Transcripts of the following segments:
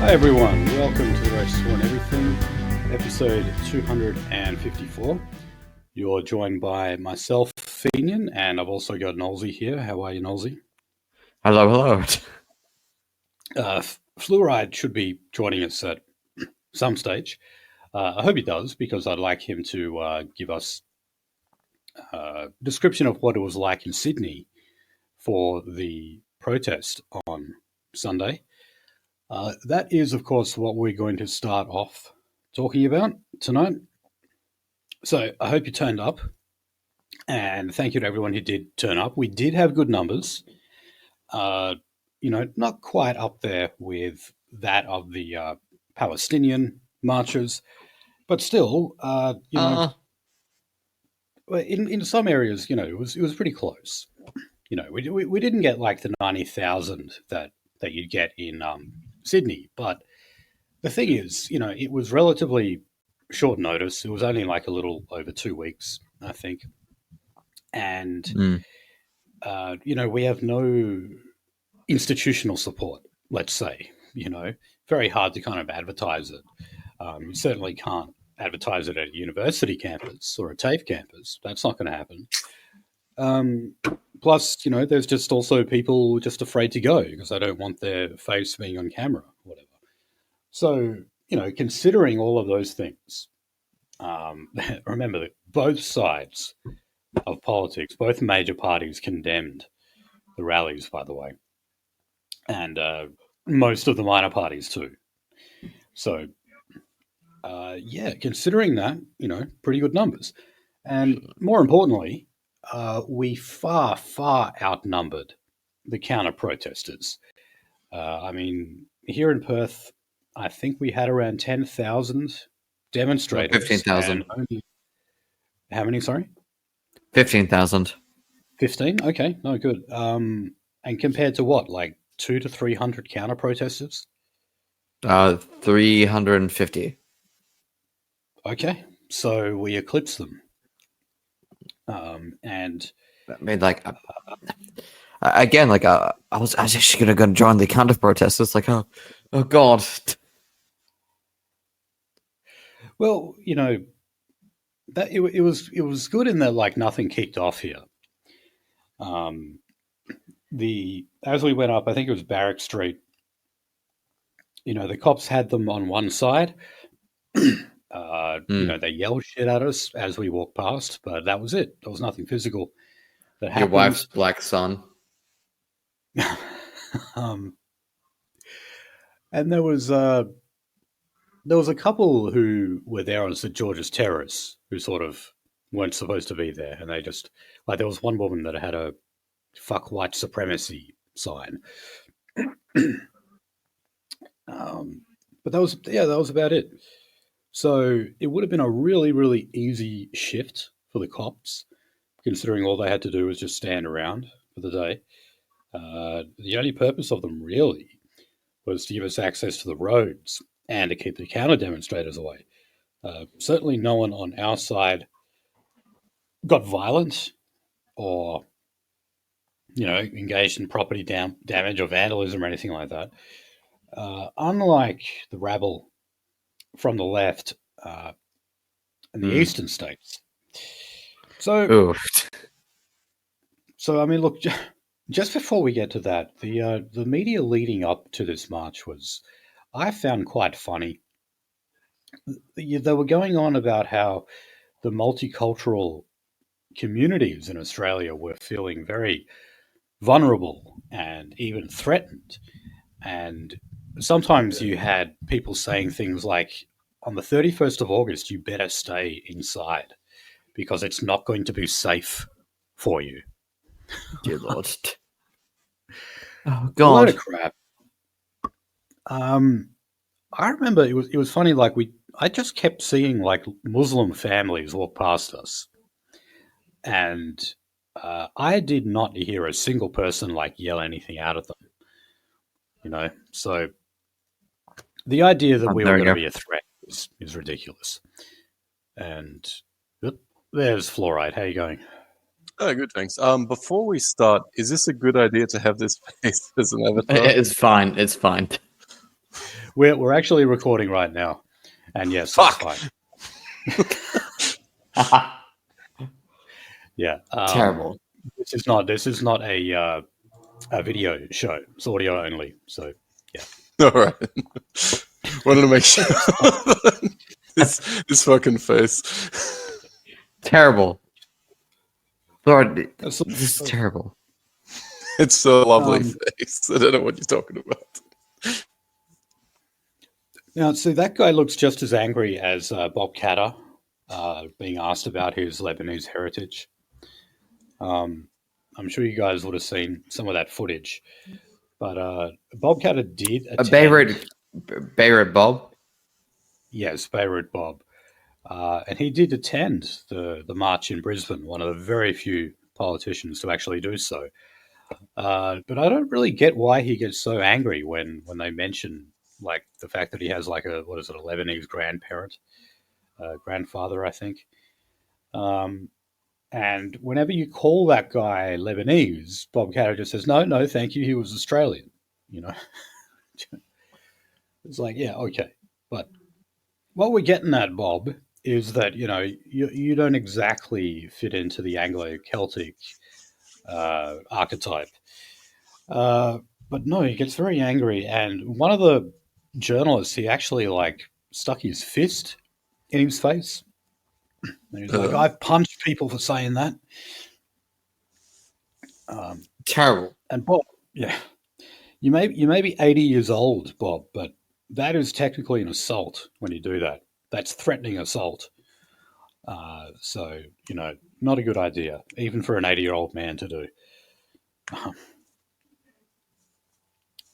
Hi everyone, welcome to the Race on Everything, episode 254. You're joined by myself, Fenian, and I've also got Nolsey here. How are you, Nolsey? Hello. Fluoride should be joining us at some stage. I hope he does, because I'd like him to give us a description of what it was like in Sydney for the protest on Sunday. That is, of course, what we're going to start off talking about tonight. So I hope you turned up, and thank you to everyone who did turn up. We did have good numbers, not quite up there with that of the Palestinian marches, but still, in some areas, it was pretty close. We didn't get like the 90,000 that you'd get in Sydney, but the thing is, it was relatively short notice. It was only like a little over 2 weeks, I think. And, we have no institutional support, let's say, very hard to kind of advertise it. You certainly can't advertise it at a university campus or a TAFE campus. That's not going to happen. Plus, there's just also people just afraid to go because they don't want their face being on camera or whatever. So, considering all of those things, remember that both sides of politics, both major parties condemned the rallies, by the way, and most of the minor parties too. So, considering that, pretty good numbers. And more importantly, we far, far outnumbered the counter-protesters. Here in Perth, I think we had around 10,000 demonstrators. 15,000. How many, sorry? 15,000. 15? Okay, no, good. And compared to what, like 200 to 300 counter-protesters? 350. Okay, so we eclipsed them. And I mean, again, I was actually going to go join the counter protest. It's like, oh God. Well, that it was good in that like nothing kicked off here. As we went up, I think it was Barrack Street. The cops had them on one side. They yelled shit at us as we walked past, but that was it. There was nothing physical that happened. Your wife's black son. And there was a couple who were there on St. George's Terrace who sort of weren't supposed to be there, and they just there was one woman that had a "fuck white supremacy" sign. But that was about it. So it would have been a really, really easy shift for the cops, considering all they had to do was just stand around for the day. The only purpose of them really was to give us access to the roads and to keep the counter demonstrators away. Certainly no one on our side got violent or, engaged in property damage or vandalism or anything like that. Unlike the rabble from the left in the eastern states. So I mean, look, just before we get to that, the media leading up to this march I found quite funny. They were going on about how the multicultural communities in Australia were feeling very vulnerable and even threatened. And sometimes you had people saying things like, on the 31st of August, you better stay inside because it's not going to be safe for you. Dear Lord. Oh, God. A load of crap. I remember it was funny, I just kept seeing Muslim families walk past us. And I did not hear a single person yell anything out at them. So the idea that we were going to be a threat is ridiculous. And there's Fluoride. How are you going? Oh, good, thanks. Before we start, is this a good idea to have this face as an avatar? It's fine. we're actually recording right now, and yes, it's Fuck. fine. Yeah, Terrible. This is not a video show. It's audio only. So All right. Wanted to make sure. this fucking face. Terrible. Lord, That's- this is terrible. It's a lovely face. I don't know what you're talking about. now, so that guy looks just as angry as Bob Catter, being asked about his Lebanese heritage. I'm sure you guys would have seen some of that footage, but Bob Catter did attend. Beirut Bob. Yes, Beirut Bob. And he did attend the march in Brisbane, one of the very few politicians to actually do so. But I don't really get why he gets so angry when they mention like the fact that he has like a Lebanese grandfather, I think. And whenever you call that guy Lebanese, Bob Catter just says, no, thank you, he was Australian. You know, it's like, yeah, okay, but what we're getting at, Bob, is that you don't exactly fit into the Anglo-Celtic archetype. But no, he gets very angry, and one of the journalists, he actually like stuck his fist in his face, and he's like, "I've punched people for saying that." Terrible. And Bob, yeah, you may be 80 years old, Bob, but that is technically an assault when you do that. That's threatening assault. So not a good idea, even for an 80-year-old man to do.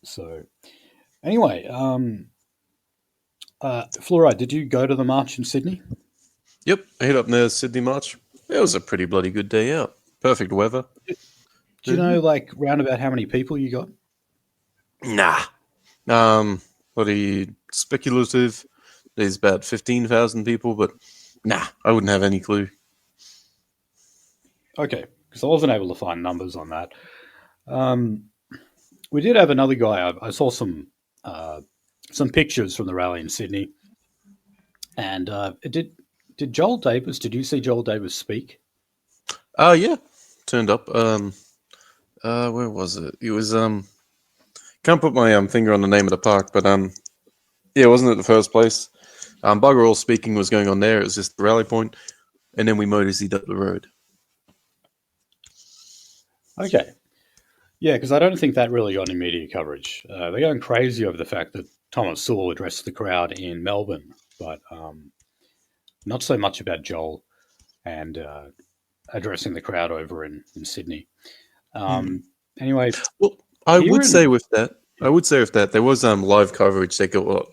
So, anyway, Fluoride, did you go to the march in Sydney? Yep, I hit up near Sydney March. It was a pretty bloody good day out. Perfect weather. Do you know, like, round about how many people you got? Nah. Bloody speculative. There's about 15,000 people, but nah, I wouldn't have any clue. Okay, because I wasn't able to find numbers on that. We did have another guy. I saw some pictures from the rally in Sydney, and did Joel Davis? Did you see Joel Davis speak? Yeah, turned up. Where was it? It was can't put my finger on the name of the park, but yeah, it wasn't at the first place. Bugger all speaking was going on there. It was just the rally point, and then we motorzied up the road. Okay. Yeah, because I don't think that really got any media coverage. They're going crazy over the fact that Thomas Sewell addressed the crowd in Melbourne, but not so much about Joel and addressing the crowd over in Sydney. Anyway, well, I would say with that, there was live coverage. They got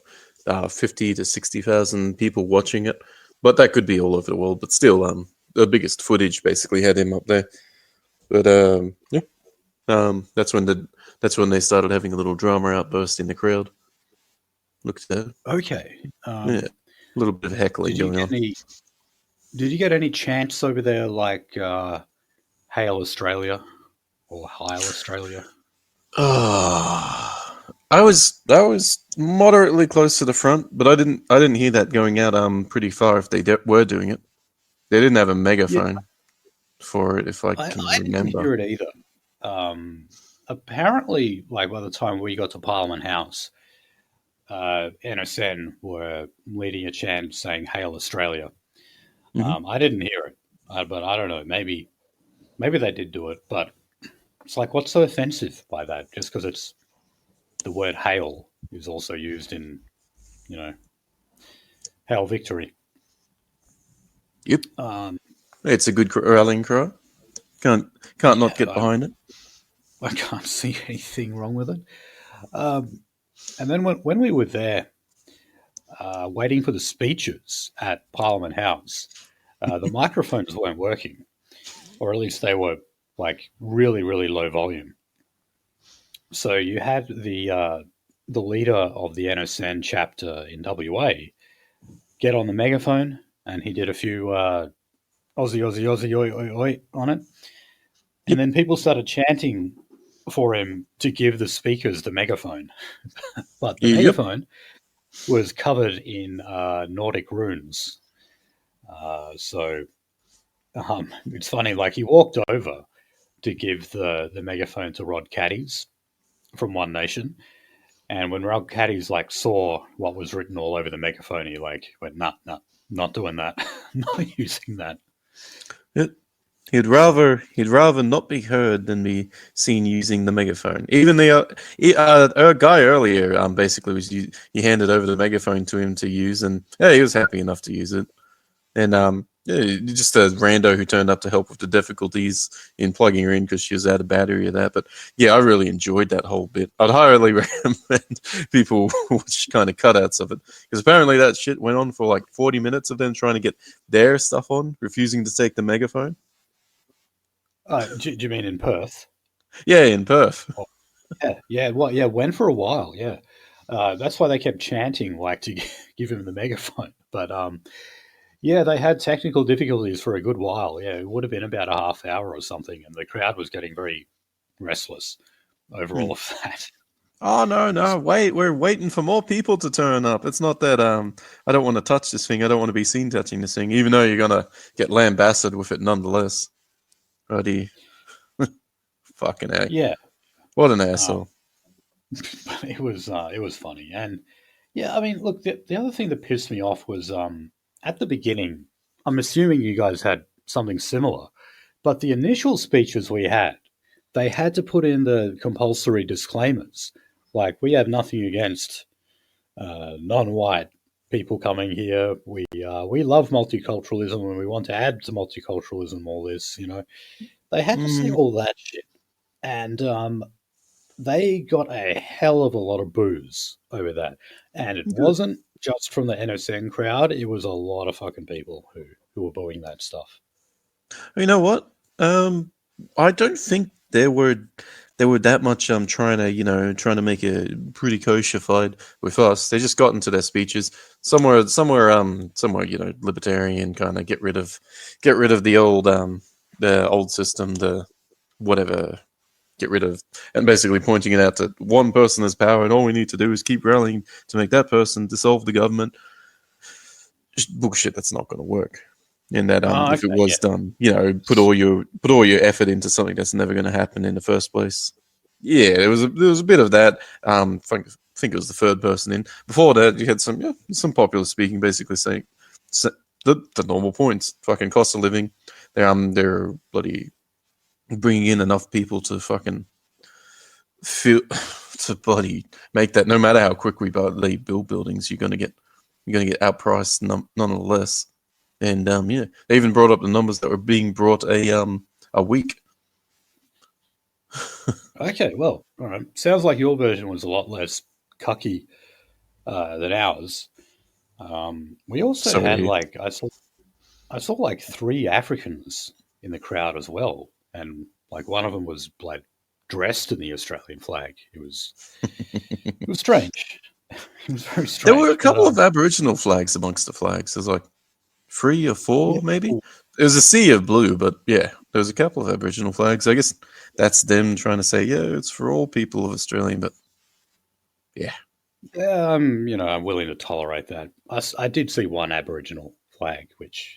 50 to 60,000 people watching it, but that could be all over the world. But still, the biggest footage basically had him up there. But yeah. That's when they started having a little drama outburst in the crowd. Looked at that. Okay. Yeah, a little bit of heckling going on. Did you get any chants over there like Hail Australia or Heil Australia? I was moderately close to the front, but I didn't hear that going out pretty far if they were doing it. They didn't have a megaphone for it, if I can remember. I didn't hear it either. Apparently, like by the time we got to Parliament House, NSN were leading a chant saying "Hail Australia." Mm-hmm. I didn't hear it, but I don't know. Maybe they did do it, but it's like, what's so offensive by that? Just because it's the word "hail" is also used in, "Hail Victory." Yep. It's a good rallying cry. Can't not get behind it. I can't see anything wrong with it. And then when we were there, waiting for the speeches at Parliament House, the microphones weren't working, or at least they were like really, really low volume. So you had the leader of the NSN chapter in WA get on the megaphone, and he did a few Aussie, Aussie, Aussie, oi, oi, oi on it. And then people started chanting for him to give the speakers the megaphone. But the megaphone was covered in Nordic runes. So it's funny, like he walked over to give the megaphone to Rod Caddies from One Nation. And when Rod Caddies like saw what was written all over the megaphone, he like went, nah, not doing that. Not using that. He'd rather not be heard than be seen using the megaphone. Even our guy earlier basically was he handed over the megaphone to him to use, and yeah, he was happy enough to use it. And yeah, just a rando who turned up to help with the difficulties in plugging her in because she was out of battery or that. But yeah, I really enjoyed that whole bit. I'd highly recommend people watch kind of cutouts of it because apparently that shit went on for like 40 minutes of them trying to get their stuff on, refusing to take the megaphone. Do you mean in Perth? Yeah, in Perth. Oh, yeah. Well, yeah, went for a while. Yeah, that's why they kept chanting like to give him the megaphone. But yeah, they had technical difficulties for a good while. Yeah, it would have been about a half hour or something, and the crowd was getting very restless over all of that. Oh no! Wait, we're waiting for more people to turn up. It's not that I don't want to touch this thing. I don't want to be seen touching this thing, even though you're gonna get lambasted with it nonetheless. Buddy, fucking heck! Yeah, what an asshole. It was funny, and yeah, I mean, look, the other thing that pissed me off was at the beginning. I'm assuming you guys had something similar, but the initial speeches we had, they had to put in the compulsory disclaimers, like we have nothing against non-white people coming here. We love multiculturalism and we want to add to multiculturalism all this. They had to say all that shit, and they got a hell of a lot of boos over that. And it wasn't just from the NSN crowd; it was a lot of fucking people who were booing that stuff. You know what? I don't think there were that much trying to make it pretty kosher-fied with us. They just got into their speeches somewhere libertarian kind of get rid of the old system, the whatever, get rid of, and basically pointing it out that one person has power and all we need to do is keep rallying to make that person dissolve the government. Just bullshit. That's not going to work. And that if it was done, put all your effort into something that's never going to happen in the first place. Yeah, there was a bit of that. I think it was the third person in. Before that, you had some popular speaking, basically saying the normal points. Fucking cost of living. They're bloody bringing in enough people to fucking make that. No matter how quick we build buildings, you're gonna get outpriced nonetheless. And they even brought up the numbers that were being brought a week. Okay, well, all right. Sounds like your version was a lot less cucky than ours. We also had like I saw like 3 Africans in the crowd as well, and like one of them was like dressed in the Australian flag. It was strange. It was very strange. There were a couple of Aboriginal flags amongst the flags. There's like 3 or 4, maybe. There's a sea of blue, but yeah, there was a couple of Aboriginal flags. I guess that's them trying to say, yeah, it's for all people of Australia, but yeah. Yeah, I'm willing to tolerate that. I did see one Aboriginal flag, which,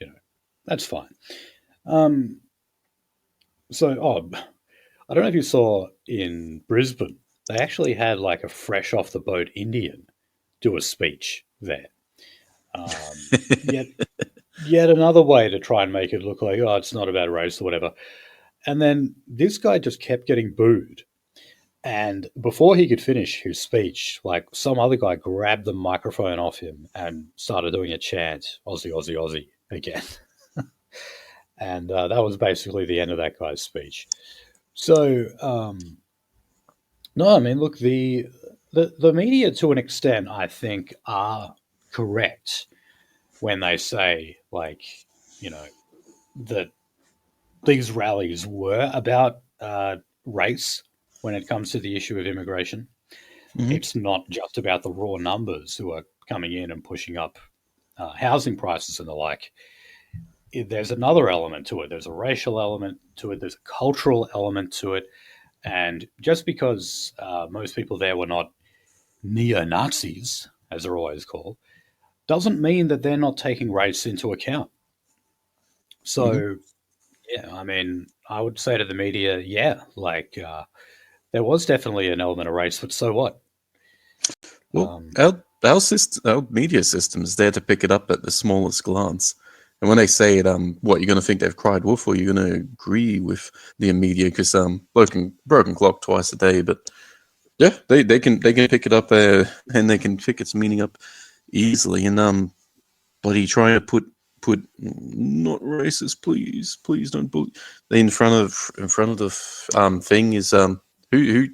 that's fine. So, I don't know if you saw in Brisbane, they actually had like a fresh off the boat Indian do a speech there. Yet another way to try and make it look like, it's not about race or whatever. And then this guy just kept getting booed. And before he could finish his speech, like some other guy grabbed the microphone off him and started doing a chant, Aussie, Aussie, Aussie, again. And that was basically the end of that guy's speech. So, no, I mean, look, the media to an extent, I think, are correct when they say, like, that these rallies were about race when it comes to the issue of immigration. Mm-hmm. It's not just about the raw numbers who are coming in and pushing up housing prices and the like. There's another element to it. There's a racial element to it. There's a cultural element to it. And just because most people there were not neo-Nazis, as they're always called, doesn't mean that they're not taking race into account. So, yeah, I mean, I would say to the media, yeah, like there was definitely an element of race, but so what? Well, our media system is there to pick it up at the smallest glance. And when they say it, what, you're going to think they've cried wolf, or you're going to agree with the media? Because broken clock twice a day, but yeah, they can pick it up and they can pick its meaning up easily. And bloody trying to put not racist, please don't bully in front of the thing is who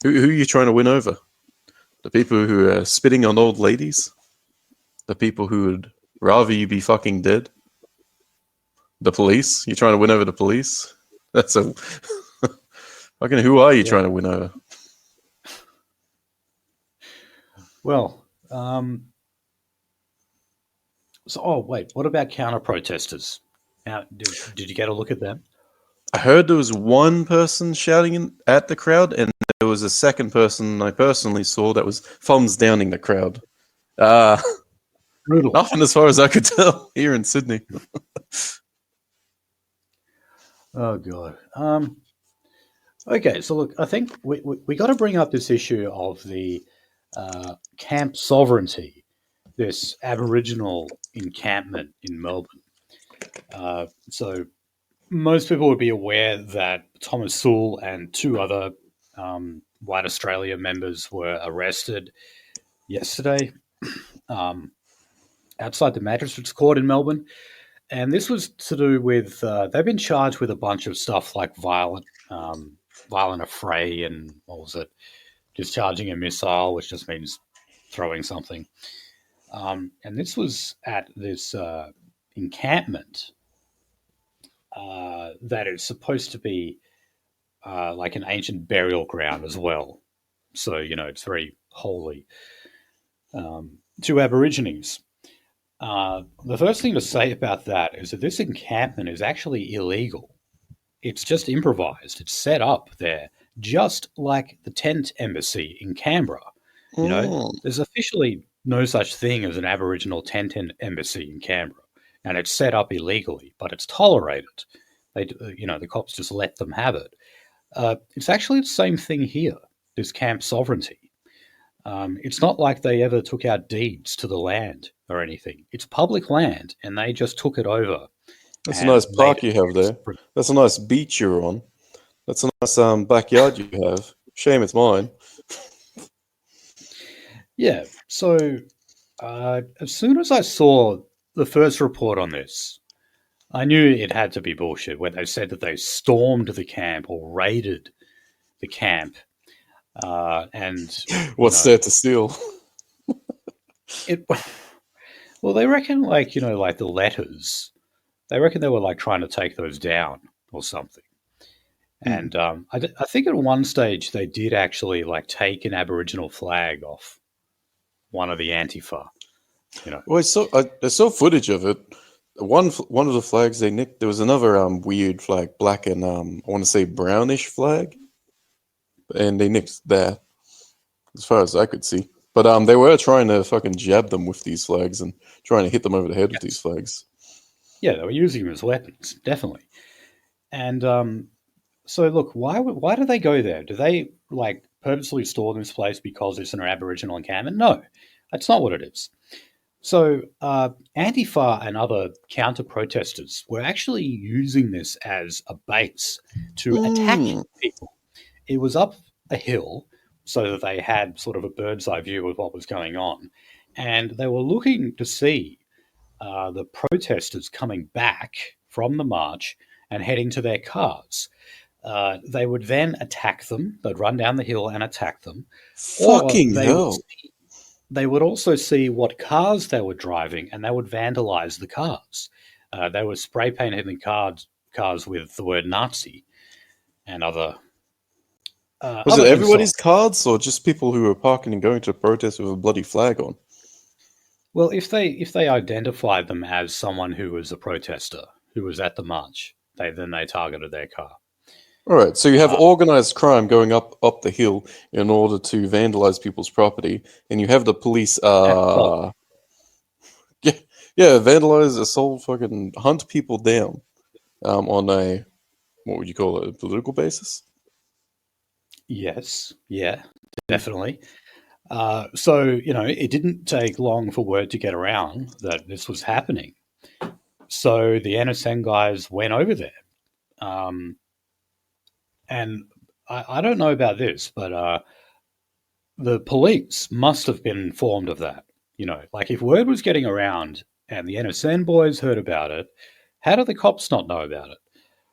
you trying to win over? The people who are spitting on old ladies? The people who would rather you be fucking dead? The police? You're trying to win over the police? That's a fucking. Who are you trying to win over? Well, wait, what about counter-protesters? Did you get a look at them? I heard there was one person shouting at the crowd, and there was a second person I personally saw that was thumbs downing the crowd. Brutal. Nothing as far as I could tell here in Sydney. Oh god. Okay, so look, I think we got to bring up this issue of the camp sovereignty, this Aboriginal encampment in Melbourne. So most people would be aware that Thomas Sewell and two other White Australia members were arrested yesterday outside the Magistrates Court in Melbourne. And this was to do with, they've been charged with a bunch of stuff like violent affray and, what was it, discharging a missile, which just means throwing something. And this was at this encampment that is supposed to be like an ancient burial ground as well. So, it's very holy to Aborigines. The first thing to say about that is that this encampment is actually illegal. It's just improvised. It's set up there, just like the tent embassy in Canberra. There's officially no such thing as an Aboriginal tent embassy in Canberra, and it's set up illegally, but it's tolerated. The cops just let them have it. It's actually the same thing here, this camp sovereignty. It's not like they ever took out deeds to the land or anything. It's public land, and they just took it over. That's a nice park you have there. That's a nice beach you're on. That's a nice backyard you have. Shame it's mine. Yeah, so as soon as I saw the first report on this, I knew it had to be bullshit, where they said that they stormed the camp or raided the camp. And what's there to steal? Well, they reckon, like the letters. They reckon they were like trying to take those down or something. And I think at one stage they did actually like take an Aboriginal flag off one of the Antifa. Well, I saw footage of it. One of the flags they nicked. There was another weird flag, black and I want to say brownish flag, and they nicked that, as far as I could see. But they were trying to fucking jab them with these flags and trying to hit them over the head with these flags. Yeah, they were using them as weapons, definitely. And so, look, why do they go there? Do they like purposely store this place because it's an Aboriginal encampment? No, that's not what it is. So Antifa and other counter-protesters were actually using this as a base to attack people. It was up a hill so that they had sort of a bird's eye view of what was going on. And they were looking to see the protesters coming back from the march and heading to their cars. They would then attack them. They'd run down the hill and attack them. Fucking hell. They would also see what cars they were driving, and they would vandalize the cars. They were spray painting the cars with the word Nazi and other. Was it everybody's cards, or just people who were parking and going to a protest with a bloody flag on? Well, if they identified them as someone who was a protester who was at the march, they targeted their car. All right, so you have organized crime going up the hill in order to vandalize people's property, and you have the police, yeah, vandalize, assault, fucking hunt people down, on a, what would you call it, a political basis? Yes, yeah, definitely. So, it didn't take long for word to get around that this was happening. So the NSN guys went over there. And I don't know about this, but the police must have been informed of that. Like if word was getting around and the NSN boys heard about it, how do the cops not know about it?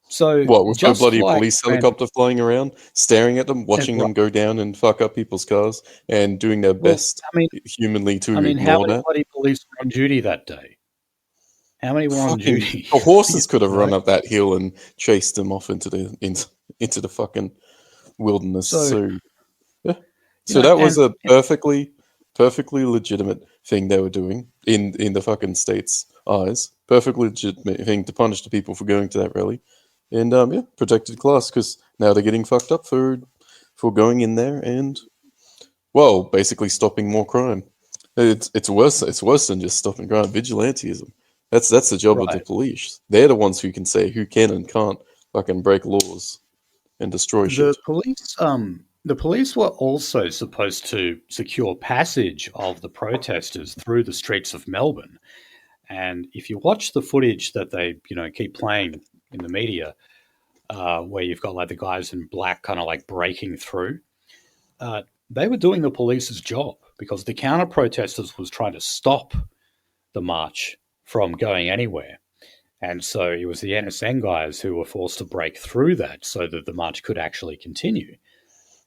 So What, with no just bloody like police when, helicopter flying around, staring at them, watching them go down and fuck up people's cars, and doing their well, best humanly to how ignore many that? bloody police were on duty that day? How many were on Fucking duty? the horses could have run up that hill and chased them off into the fucking wilderness. So, So yeah, so that was and a perfectly legitimate thing they were doing in the fucking state's eyes. Perfectly legitimate thing to punish the people for going to that rally, and yeah, protected class because now they're getting fucked up for going in there and, well, basically stopping more crime. It's worse. It's worse than just stopping crime. Vigilantism. That's the job of the right. police. They're the ones who can say who can and can't fucking break laws and destroy shit. The police were also supposed to secure passage of the protesters through the streets of Melbourne. And if you watch the footage that they, keep playing in the media, where you've got like the guys in black kind of like breaking through, they were doing the police's job because the counter protesters was trying to stop the march from going anywhere. And so it was the NSN guys who were forced to break through that so that the march could actually continue.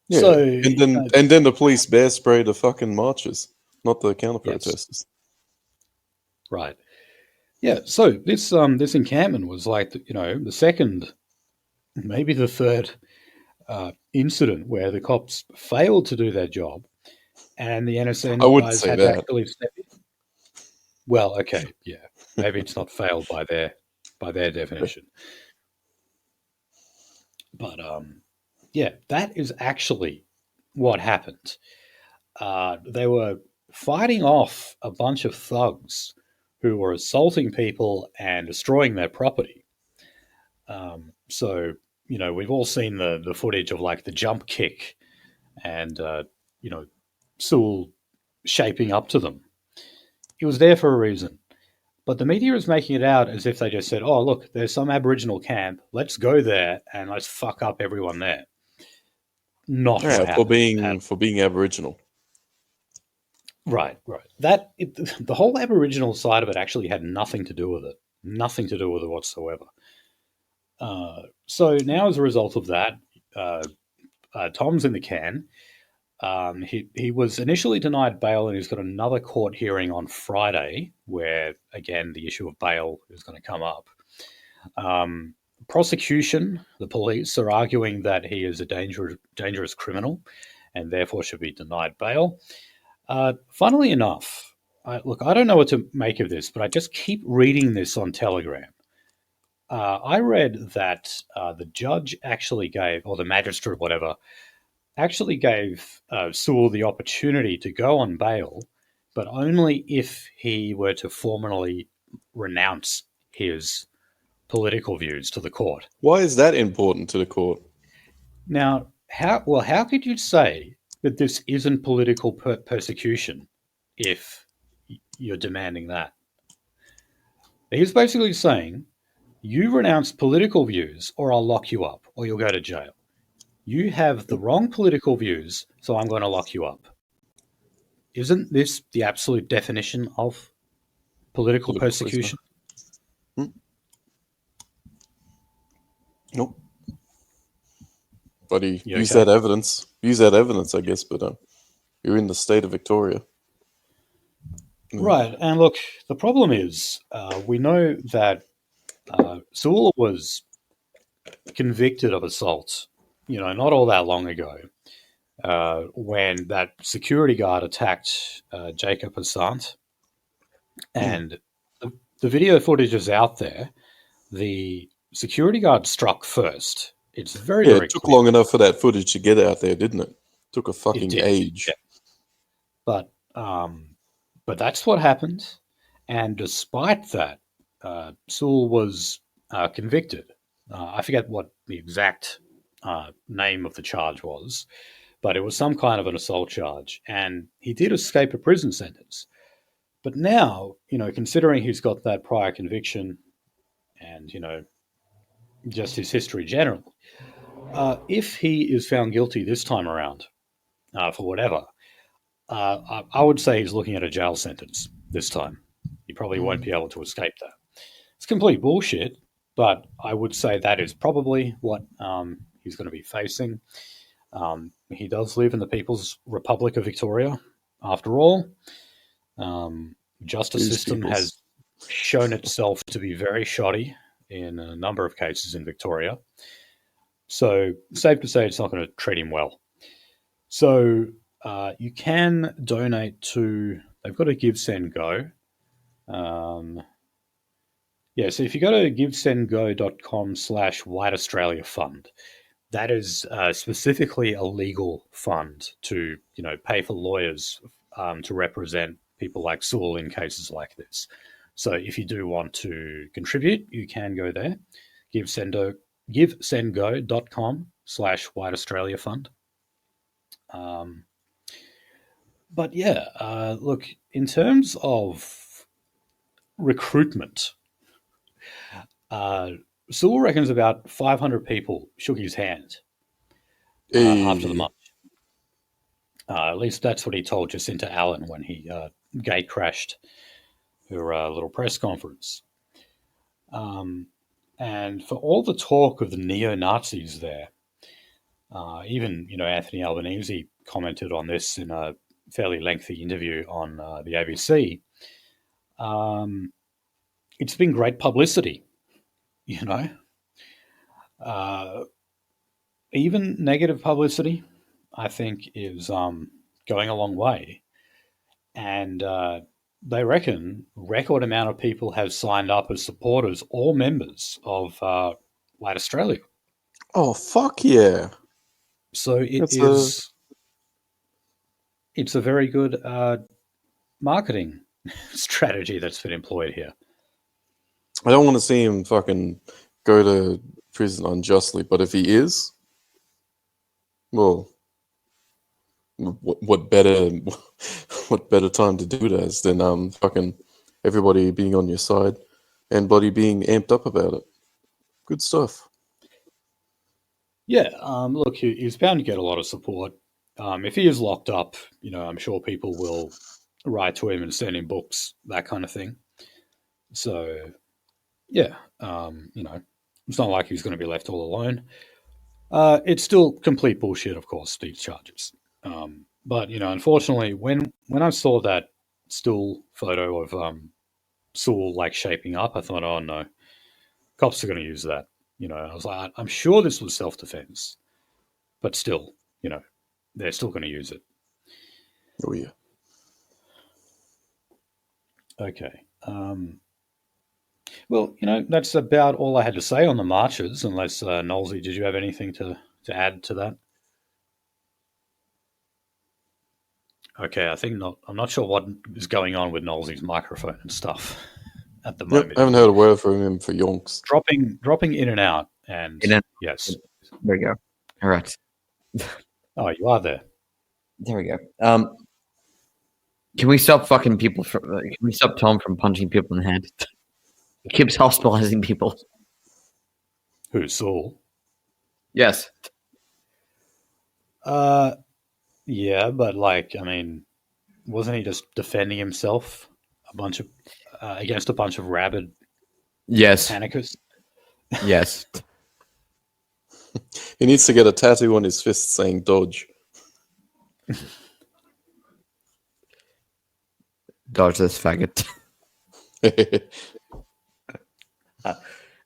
Yeah, So, and then the police bear spray the fucking marchers, not the counter yes, protesters. right. Yeah, so this encampment was like, the second, maybe the third incident where the cops failed to do their job and the I NSN wouldn't guys say had to that. actually step in. Well, okay, yeah. Maybe it's not failed by their definition. But yeah, that is actually what happened. They were fighting off a bunch of thugs who were assaulting people and destroying their property. So, we've all seen the footage of like the jump kick and, Sewell shaping up to them. It was there for a reason. But the media is making it out as if they just said, oh, look, there's some Aboriginal camp. Let's go there and let's fuck up everyone there. Not what happened. For being Aboriginal. Right. The whole Aboriginal side of it actually had nothing to do with it. Nothing to do with it whatsoever. So now as a result of that, Tom's in the can. He was initially denied bail and he's got another court hearing on Friday where, again, the issue of bail is going to come up. Prosecution, the police, are arguing that he is a dangerous criminal and therefore should be denied bail. Funnily enough, I don't know what to make of this, but I just keep reading this on Telegram. I read that the judge actually gave, or the magistrate, whatever, actually gave Sewell the opportunity to go on bail, but only if he were to formally renounce his political views to the court. Why is that important to the court? Now, how could you say that this isn't political persecution if you're demanding that? He's basically saying, you renounce political views or I'll lock you up or you'll go to jail. You have the wrong political views, so I'm going to lock you up. Isn't this the absolute definition of political persecution? Nope. But he used okay? that evidence. Use that evidence, I guess, but you're in the state of Victoria. Right, and look, the problem is we know that Sewell was convicted of assault, not all that long ago, when that security guard attacked Jacob Assant. And the video footage is out there. The security guard struck first. It's very, Yeah, very it took clear. long enough for that footage to get out there, didn't it? Took a fucking did, age. yeah. But that's what happened. And despite that, Sewell was convicted. I forget what the exact name of the charge was, but it was some kind of an assault charge. And he did escape a prison sentence. But now, considering he's got that prior conviction and, just his history generally, if he is found guilty this time around for whatever, I would say he's looking at a jail sentence this time. He probably won't be able to escape that. It's complete bullshit, but I would say that is probably what he's going to be facing. He does live in the People's Republic of Victoria, after all. Justice system has shown itself to be very shoddy in a number of cases in Victoria. So safe to say it's not going to treat him well. So you can donate to, they've got a Give, Send, Go. So if you go to givesendgo.com/White Australia Fund, that is specifically a legal fund to, pay for lawyers to represent people like Sewell in cases like this. So if you do want to contribute, you can go there, givesendgo.com/White Australia Fund. But yeah, look, in terms of recruitment, Sewell reckons about 500 people shook his hand after the march. At least that's what he told Jacinta Allen when he gate crashed her little press conference. And for all the talk of the neo-Nazis there, even, Anthony Albanese commented on this in a fairly lengthy interview on the ABC. It's been great publicity, even negative publicity, I think, is going a long way. And they reckon record amount of people have signed up as supporters or members of White Australia. Oh, fuck yeah. So it's a very good marketing strategy that's been employed here. I don't want to see him fucking go to prison unjustly, but if he is, well, what better time to do it as than fucking everybody being on your side and bloody being amped up about it. Good stuff. Yeah, look, he's bound to get a lot of support. If he is locked up, I'm sure people will write to him and send him books, that kind of thing. So, yeah, it's not like he's going to be left all alone. It's still complete bullshit, of course, these charges. But, unfortunately, when I saw that still photo of Sewell, shaping up, I thought, oh, no, cops are going to use that. I was like, I'm sure this was self-defense, but still, they're still going to use it. Oh, yeah. Okay. Well, that's about all I had to say on the marches, unless, Nolsey, did you have anything to add to that? Okay, I think not. I'm not sure what is going on with Nolsey's microphone and stuff at the moment. I haven't heard a word from him for yonks. Dropping in and out, and yes. There we go. All right. Oh, you are there. There we go. Can we stop fucking people from? Can we stop Tom from punching people in the head? He keeps hospitalizing people. Who, Sewell? Yes. Yeah, but wasn't he just defending himself against a bunch of rabid anarchists? Yes. He needs to get a tattoo on his fist saying "Dodge." Dodge this faggot.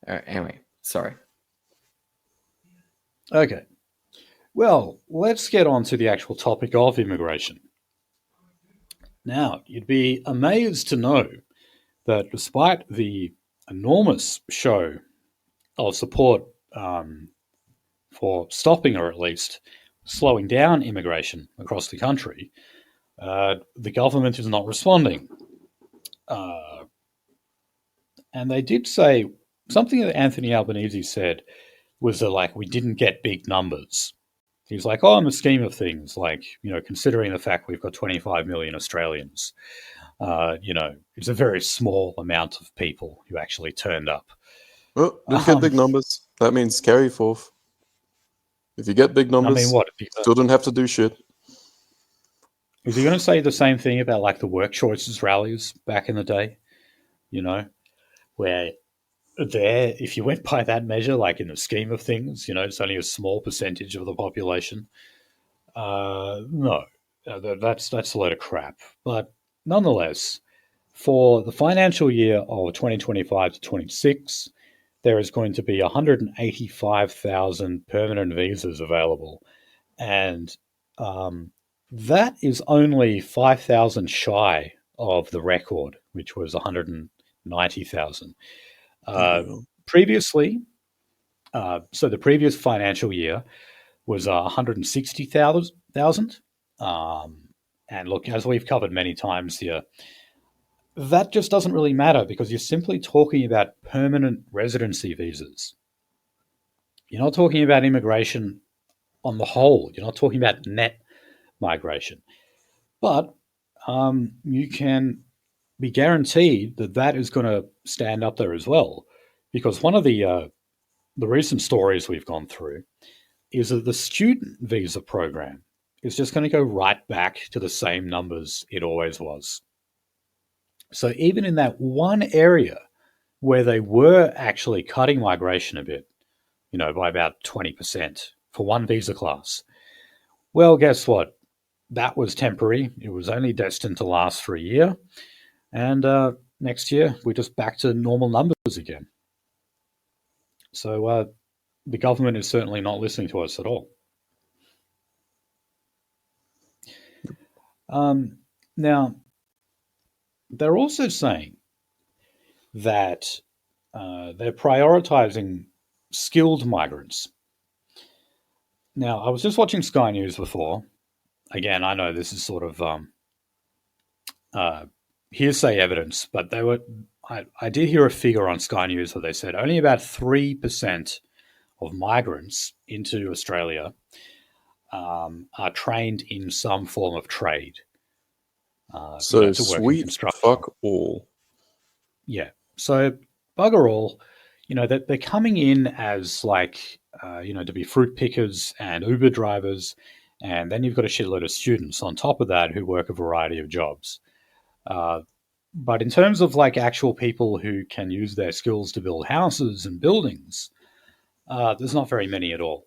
Anyway, sorry. Okay. Well, let's get on to the actual topic of immigration. Now, you'd be amazed to know that despite the enormous show of support for stopping, or at least slowing down immigration across the country, the government is not responding. And they did say something that Anthony Albanese said was that, like, we didn't get big numbers. He's like, oh, in the scheme of things, like, considering the fact we've got 25 million Australians, it's a very small amount of people who actually turned up. Well, didn't get big numbers. That means carry forth. If you get big numbers, I mean, what? Still don't have to do shit. Is he going to say the same thing about, like, the work choices rallies back in the day? Where there, if you went by that measure, like in the scheme of things, it's only a small percentage of the population. No, that's a load of crap. But nonetheless, for the financial year of 2025 to 26, there is going to be 185,000 permanent visas available. And that is only 5,000 shy of the record, which was 190,000. Previously, so the previous financial year was 160,000. And look, as we've covered many times here, that just doesn't really matter because you're simply talking about permanent residency visas. You're not talking about immigration on the whole. You're not talking about net migration. But you can be guaranteed that that is going to stand up there as well, because one of the recent stories we've gone through is that the student visa program is just going to go right back to the same numbers it always was. So even in that one area where they were actually cutting migration a bit, by about 20% for one visa class, well, guess what? That was temporary. It was only destined to last for a year. And next year, we're just back to normal numbers again. So the government is certainly not listening to us at all. Now, they're also saying that they're prioritizing skilled migrants. Now, I was just watching Sky News before. Again, I know this is sort of hearsay evidence, but I did hear a figure on Sky News where they said only about 3% of migrants into Australia are trained in some form of trade. So sweet fuck all. Yeah. So bugger all. They're coming in as like, to be fruit pickers and Uber drivers. And then you've got a shitload of students on top of that who work a variety of jobs. But in terms of like actual people who can use their skills to build houses and buildings, there's not very many at all.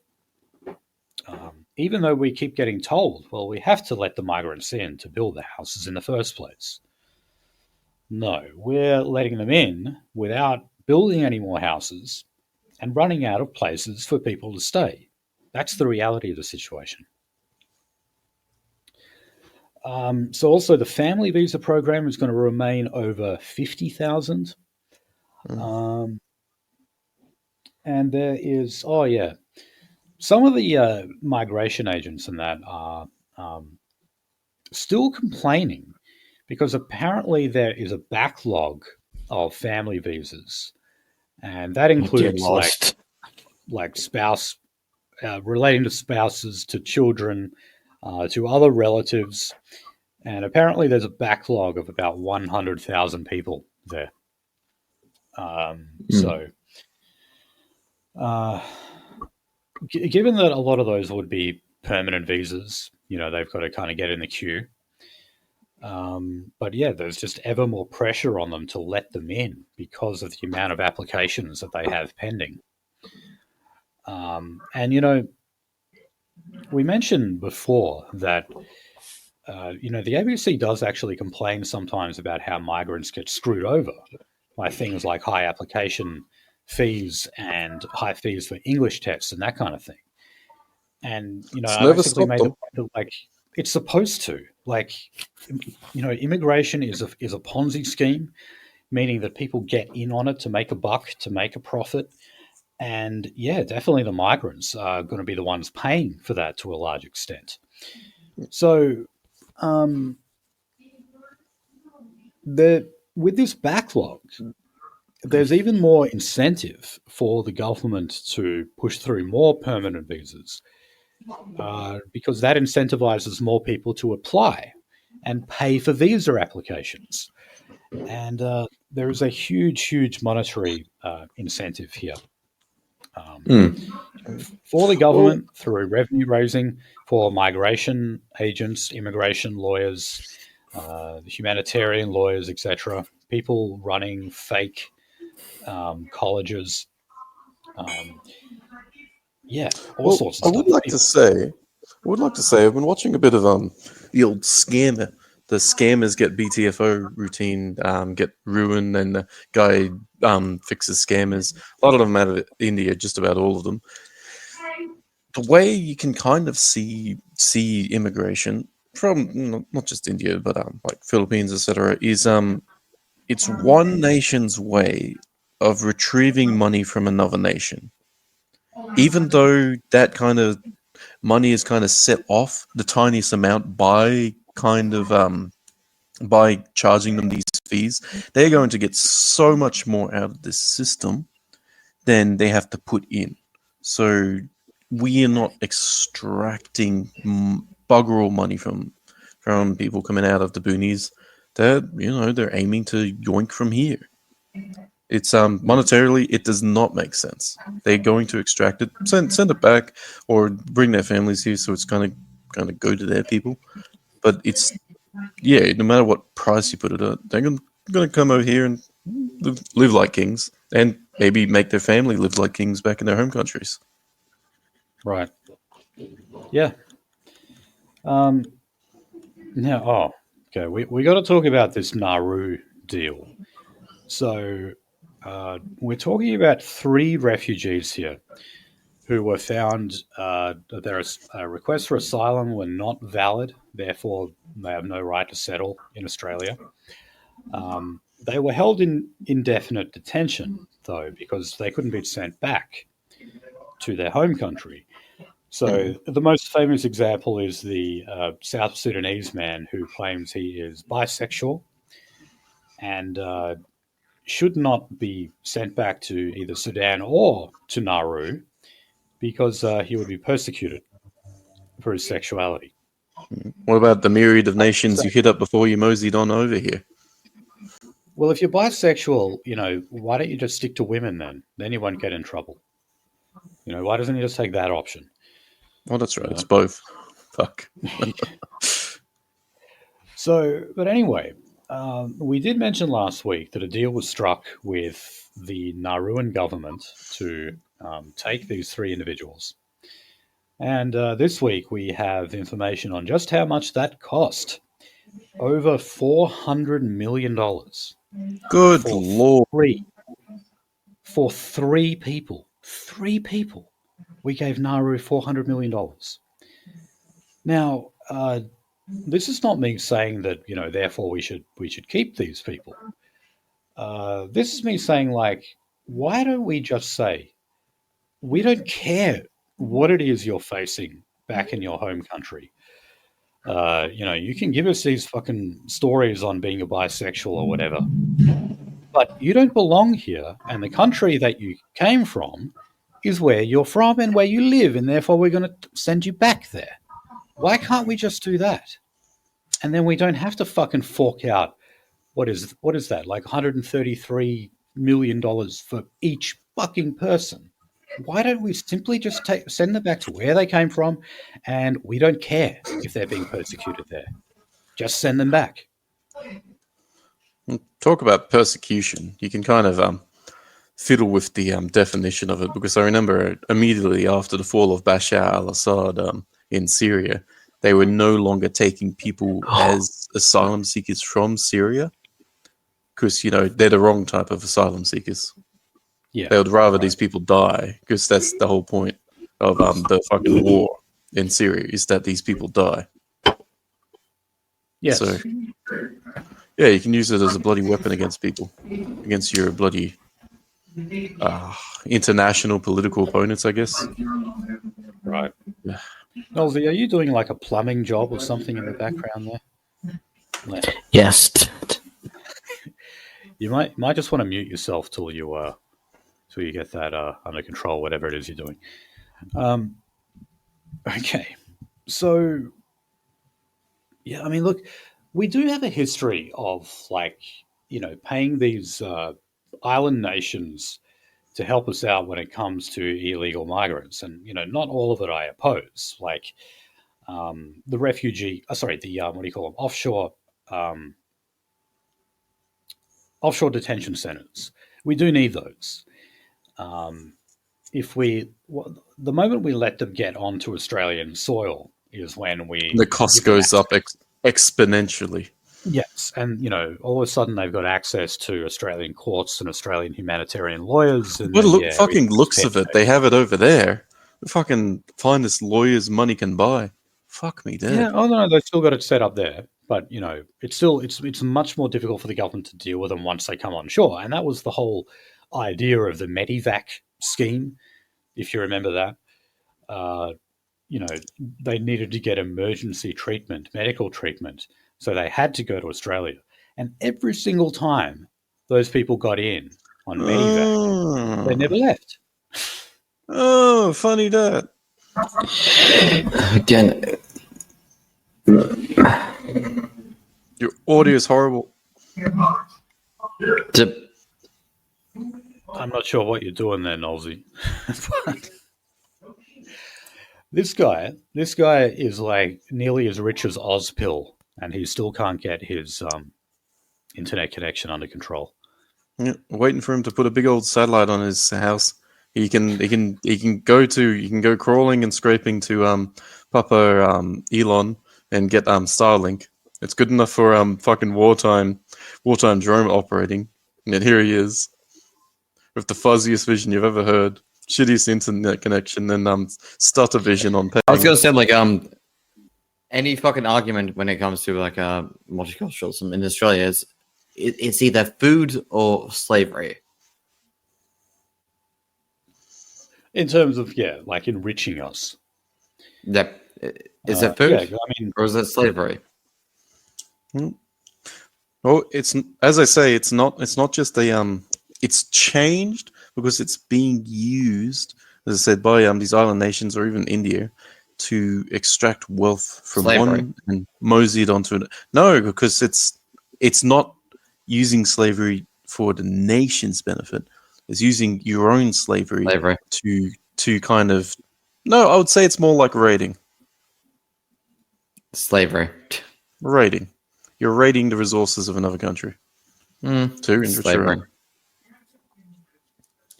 Even though we keep getting told, well, we have to let the migrants in to build the houses in the first place. No, we're letting them in without building any more houses and running out of places for people to stay. That's the reality of the situation. So also the family visa program is going to remain over 50,000. And there is, some of the migration agents and that are still complaining because apparently there is a backlog of family visas. And that includes like spouse, relating to spouses, to children, to other relatives. And apparently there's a backlog of about 100,000 people there. So given that a lot of those would be permanent visas, they've got to kind of get in the queue. But yeah, there's just ever more pressure on them to let them in because of the amount of applications that they have pending. And, we mentioned before that, the ABC does actually complain sometimes about how migrants get screwed over by things like high application fees and high fees for English tests and that kind of thing. And, I basically made the point that, like, it's supposed to. Like, immigration is a Ponzi scheme, meaning that people get in on it to make a buck, to make a profit. And yeah, definitely the migrants are going to be the ones paying for that to a large extent. So with this backlog, there's even more incentive for the government to push through more permanent visas because that incentivizes more people to apply and pay for visa applications. And there is a huge, huge monetary incentive here for the government through revenue raising, for migration agents, immigration lawyers, humanitarian lawyers, etc. People running fake colleges. All sorts of I stuff. would like to say, I've been watching a bit of the old scammer. The scammers get BTFO routine get ruined, and the guy fixes scammers. A lot of them out of India, just about all of them. The way you can kind of see immigration from not just India, but like Philippines, etc., is it's one nation's way of retrieving money from another nation. Even though that kind of money is kind of set off the tiniest amount by kind of by charging them these fees, they're going to get so much more out of this system than they have to put in. So we are not extracting bugger all money from people coming out of the boonies. They're aiming to yoink from here. It's monetarily, it does not make sense. They're going to extract it, send it back, or bring their families here, so it's kind of go to their people. But it's no matter what price you put it at, they're going to come over here and live like kings, and maybe make their family live like kings back in their home countries. Right. Yeah. Now, okay. We got to talk about this Nauru deal. So we're talking about 3 refugees here who were found. Their requests for asylum were not valid, therefore they have no right to settle in Australia. They were held in indefinite detention, though, because they couldn't be sent back to their home country. So the most famous example is the South Sudanese man who claims he is bisexual and should not be sent back to either Sudan or to Nauru because he would be persecuted for his sexuality. What about the myriad of nations you hit up before you moseyed on over here? Well, if you're bisexual, why don't you just stick to women then? Then you won't get in trouble. Why doesn't he just take that option? Oh, that's right. It's both. Fuck. But anyway, we did mention last week that a deal was struck with the Nauruan government to take these 3 individuals. And this week we have information on just how much that cost. Over $400 million. Good Lord. For 3 people. 3 people. We gave Nauru $400 million. Now, this is not me saying that, therefore we should keep these people. This is me saying, why don't we just say, we don't care what it is you're facing back in your home country. You can give us these fucking stories on being a bisexual or whatever, but you don't belong here, and the country that you came from is where you're from and where you live, and therefore we're going to send you back there. Why can't we just do that? And then we don't have to fucking fork out, what is that, like $133 million for each fucking person. Why don't we simply just send them back to where they came from, and we don't care if they're being persecuted there. Just send them back. Talk about persecution. You can kind of fiddle with the definition of it, because I remember immediately after the fall of Bashar al-Assad in Syria, they were no longer taking people as asylum seekers from Syria, because, they're the wrong type of asylum seekers. Yeah. They would rather these people die, because that's the whole point of the fucking war in Syria, is that these people die. Yes. So, yeah, you can use it as a bloody weapon against people, against your bloody international political opponents, I guess. Right. Yeah. Nosy, are you doing like a plumbing job or something in the background there? No. Yes. You might just want to mute yourself till you get that under control, whatever it is you're doing. Okay, so yeah, I mean, look, we do have a history of paying these island nations to help us out when it comes to illegal migrants, and not all of it I oppose. Like the refugee, sorry, the what do you call them, um, offshore detention centers. We do need those. If we the moment we let them get onto Australian soil is when we The cost give them goes up access. exponentially. Yes, and all of a sudden they've got access to Australian courts and Australian humanitarian lawyers, and What then fucking looks of it? They have it over there. The fucking finest lawyers money can buy. Fuck me dead. yeah. Oh no, they've still got it set up there, but it's much more difficult for the government to deal with them once they come on shore, and that was the whole idea of the Medivac scheme, if you remember that. Uh, they needed to get emergency treatment, medical treatment, so they had to go to Australia. And every single time those people got in on Medivac, they never left. Oh, funny that. Again, Your audio is horrible. I'm not sure what you're doing there, Nolsey. But this guy is like nearly as rich as Ozpill, and he still can't get his internet connection under control. Yeah, waiting for him to put a big old satellite on his house. He can go crawling and scraping to Papa Elon and get Starlink. It's good enough for fucking wartime drone operating. And yet here he is with the fuzziest vision you've ever heard, shittiest internet connection, and stutter vision on paying. I was gonna say any fucking argument when it comes to multiculturalism in Australia is it's either food or slavery. In terms of enriching us. Yep. Is it food? Yeah, I mean, or is it slavery? Well, it's as I say, it's not just it's changed because it's being used, as I said, by these island nations or even India to extract wealth from slavery. One and mosey it onto it. No, because it's not using slavery for the nation's benefit. It's using your own slavery. To kind of no, I would say it's more like raiding. Slavery. Raiding. You're raiding the resources of another country. Slavery.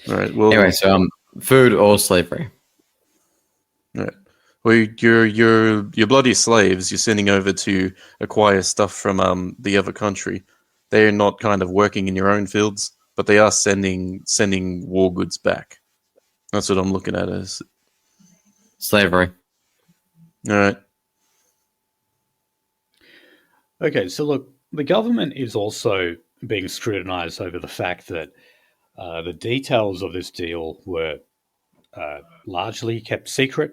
All right. Well, anyway, so food or slavery. Right. Well, you're bloody slaves. You're sending over to acquire stuff from the other country. They're not kind of working in your own fields, but they are sending war goods back. That's what I'm looking at as slavery. All right. Okay, so look, the government is also being scrutinized over the fact that the details of this deal were largely kept secret.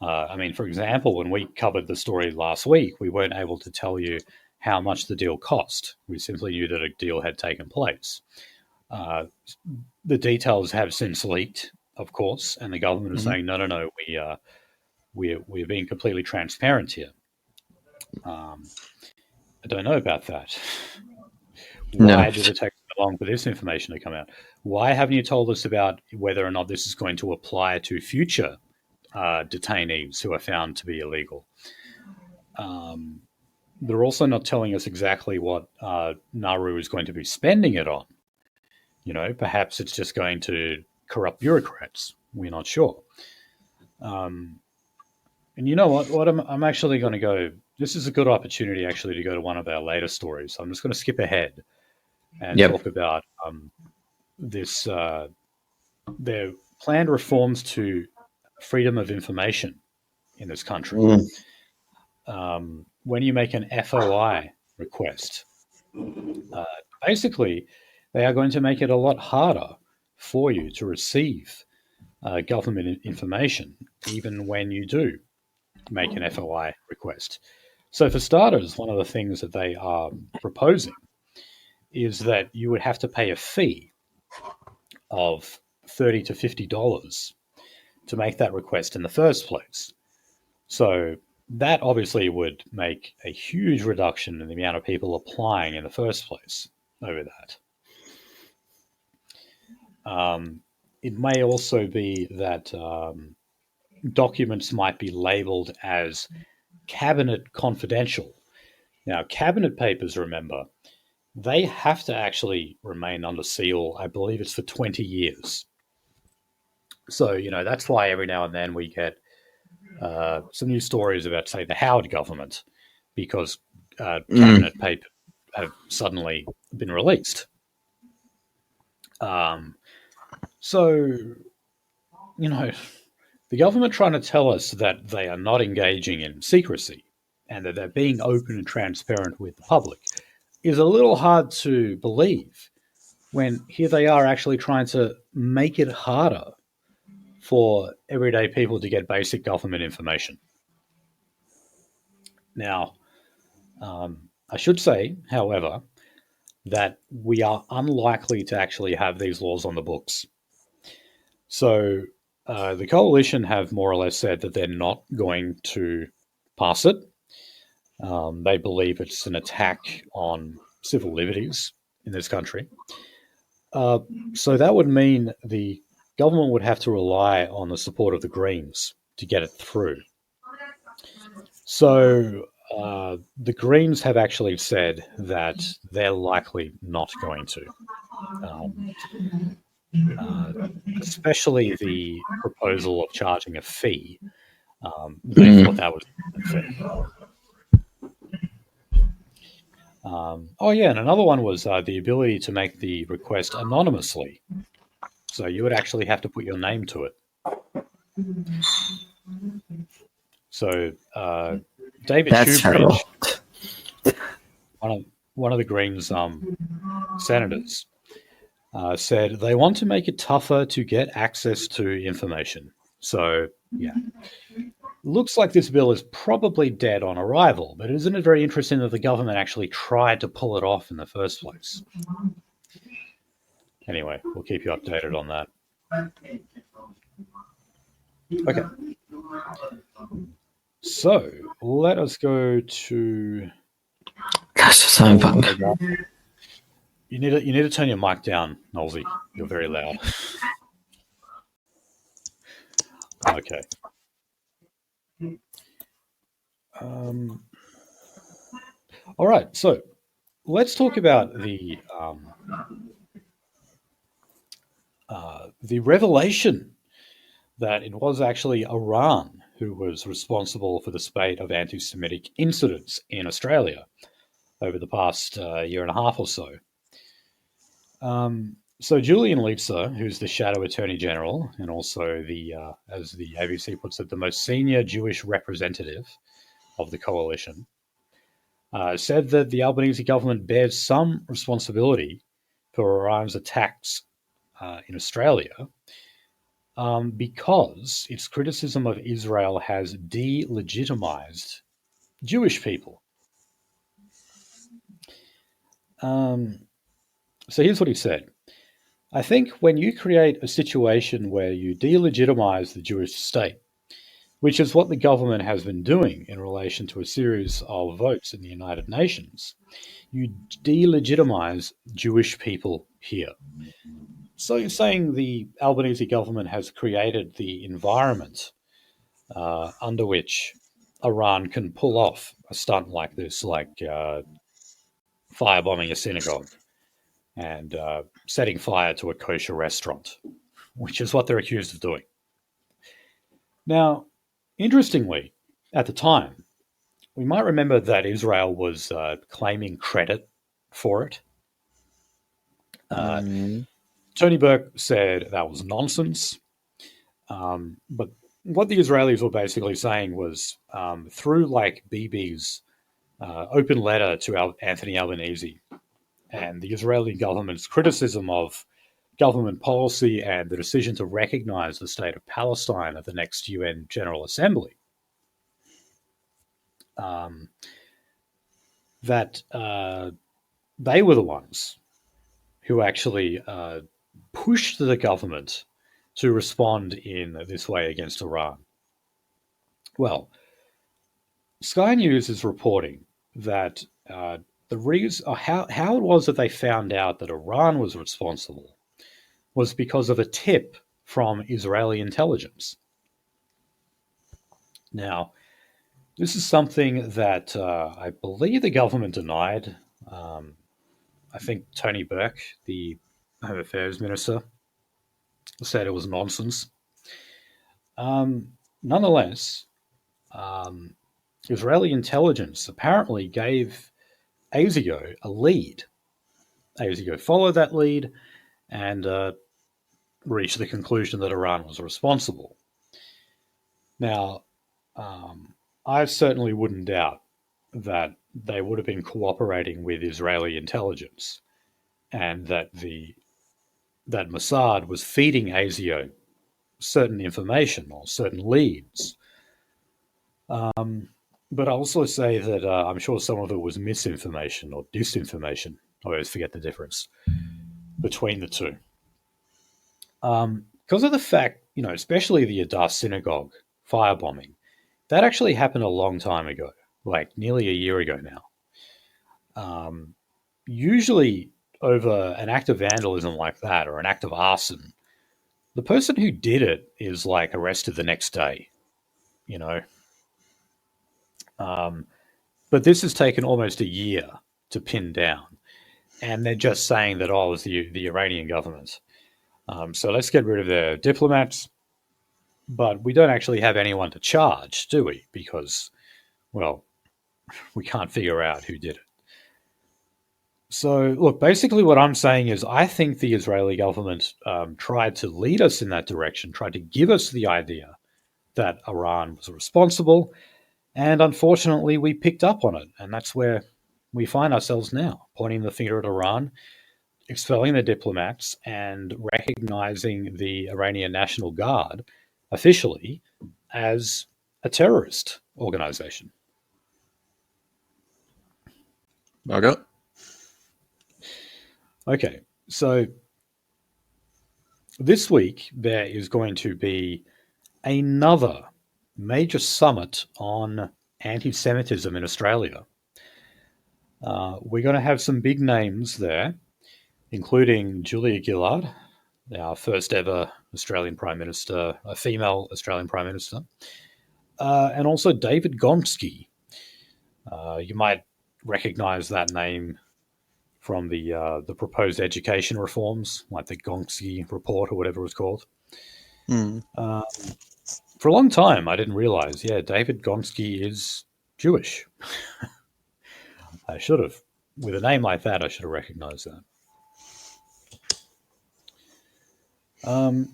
I mean, for example, when we covered the story last week, we weren't able to tell you how much the deal cost. We simply knew that a deal had taken place. The details have since leaked, of course, and the government is saying, no, we're being completely transparent here. I don't know about that. Why did it take so long for this information to come out? Why haven't you told us about whether or not this is going to apply to future detainees who are found to be illegal? They're also not telling us exactly what Nauru is going to be spending it on. Perhaps it's just going to corrupt bureaucrats. We're not sure. And you know what? I'm actually going to go. This is a good opportunity, actually, to go to one of our later stories. So I'm just going to skip ahead and talk about their planned reforms to freedom of information in this country. When you make an FOI request, basically, they are going to make it a lot harder for you to receive government information, even when you do make an FOI request. So for starters, one of the things that they are proposing is that you would have to pay a fee of $30 to $50 to make that request in the first place. So that obviously would make a huge reduction in the amount of people applying in the first place over that. It may also be that documents might be labeled as cabinet confidential. Now, cabinet papers, remember, they have to actually remain under seal. I believe it's for 20 years. So, that's why every now and then we get some news stories about, say, the Howard government, because cabinet papers have suddenly been released. So, the government trying to tell us that they are not engaging in secrecy and that they're being open and transparent with the public is a little hard to believe when here they are actually trying to make it harder for everyday people to get basic government information. Now, I should say, however, that we are unlikely to actually have these laws on the books. So the coalition have more or less said that they're not going to pass it. They believe it's an attack on civil liberties in this country. So that would mean the government would have to rely on the support of the Greens to get it through. So the Greens have actually said that they're likely not going to. Especially the proposal of charging a fee. They thought that was unfair. And another one was the ability to make the request anonymously. So you would actually have to put your name to it. So David Shoebridge, one of the Greens senators, said they want to make it tougher to get access to information. So, yeah. Looks like this bill is probably dead on arrival, but isn't it very interesting that the government actually tried to pull it off in the first place? Anyway, we'll keep you updated on that. Okay. So, let us go to... You need to turn your mic down, Nolsey. You're very loud. Okay. All right. So let's talk about the revelation that it was actually Iran who was responsible for the spate of anti-Semitic incidents in Australia over the past year and a half or so. So Julian Leitzer, who's the Shadow Attorney General and also the, as the ABC puts it, the most senior Jewish representative of the coalition, said that the Albanese government bears some responsibility for Iran's attacks in Australia because its criticism of Israel has delegitimized Jewish people. So here's what he said. I think when you create a situation where you delegitimize the Jewish state, which is what the government has been doing in relation to a series of votes in the United Nations, you delegitimize Jewish people here. So you're saying the Albanese government has created the environment under which Iran can pull off a stunt like this, like firebombing a synagogue and setting fire to a kosher restaurant, which is what they're accused of doing. Now, interestingly, at the time, we might remember that Israel was claiming credit for it. Tony Burke said that was nonsense. But what the Israelis were basically saying was through like Bibi's open letter to Anthony Albanese and the Israeli government's criticism of government policy and the decision to recognize the state of Palestine at the next UN General Assembly, that they were the ones who actually pushed the government to respond in this way against Iran. Well, Sky News is reporting that the reason, how it was that they found out that Iran was responsible was because of a tip from Israeli intelligence. Now, this is something that I believe the government denied. I think Tony Burke, the Home Affairs Minister, said it was nonsense. Nonetheless, Israeli intelligence apparently gave ASIO a lead. ASIO followed that lead and reached the conclusion that Iran was responsible. Now, I certainly wouldn't doubt that they would have been cooperating with Israeli intelligence, and that that Mossad was feeding ASIO certain information or certain leads. But I'll also say that I'm sure some of it was misinformation or disinformation. I always forget the difference between the two. Because of the fact, especially the Adass synagogue firebombing, that actually happened a long time ago, like nearly a year ago now. Usually over an act of vandalism like that or an act of arson, the person who did it is like arrested the next day, But this has taken almost a year to pin down. And they're just saying that, it was the Iranian government. So let's get rid of their diplomats. But we don't actually have anyone to charge, do we? Because, well, we can't figure out who did it. So, look, basically what I'm saying is I think the Israeli government tried to lead us in that direction, tried to give us the idea that Iran was responsible, and unfortunately we picked up on it, and that's where we find ourselves now, pointing the finger at Iran, expelling the diplomats, and recognizing the Iranian National Guard officially as a terrorist organization. Okay, so this week there is going to be another major summit on anti-Semitism in Australia. We're going to have some big names there, including Julia Gillard, our first ever Australian Prime Minister, a female Australian Prime Minister, and also David Gonski. You might recognise that name from the proposed education reforms, like the Gonski Report or whatever it was called. For a long time, I didn't realise, David Gonski is Jewish. I should have. With a name like that, I should have recognised that.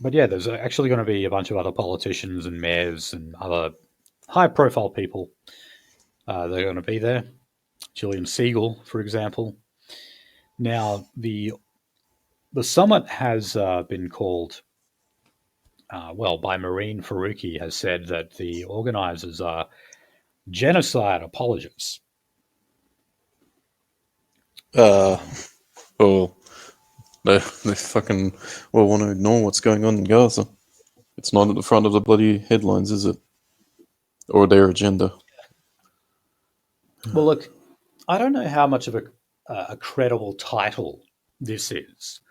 But there's actually going to be a bunch of other politicians and mayors and other high-profile people that are going to be there. Gillian Siegel, for example. Now, the summit has been called, by Marine Faruqi, has said that the organisers are genocide apologists. They fucking want to ignore what's going on in Gaza. It's not at the front of the bloody headlines, is it? Or their agenda. Well, look, I don't know how much of a credible title this is,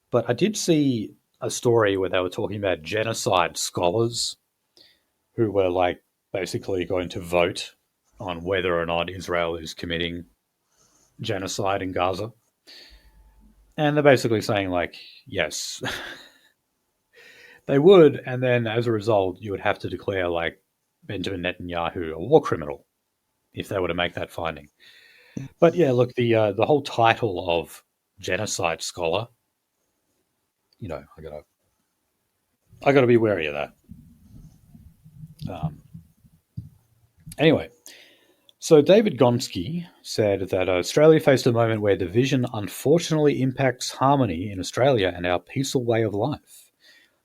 but I did see a story where they were talking about genocide scholars who were basically going to vote on whether or not Israel is committing genocide in Gaza. And they're basically saying yes, they would. And then as a result, you would have to declare Benjamin Netanyahu a war criminal if they were to make that finding. But look, the whole title of genocide scholar, I gotta be wary of that. Anyway, So David Gonski said that Australia faced a moment where division unfortunately impacts harmony in Australia and our peaceful way of life.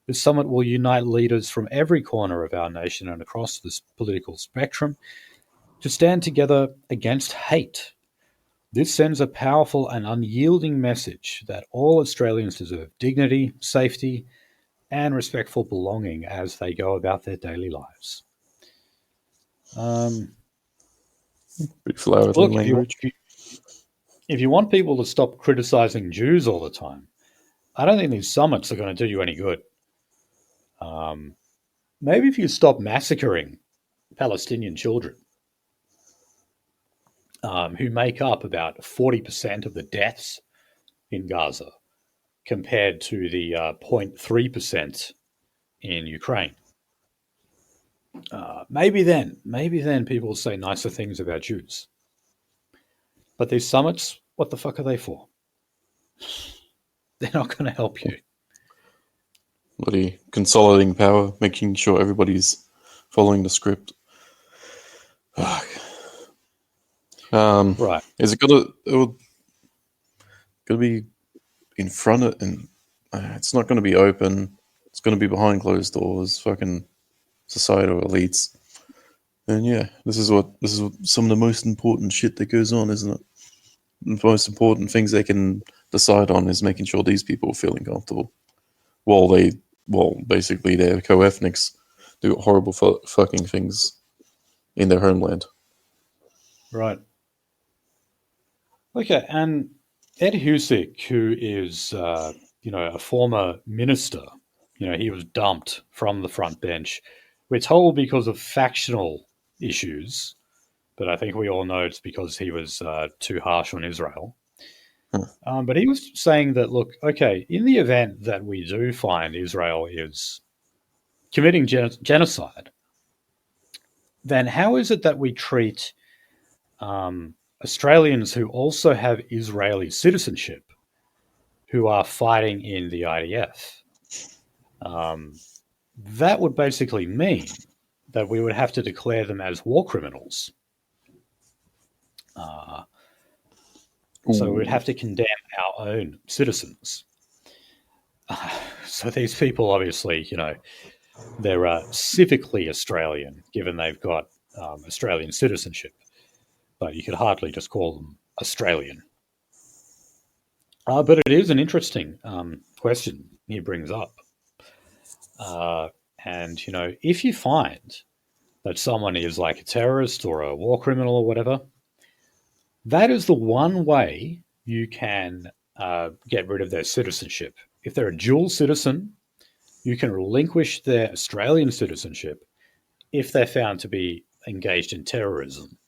This summit will unite leaders from every corner of our nation and across this political spectrum to stand together against hate. This sends a powerful and unyielding message that all Australians deserve dignity, safety, and respectful belonging as they go about their daily lives. Pretty flowery Look, language. if you want people to stop criticizing Jews all the time, I don't think these summits are going to do you any good. Maybe if you stop massacring Palestinian children, who make up about 40% of the deaths in Gaza, compared to the 0.3% in Ukraine. Maybe then people will say nicer things about Jews. But these summits, what the fuck are they for? They're not going to help you. Bloody consolidating power, making sure everybody's following the script. Right. Is it gonna be in front of, and it's not gonna be open. It's gonna be behind closed doors. Fucking societal elites. And yeah, this is what some of the most important shit that goes on, isn't it? The most important things they can decide on is making sure these people are feeling comfortable, while basically their co-ethnics do horrible fucking things in their homeland. Right. Okay, and Ed Husick, who is, a former minister, he was dumped from the front bench. We're told because of factional issues, but I think we all know it's because he was too harsh on Israel. But he was saying that, look, okay, in the event that we do find Israel is committing genocide, then how is it that we treat Australians who also have Israeli citizenship who are fighting in the IDF? That would basically mean that we would have to declare them as war criminals. So we'd have to condemn our own citizens. So these people, obviously, they're civically Australian, given they've got Australian citizenship. But you could hardly just call them Australian. But it is an interesting question he brings up. And, if you find that someone is like a terrorist or a war criminal or whatever, that is the one way you can get rid of their citizenship. If they're a dual citizen, you can relinquish their Australian citizenship if they're found to be engaged in terrorism.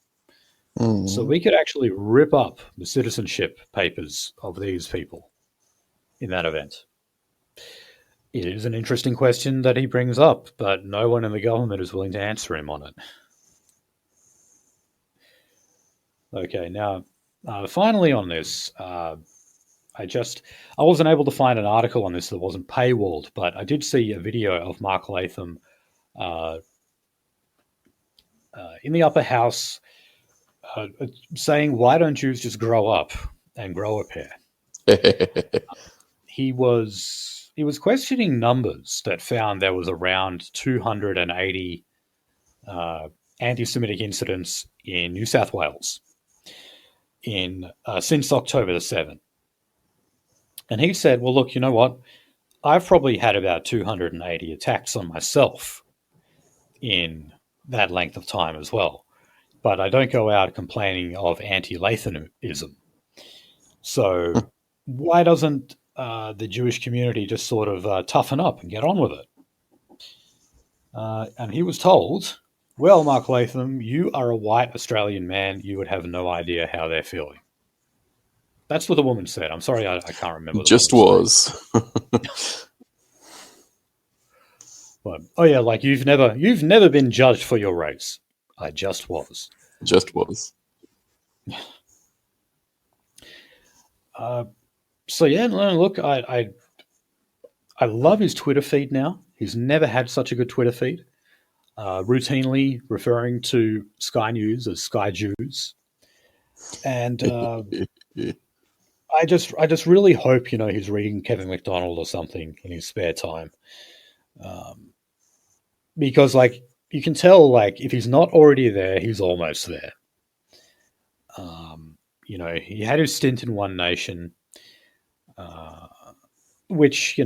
So we could actually rip up the citizenship papers of these people in that event. It is an interesting question that he brings up, but no one in the government is willing to answer him on it. Okay, now, finally on this, I wasn't able to find an article on this that wasn't paywalled, but I did see a video of Mark Latham in the upper house saying, "Why don't Jews just grow up and grow a pair?" He was questioning numbers that found there was around 280 anti-Semitic incidents in New South Wales since October the 7th. And he said, well, look, you know what? I've probably had about 280 attacks on myself in that length of time as well. But I don't go out complaining of anti-Lathamism. So why doesn't the Jewish community just sort of toughen up and get on with it? And he was told, well, Mark Latham, you are a white Australian man. You would have no idea how they're feeling. That's what the woman said. I'm sorry, I can't remember. Just was. But, oh yeah, like you've never been judged for your race. I just was. Just was. So yeah, look, I love his Twitter feed now. He's never had such a good Twitter feed. routinely referring to Sky News as Sky Jews. And I just really hope, he's reading Kevin McDonald or something in his spare time. Because, you can tell, if he's not already there, he's almost there. He had his stint in One Nation, which,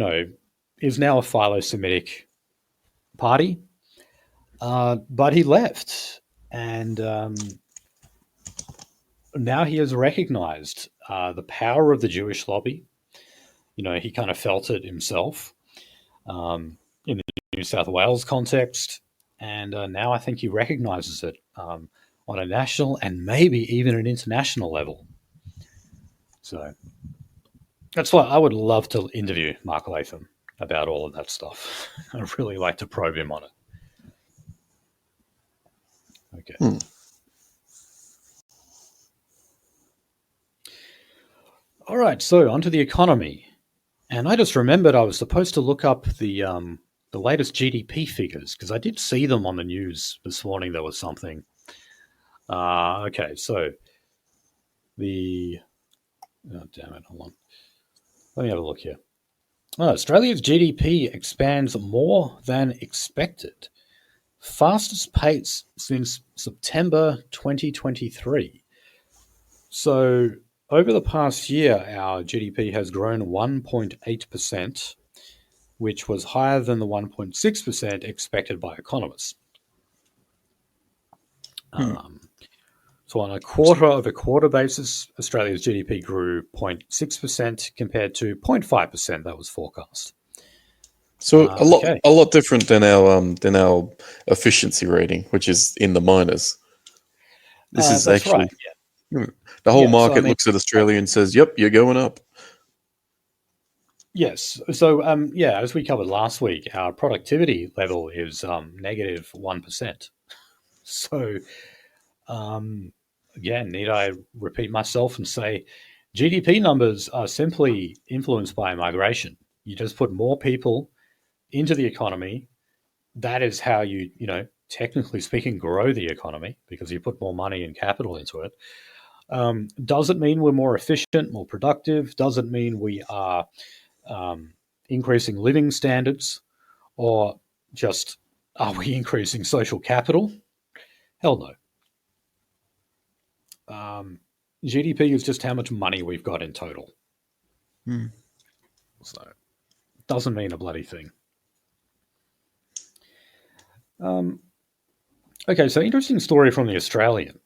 is now a philo-Semitic party. But he left. And now he has recognized the power of the Jewish lobby. He kind of felt it himself in the New South Wales context. And now I think he recognizes it on a national and maybe even an international level. So that's why I would love to interview Mark Latham about all of that stuff. I'd really like to probe him on it. Okay. All right, so onto the economy. And I just remembered I was supposed to look up the latest GDP figures because I did see them on the news this morning. There was something. Okay, so oh, damn it, hold on. Let me have a look here. Australia's GDP expands more than expected. Fastest pace since September 2023. So over the past year, our GDP has grown 1.8%, which was higher than the 1.6% expected by economists. So on a quarter-over-quarter basis, Australia's GDP grew 0.6% compared to 0.5% that was forecast. So a lot different than our efficiency rating, which is in the minus. This is that's actually right. The whole market looks at Australia and says, "Yep, you're going up." Yes. So as we covered last week, our productivity level is negative 1%. So again, need I repeat myself and say, GDP numbers are simply influenced by migration. You just put more people into the economy. That is how you technically speaking, grow the economy because you put more money and capital into it. Does it mean we're more efficient, more productive? Does it mean we are increasing living standards? Or just are we increasing social capital? Hell no. GDP is just how much money we've got in total. So it doesn't mean a bloody thing. Okay, so interesting story from the Australian.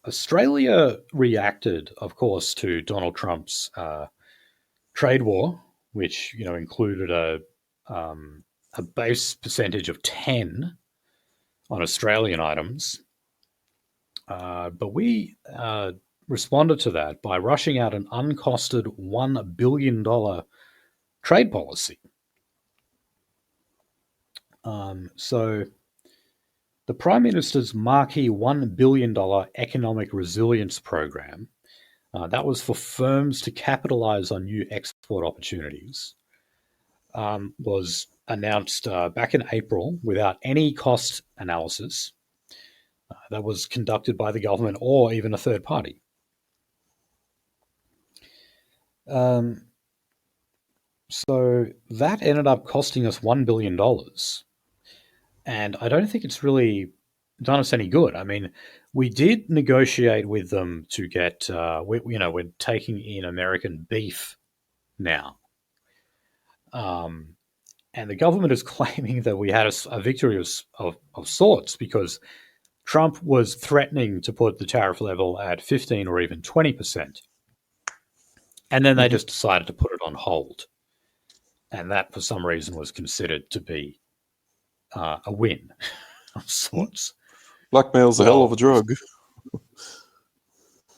Australia reacted, of course, to Donald Trump's trade war, which included a base percentage of 10 on Australian items. But we responded to that by rushing out an uncosted $1 billion trade policy. So the Prime Minister's marquee $1 billion economic resilience program, that was for firms to capitalize on new export opportunities, was announced back in April without any cost analysis that was conducted by the government or even a third party. So that ended up costing us $1 billion. And I don't think it's really done us any good. I mean, we did negotiate with them to get, we're taking in American beef now. And the government is claiming that we had a victory of sorts because Trump was threatening to put the tariff level at 15 or even 20%. And then they just decided to put it on hold. And that, for some reason, was considered to be a win of sorts. Blackmail's a hell of a drug.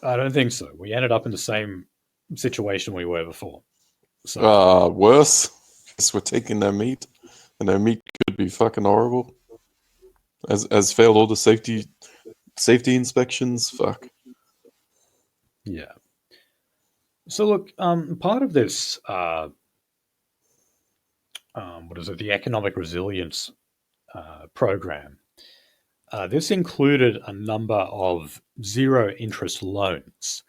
I don't think so. We ended up in the same situation we were before. So, worse. Guess we're taking their meat, and their meat could be fucking horrible. As failed all the safety inspections. Fuck. Yeah. So look, part of this, what is it? The economic resilience program. This included a number of zero-interest loans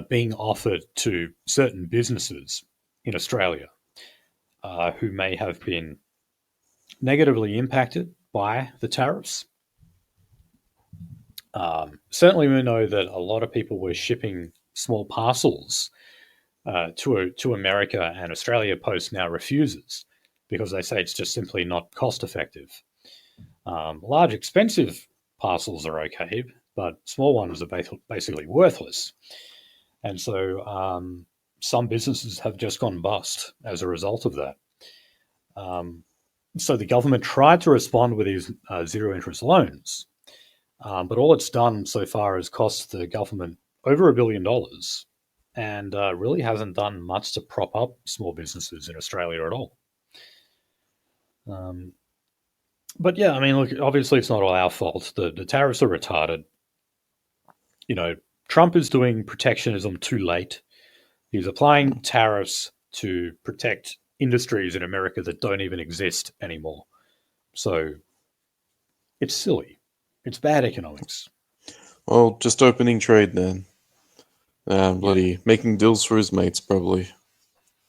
being offered to certain businesses in Australia who may have been negatively impacted by the tariffs. Certainly, we know that a lot of people were shipping small parcels to America, and Australia Post now refuses because they say it's just simply not cost effective. Large, expensive parcels are okay, but small ones are basically worthless. And so some businesses have just gone bust as a result of that. So the government tried to respond with these zero-interest loans, but all it's done so far is cost the government over $1 billion and really hasn't done much to prop up small businesses in Australia at all. But yeah, I mean, look, obviously it's not all our fault. The tariffs are retarded. You know, Trump is doing protectionism too late. He's applying tariffs to protect industries in America that don't even exist anymore. So it's silly. It's bad economics. Well, just opening trade then. Bloody making deals for his mates, probably.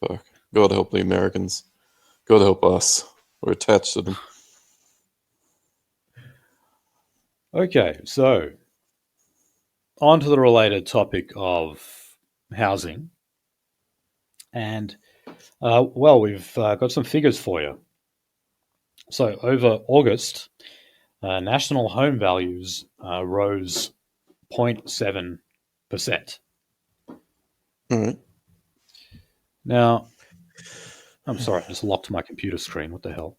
Fuck. God help the Americans. God help us. We're attached to them. Okay, so on to the related topic of housing. And, well, we've got some figures for you. So over August, national home values rose 0.7%. All right. Now, I'm sorry, I just locked my computer screen. What the hell?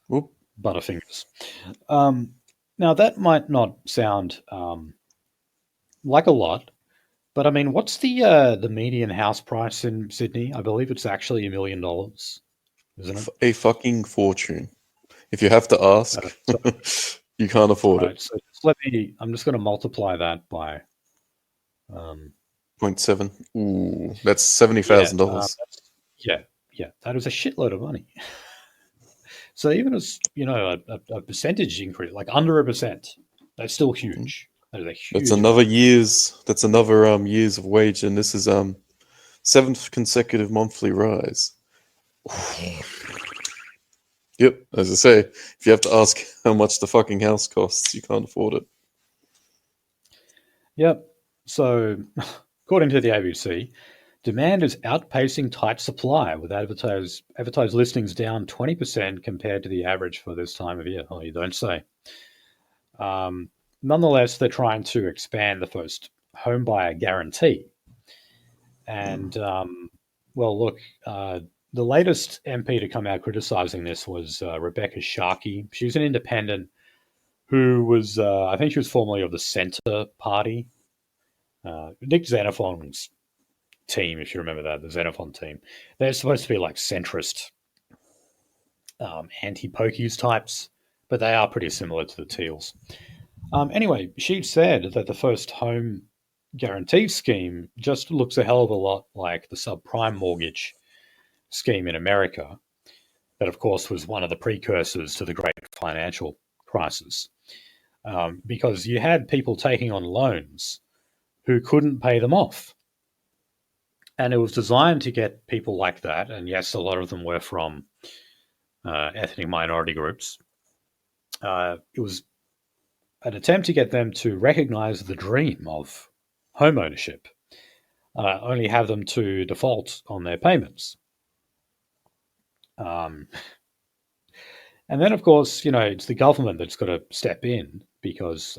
Whoop. Butterfingers. Now, that might not sound like a lot, but I mean, what's the median house price in Sydney? I believe it's actually $1 million, isn't it? A fucking fortune. If you have to ask, you can't afford it. So I'm just going to multiply that by 0.7. Ooh, that's $70,000. Yeah, that is a shitload of money. So even as, you know, a percentage increase, like under 1%, that's still huge. That is a huge. That's another year's of wage, and this is 7th consecutive monthly rise. Yep, as I say, if you have to ask how much the fucking house costs, you can't afford it. Yep. So, according to the ABC, demand is outpacing tight supply, with advertised listings down 20% compared to the average for this time of year. Oh, you don't say. Nonetheless, they're trying to expand the first home buyer guarantee. And, well, look, the latest MP to come out criticising this was Rebecca Sharkey. She's an independent who was, I think she was formerly of the Centre Party. Nick Xenophon's team, if you remember that, the Xenophon team. They're supposed to be like centrist, anti-pokies types, but they are pretty similar to the Teals. Anyway, she said that the first home guarantee scheme just looks a hell of a lot like the subprime mortgage scheme in America. That, of course, was one of the precursors to the great financial crisis. Because you had people taking on loans who couldn't pay them off. And it was designed to get people like that. And yes, a lot of them were from ethnic minority groups. It was an attempt to get them to recognize the dream of home ownership, only have them to default on their payments. And then, of course, you know, it's the government that's got to step in because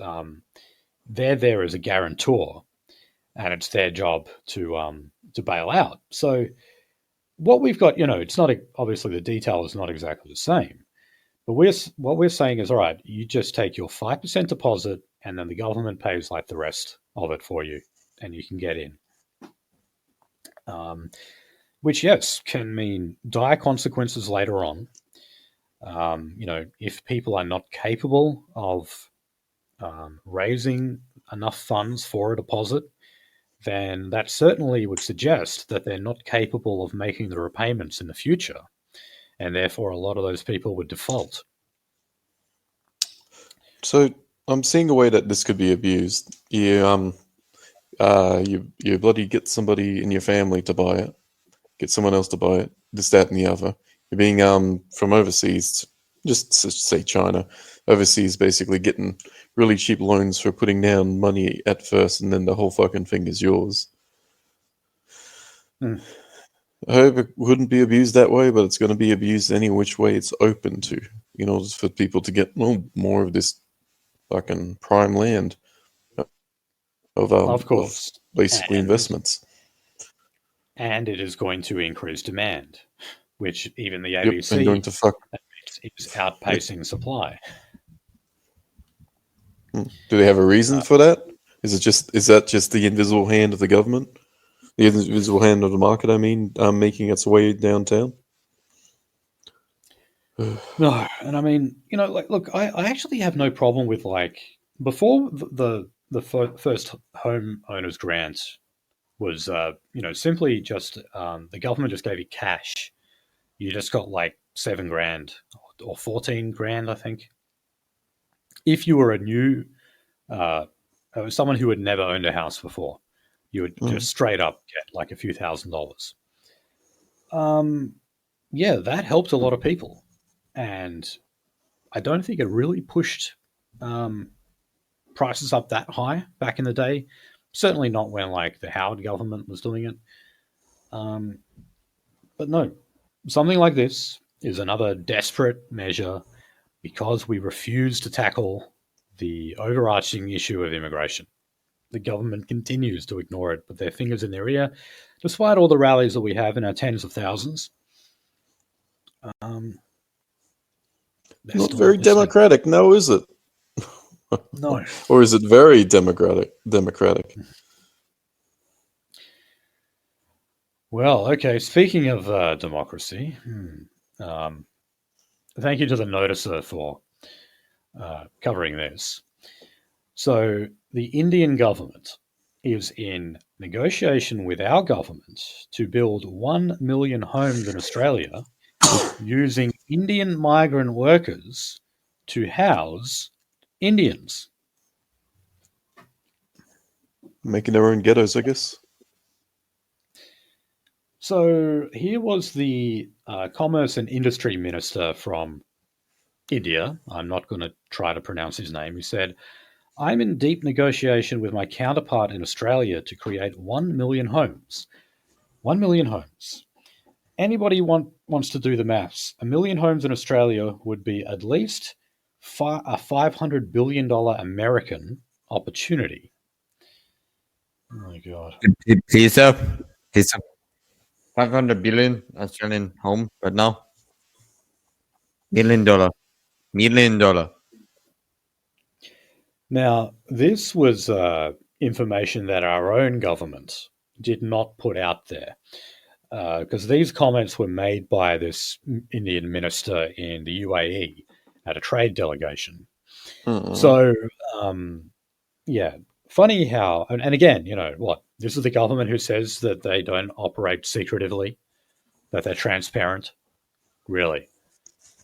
they're there as a guarantor, and it's their job to bail out. So what we've got, you know, it's not obviously the detail is not exactly the same, but what we're saying is, all right, you just take your 5% deposit, and then the government pays like the rest of it for you, and you can get in. Which, yes, can mean dire consequences later on. You know, if people are not capable of raising enough funds for a deposit, then that certainly would suggest that they're not capable of making the repayments in the future, and therefore a lot of those people would default. So I'm seeing a way that this could be abused. You bloody get somebody in your family to buy it, get someone else to buy it, this, that, and the other. You're being from overseas, just say China, overseas, basically getting really cheap loans for putting down money at first, and then the whole fucking thing is yours. Hmm. I hope it wouldn't be abused that way, but it's going to be abused any which way it's open to, in order for people to get more of this fucking prime land Of course. basically investments. And it is going to increase demand, which even the Yep, ABC and going to fuck. is outpacing supply. Do they have a reason for that? Is that just the invisible hand of the government? The invisible hand of the market, I mean, making its way downtown? No, and I mean, look, I actually have no problem with, like, before the first home owners grant was, simply just the government just gave you cash. You just got like $7,000 or $14,000, I think. If you were a new, someone who had never owned a house before, you would just straight up get like a few $1,000s. Yeah, that helped a lot of people. And I don't think it really pushed prices up that high back in the day. Certainly not when, like, the Howard government was doing it. But no, something like this is another desperate measure because we refuse to tackle the overarching issue of immigration. The government continues to ignore it, put their fingers in their ear, despite all the rallies that we have in our tens of thousands. Not very democratic, no, is it? No. Or is it very democratic? Well, okay, speaking of democracy, thank you to the noticer for covering this. So the Indian government is in negotiation with our government to build 1 million homes in Australia using Indian migrant workers to house Indians. Making their own ghettos, I guess. So here was the Commerce and Industry Minister from India. I'm not going to try to pronounce his name. He said, I'm in deep negotiation with my counterpart in Australia to create 1 million homes. 1 million homes. Anybody wants to do the maths. 1 million homes in Australia would be at least a $500 billion American opportunity. Oh my God. He's a 500 billion Australian home right now. $1 million. Now, this was information that our own government did not put out there, because these comments were made by this Indian minister in the UAE at a trade delegation. So, yeah, funny how, and again, this is the government who says that they don't operate secretively, that they're transparent. Really?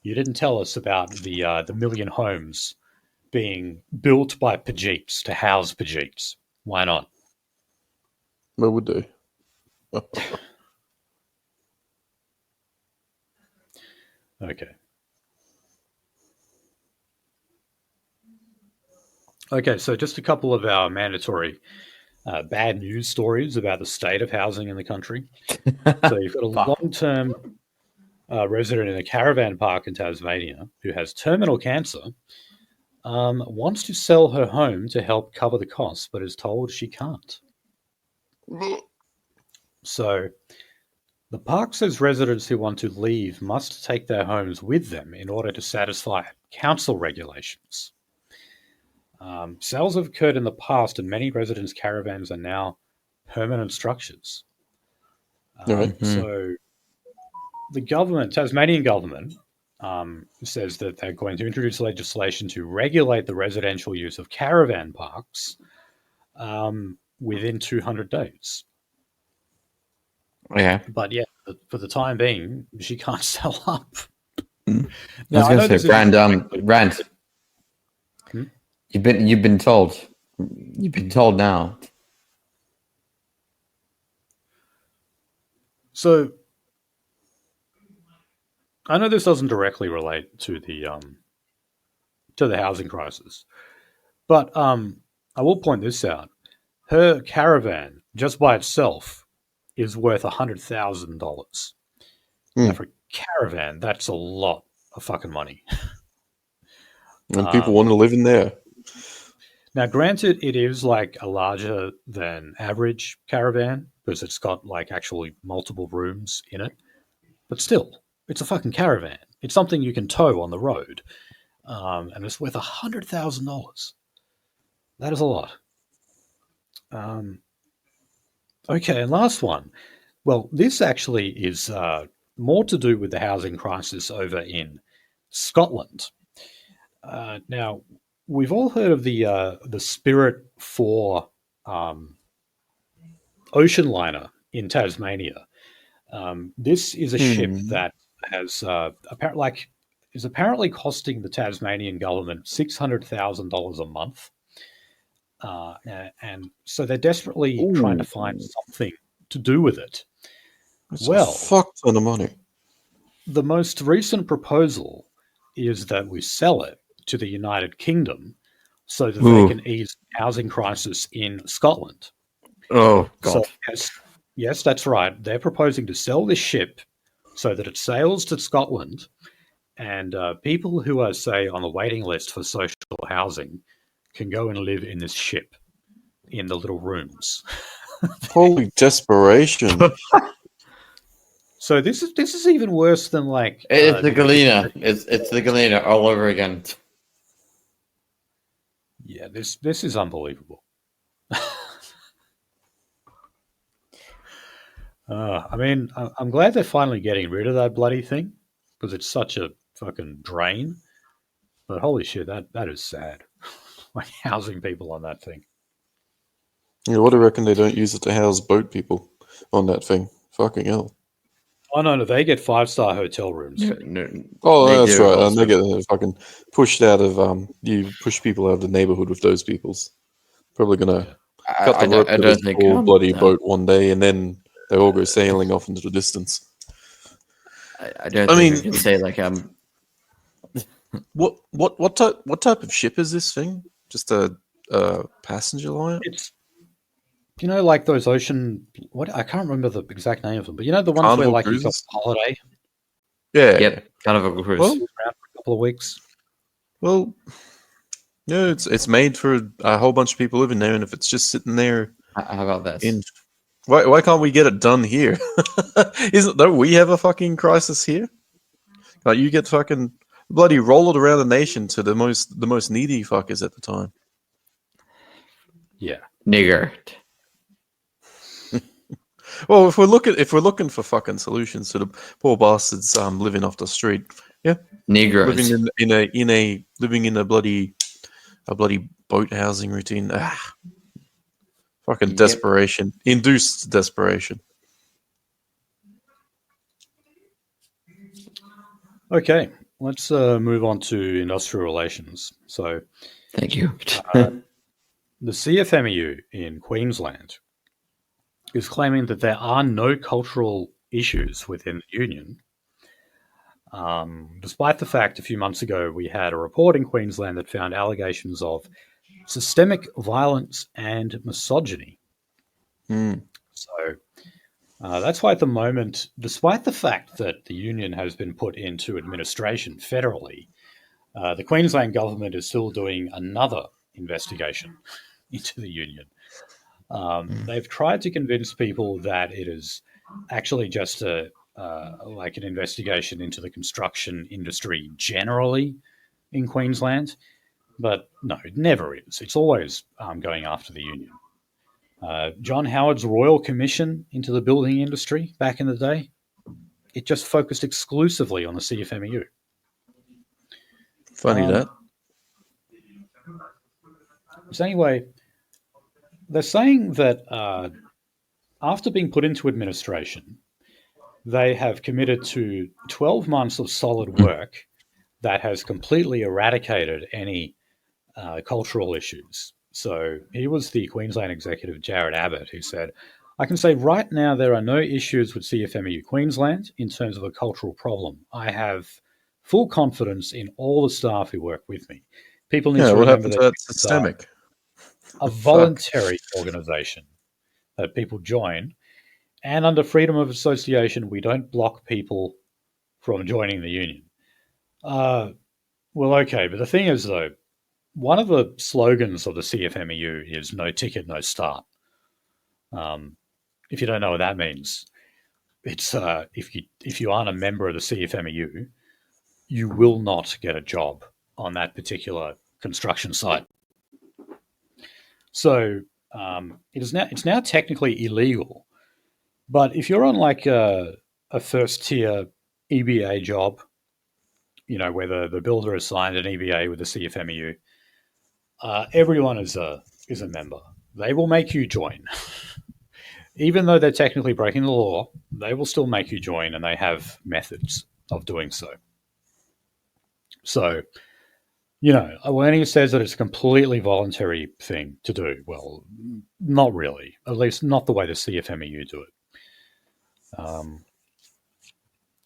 You didn't tell us about the million homes being built by Pajeeps to house Pajeeps. Why not? Where would they? Okay. Okay, so just a couple of our mandatory bad news stories about the state of housing in the country. So you've got a long-term resident in a caravan park in Tasmania who has terminal cancer, wants to sell her home to help cover the costs, but is told she can't. So the park says residents who want to leave must take their homes with them in order to satisfy council regulations. Sales have occurred in the past, and many residents' caravans are now permanent structures. So the government, Tasmanian government, says that they're going to introduce legislation to regulate the residential use of caravan parks within 200 days. Yeah. But yeah, for the time being, she can't sell up. Now, I was going to say, Rand, You've been told. You've been told now. So I know this doesn't directly relate to the housing crisis, but I will point this out. Her caravan, just by itself, is worth $100,000. Now, for a caravan, that's a lot of fucking money. And people want to live in there. Now, granted, it is like a larger than average caravan because it's got like actually multiple rooms in it, but still, it's a fucking caravan. It's something you can tow on the road, and it's worth $100,000. That is a lot. Okay, and last one. Well, this actually is more to do with the housing crisis over in Scotland. Now, we've all heard of the Spirit 4 ocean liner in Tasmania. This is a ship that has is apparently costing the Tasmanian government $600,000 a month. And so they're desperately trying to find something to do with it. That's a fuck ton of money. The most recent proposal is that we sell it to the United Kingdom so that they can ease the housing crisis in Scotland. Oh, God. So, yes, that's right. They're proposing to sell this ship so that it sails to Scotland and people who are, say, on the waiting list for social housing can go and live in this ship in the little rooms. Holy desperation. So this is even worse than like it's the Galena. It's the Galena all over again. Yeah, this is unbelievable. I mean, I'm glad they're finally getting rid of that bloody thing because it's such a fucking drain. But holy shit, that is sad. Like housing people on that thing. Yeah, what do you reckon they don't use it to house boat people on that thing? Fucking hell. Oh, no, they get 5-star hotel rooms. Oh, that's right. They get fucking pushed out of, you push people out of the neighborhood with those people's. Probably going to cut the rope to this poor bloody boat one day and then they all go sailing off into the distance. I don't think we can say like, What type of ship is this thing? Just a passenger liner? It's, like those ocean. What I can't remember the exact name of them, but the ones Carnival where like cruises? you've got a holiday. Yeah. Yep, Carnival cruise. Well, Around for a couple of weeks. Well, no, it's made for a whole bunch of people living there, and if it's just sitting there, how about this? Why can't we get it done here? Don't we have a fucking crisis here? Like you get fucking bloody roll it around the nation to the most needy fuckers at the time. Yeah, nigger. Well, if we're looking for fucking solutions to the poor bastards living off the street, yeah, Negroes living in a bloody boat housing routine. Fucking desperation, induced desperation. Okay, let's move on to industrial relations. So, thank you. The CFMEU in Queensland is claiming that there are no cultural issues within the union, despite the fact a few months ago we had a report in Queensland that found allegations of systemic violence and misogyny. So that's why at the moment, despite the fact that the union has been put into administration federally, the Queensland government is still doing another investigation into the union. They've tried to convince people that it is actually just like an investigation into the construction industry generally in Queensland, but no, it never is. It's always going after the union. John Howard's Royal Commission into the building industry back in the day, it just focused exclusively on the CFMEU. Funny that. So anyway, they're saying that after being put into administration, they have committed to 12 months of solid work that has completely eradicated any cultural issues. So here was the Queensland executive, Jared Abbott, who said, I can say right now there are no issues with CFMEU Queensland in terms of a cultural problem. I have full confidence in all the staff who work with me. People need to what remember happened to that that systemic? a Fuck. voluntary organisation that people join, and under freedom of association, we don't block people from joining the union. Well, okay, but the thing is, though, one of the slogans of the CFMEU is "No ticket, no start." If you don't know what that means, it's if you aren't a member of the CFMEU, you will not get a job on that particular construction site. So it's now technically illegal. But if you're on like a first tier EBA job, where the builder has signed an EBA with the CFMEU, everyone is a member. They will make you join. Even though they're technically breaking the law, they will still make you join, and they have methods of doing so. So, when he says that it's a completely voluntary thing to do, well, not really. At least not the way the CFMEU do it.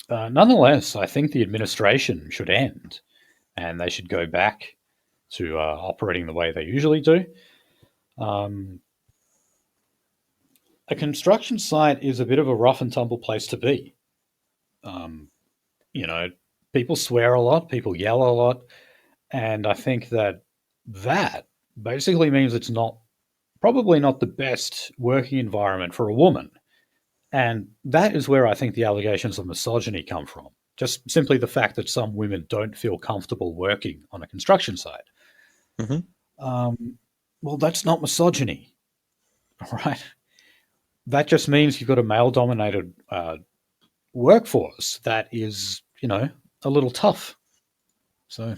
Nonetheless, I think the administration should end, and they should go back to operating the way they usually do. A construction site is a bit of a rough and tumble place to be. People swear a lot, people yell a lot, and I think that basically means it's probably not the best working environment for a woman. And that is where I think the allegations of misogyny come from. Just simply the fact that some women don't feel comfortable working on a construction site. Mm-hmm. Well, that's not misogyny, right? That just means you've got a male-dominated workforce that is, a little tough. So,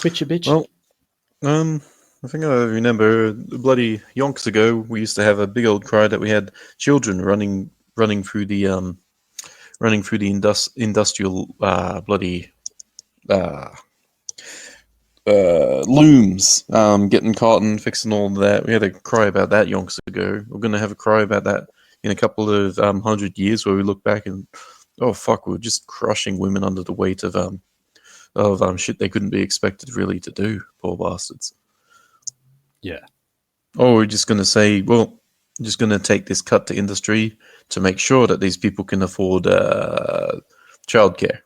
quit your bitch. Well, I think I remember bloody yonks ago we used to have a big old cry that we had children running through the industrial bloody looms, getting cotton, fixing all of that. We had a cry about that yonks ago. We're going to have a cry about that in a couple of 100 years, where we look back and oh fuck, we're just crushing women under the weight of shit they couldn't be expected really to do. Poor bastards. Yeah. Or we're just going to say, well, we're just going to take this cut to industry to make sure that these people can afford childcare.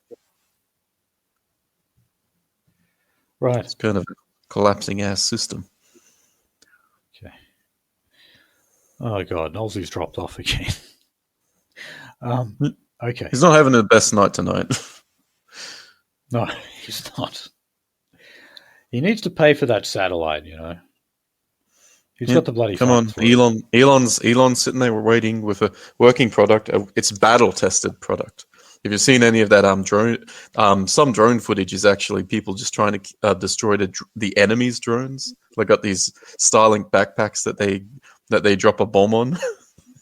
Right. It's kind of a collapsing ass system. Okay. Oh god, Nolsey's dropped off again. Okay. He's not having the best night tonight. No, he's not. He needs to pay for that satellite, He's got the bloody. Come on, Elon's sitting there waiting with a working product. It's battle tested product. If you've seen any of that drone, some drone footage is actually people just trying to destroy the enemy's drones. They got these Starlink backpacks that they drop a bomb on.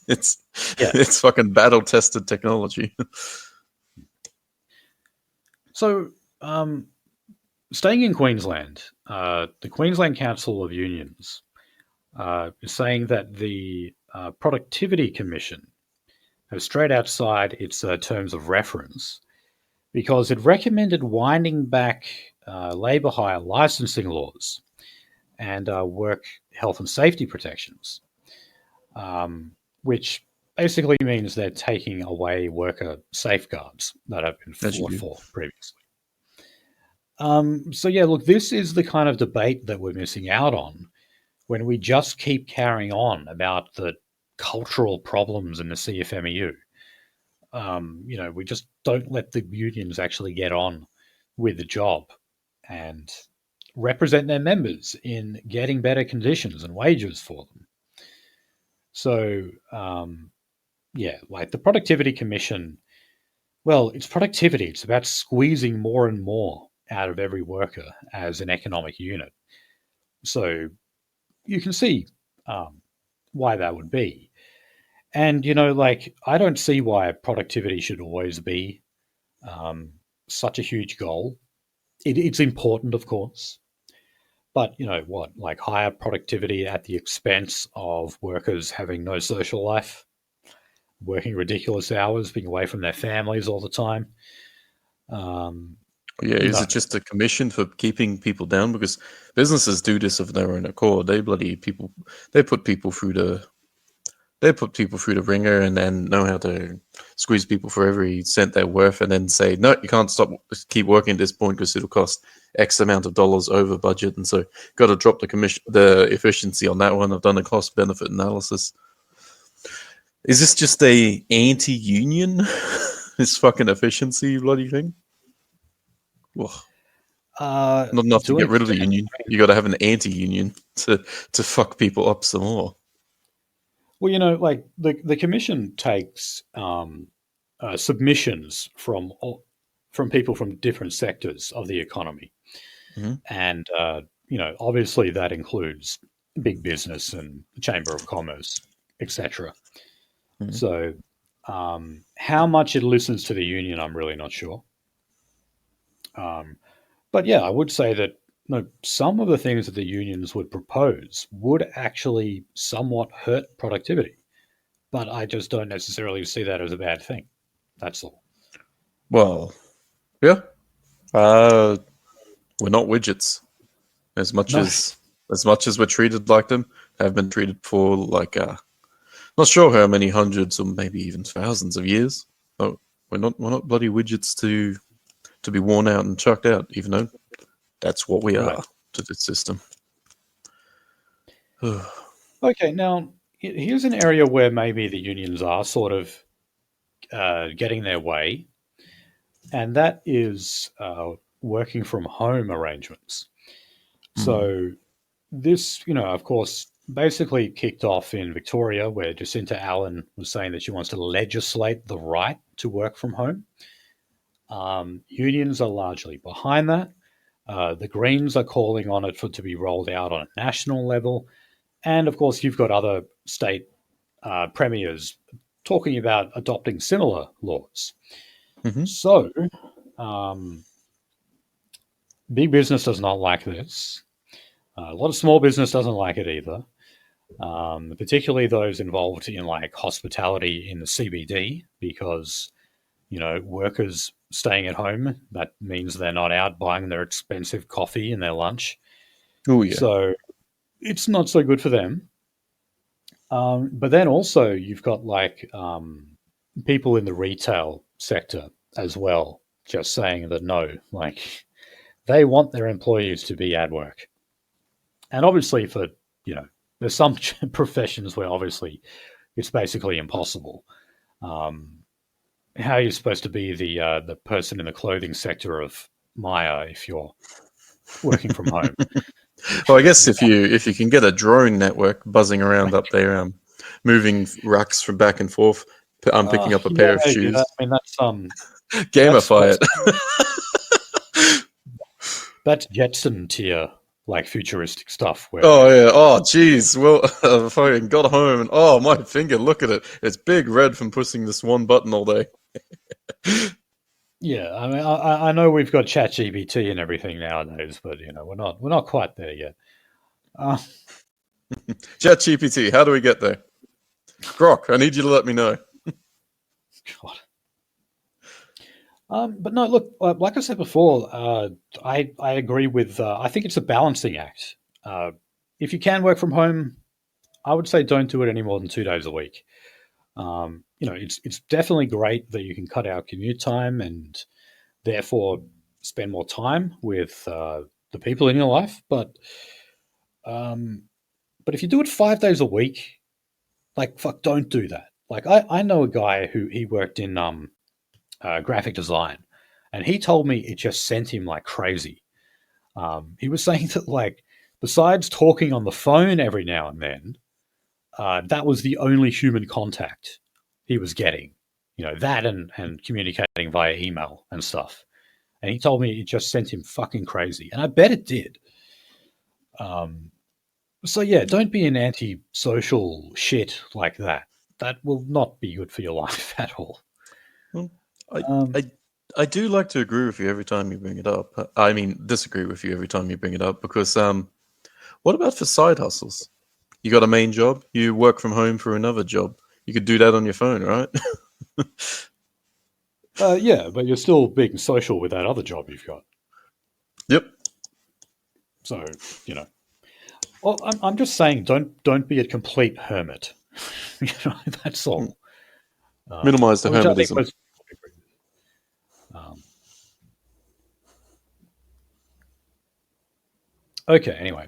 It's fucking battle tested technology. So, staying in Queensland, the Queensland Council of Unions is saying that the Productivity Commission has strayed outside its terms of reference because it recommended winding back labour hire licensing laws and work health and safety protections, which basically means they're taking away worker safeguards that have been fought for previously. Look, this is the kind of debate that we're missing out on when we just keep carrying on about the cultural problems in the CFMEU. We just don't let the unions actually get on with the job and represent their members in getting better conditions and wages for them. So, like the Productivity Commission, well, it's productivity. It's about squeezing more and more out of every worker as an economic unit. So you can see why that would be. And, I don't see why productivity should always be such a huge goal. It's important, of course. But what, like higher productivity at the expense of workers having no social life, working ridiculous hours, being away from their families all the time. Yeah, is it just a commission for keeping people down? Because businesses do this of their own accord. They put people through the ringer and then know how to squeeze people for every cent they're worth, and then say, no, you can't keep working at this point because it'll cost X amount of dollars over budget, and so got to drop the efficiency on that one. I've done a cost benefit analysis. Is this just a anti-union? This fucking efficiency bloody thing? Not enough to get rid of the union. You got to have an anti-union to fuck people up some more. Well, like the commission takes submissions from people from different sectors of the economy, and obviously that includes big business and the Chamber of Commerce, etc. So, how much it listens to the union, I'm really not sure. But yeah, I would say that some of the things that the unions would propose would actually somewhat hurt productivity. But I just don't necessarily see that as a bad thing. That's all. Well, yeah. We're not widgets. As much as we're treated like them, have been treated for like not sure how many hundreds or maybe even thousands of years. But we're not bloody widgets to be worn out and chucked out, even though that's what we are to the system. Okay, now here's an area where maybe the unions are sort of getting their way, and that is working from home arrangements. So this, of course, basically kicked off in Victoria, where Jacinta Allen was saying that she wants to legislate the right to work from home. Unions are largely behind that. The Greens are calling on it to be rolled out on a national level. And, of course, you've got other state premiers talking about adopting similar laws. So, big business does not like this. A lot of small business doesn't like it either, particularly those involved in, like, hospitality in the CBD, because, workers staying at home, that means they're not out buying their expensive coffee and their lunch. Oh, yeah. So it's not so good for them. But then also you've got like people in the retail sector as well, just saying that no, like they want their employees to be at work. And obviously for, there's some professions where obviously it's basically impossible. How are you supposed to be the person in the clothing sector of Maya if you're working from home? Well, I guess if you can get a drone network buzzing around up there, moving racks from back and forth, I'm picking up a pair of shoes. I mean, that's gamify it. That's Jetson tier, like futuristic stuff. Where Geez. Well, I fucking got home and my finger, look at it. It's big red from pushing this one button all day. Yeah, I mean, I know we've got ChatGPT and everything nowadays, but we're not quite there yet. ChatGPT, how do we get there? Grok, I need you to let me know. God. But no, look, like I said before, I agree with. I think it's a balancing act. If you can work from home, I would say don't do it any more than 2 days a week. It's definitely great that you can cut out commute time and therefore spend more time with the people in your life. But if you do it 5 days a week, like fuck, don't do that. Like I know a guy who he worked in graphic design, and he told me it just sent him like crazy. He was saying that like besides talking on the phone every now and then, that was the only human contact he was getting, that and communicating via email and stuff. And he told me it just sent him fucking crazy. And I bet it did. So yeah, don't be an anti-social shit like that. That will not be good for your life at all. I do like to agree with you every time you bring it up. I mean, disagree with you every time you bring it up because What about for side hustles? You got a main job, you work from home for another job. You could do that on your phone, right? Yeah, but you're still being social with that other job you've got. Yep. So, well, I'm just saying, don't be a complete hermit. That's all. Minimize the which I think hermetism. most people agree with. Okay, anyway.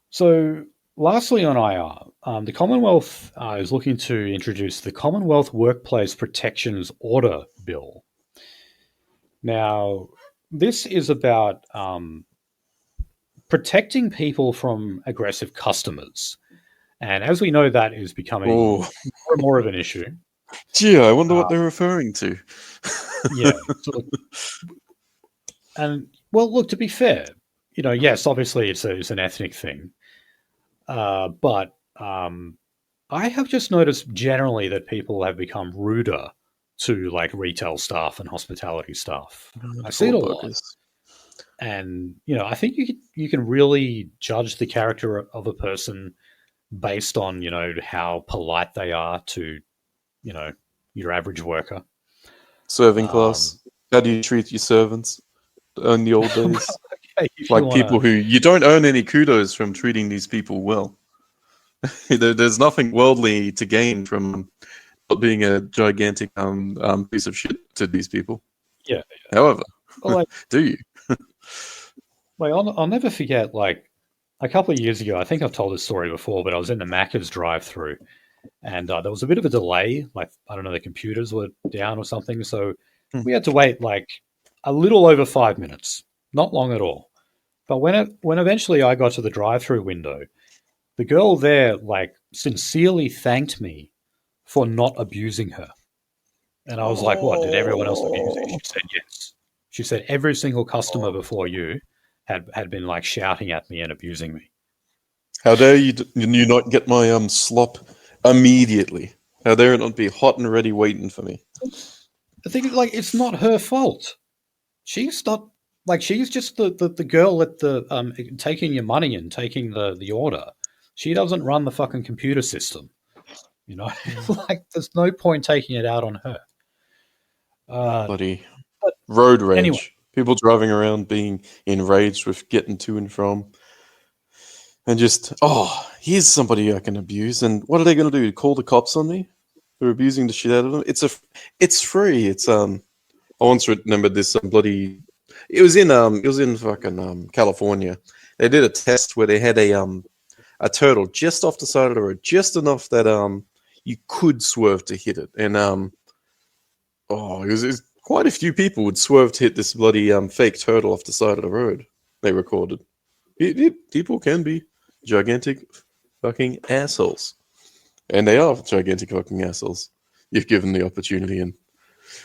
So, lastly on IR, the Commonwealth is looking to introduce the Commonwealth Workplace Protections Order Bill. Now, this is about protecting people from aggressive customers. And as we know, that is becoming more and more of an issue. Gee, I wonder what they're referring to. Yeah. And, well, look, to be fair, yes, obviously it's an ethnic thing. But I have just noticed generally that people have become ruder to like retail staff and hospitality staff. I see it a lot. And, I think you can really judge the character of a person based on, how polite they are to, your average worker. Serving class. How do you treat your servants in the old days? Okay, like people who you don't earn any kudos from treating these people well. There's nothing worldly to gain from not being a gigantic piece of shit to these people. Yeah. However, well, do you? I'll never forget, like, a couple of years ago, I think I've told this story before, but I was in the Macca's drive-through, and there was a bit of a delay. Like, I don't know, the computers were down or something, so we had to wait, like, a little over 5 minutes. Not long at all. But when eventually I got to the drive-through window, the girl there, like, sincerely thanked me for not abusing her. And I was like, what, did everyone else abuse you? She said, yes. She said, every single customer before you had been, like, shouting at me and abusing me. How dare you not get my slop immediately? How dare it not be hot and ready waiting for me? I think, like, it's not her fault. She's not, like, she's just the girl at the taking your money and taking the order. She doesn't run the fucking computer system. Like, there's no point taking it out on her. Bloody road rage. Anyway. People driving around being enraged with getting to and from. And just, here's somebody I can abuse. And what are they going to do? Call the cops on me? They're abusing the shit out of them? It's free. It's, I once remembered this bloody... It was in fucking California. They did a test where they had a turtle just off the side of the road, just enough that you could swerve to hit it. And it was quite a few people would swerve to hit this bloody fake turtle off the side of the road. They recorded. People can be gigantic fucking assholes, and they are gigantic fucking assholes if given the opportunity and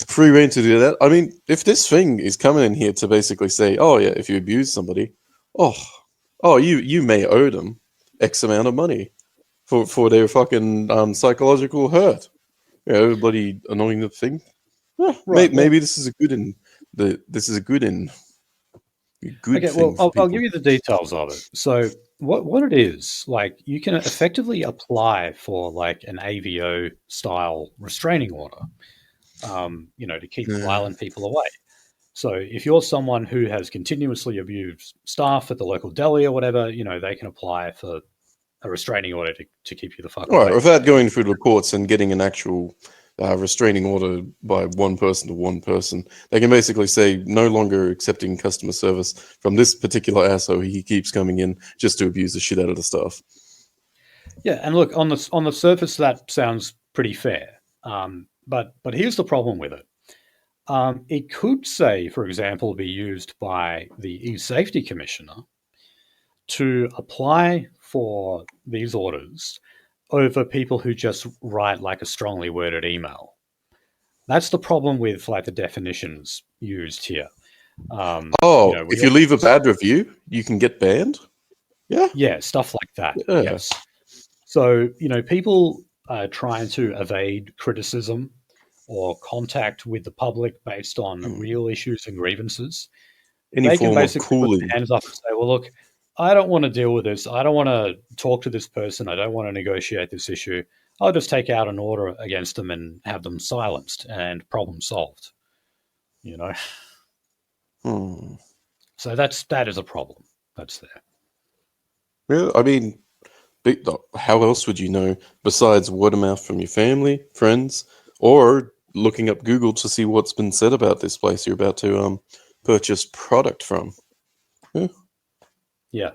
free reign to do that. I mean, if this thing is coming in here to basically say, oh yeah, if you abuse somebody, you may owe them X amount of money for their fucking psychological hurt. Bloody annoying thing. Right, maybe this is a good Okay, thing. Well, I'll give you the details of it. So what it is, like, you can effectively apply for, like, an AVO style restraining order, to keep violent people away. So if you're someone who has continuously abused staff at the local deli or whatever, they can apply for a restraining order to keep you the fuck away. Right, without going through the courts and getting an actual restraining order by one person to one person, they can basically say no longer accepting customer service from this particular asshole. He keeps coming in just to abuse the shit out of the staff. Yeah, and look, on the surface, that sounds pretty fair. But here's the problem with it. It could say, for example, be used by the e-safety commissioner to apply for these orders over people who just write, like, a strongly worded email. That's the problem with, like, the definitions used here. If you leave a bad review, you can get banned? Yeah, stuff like that. Yeah. Yes. So, people are trying to evade criticism or contact with the public based on real issues and grievances. Any they can form of basically put cooling. their hands up and say, well, look, I don't want to deal with this. I don't want to talk to this person. I don't want to negotiate this issue. I'll just take out an order against them and have them silenced and problem solved. You know? Hmm. So that is a problem. That's there. Yeah, I mean, how else would you know besides word of mouth from your family, friends, or looking up Google to see what's been said about this place you're about to purchase product from? Yeah. Yeah.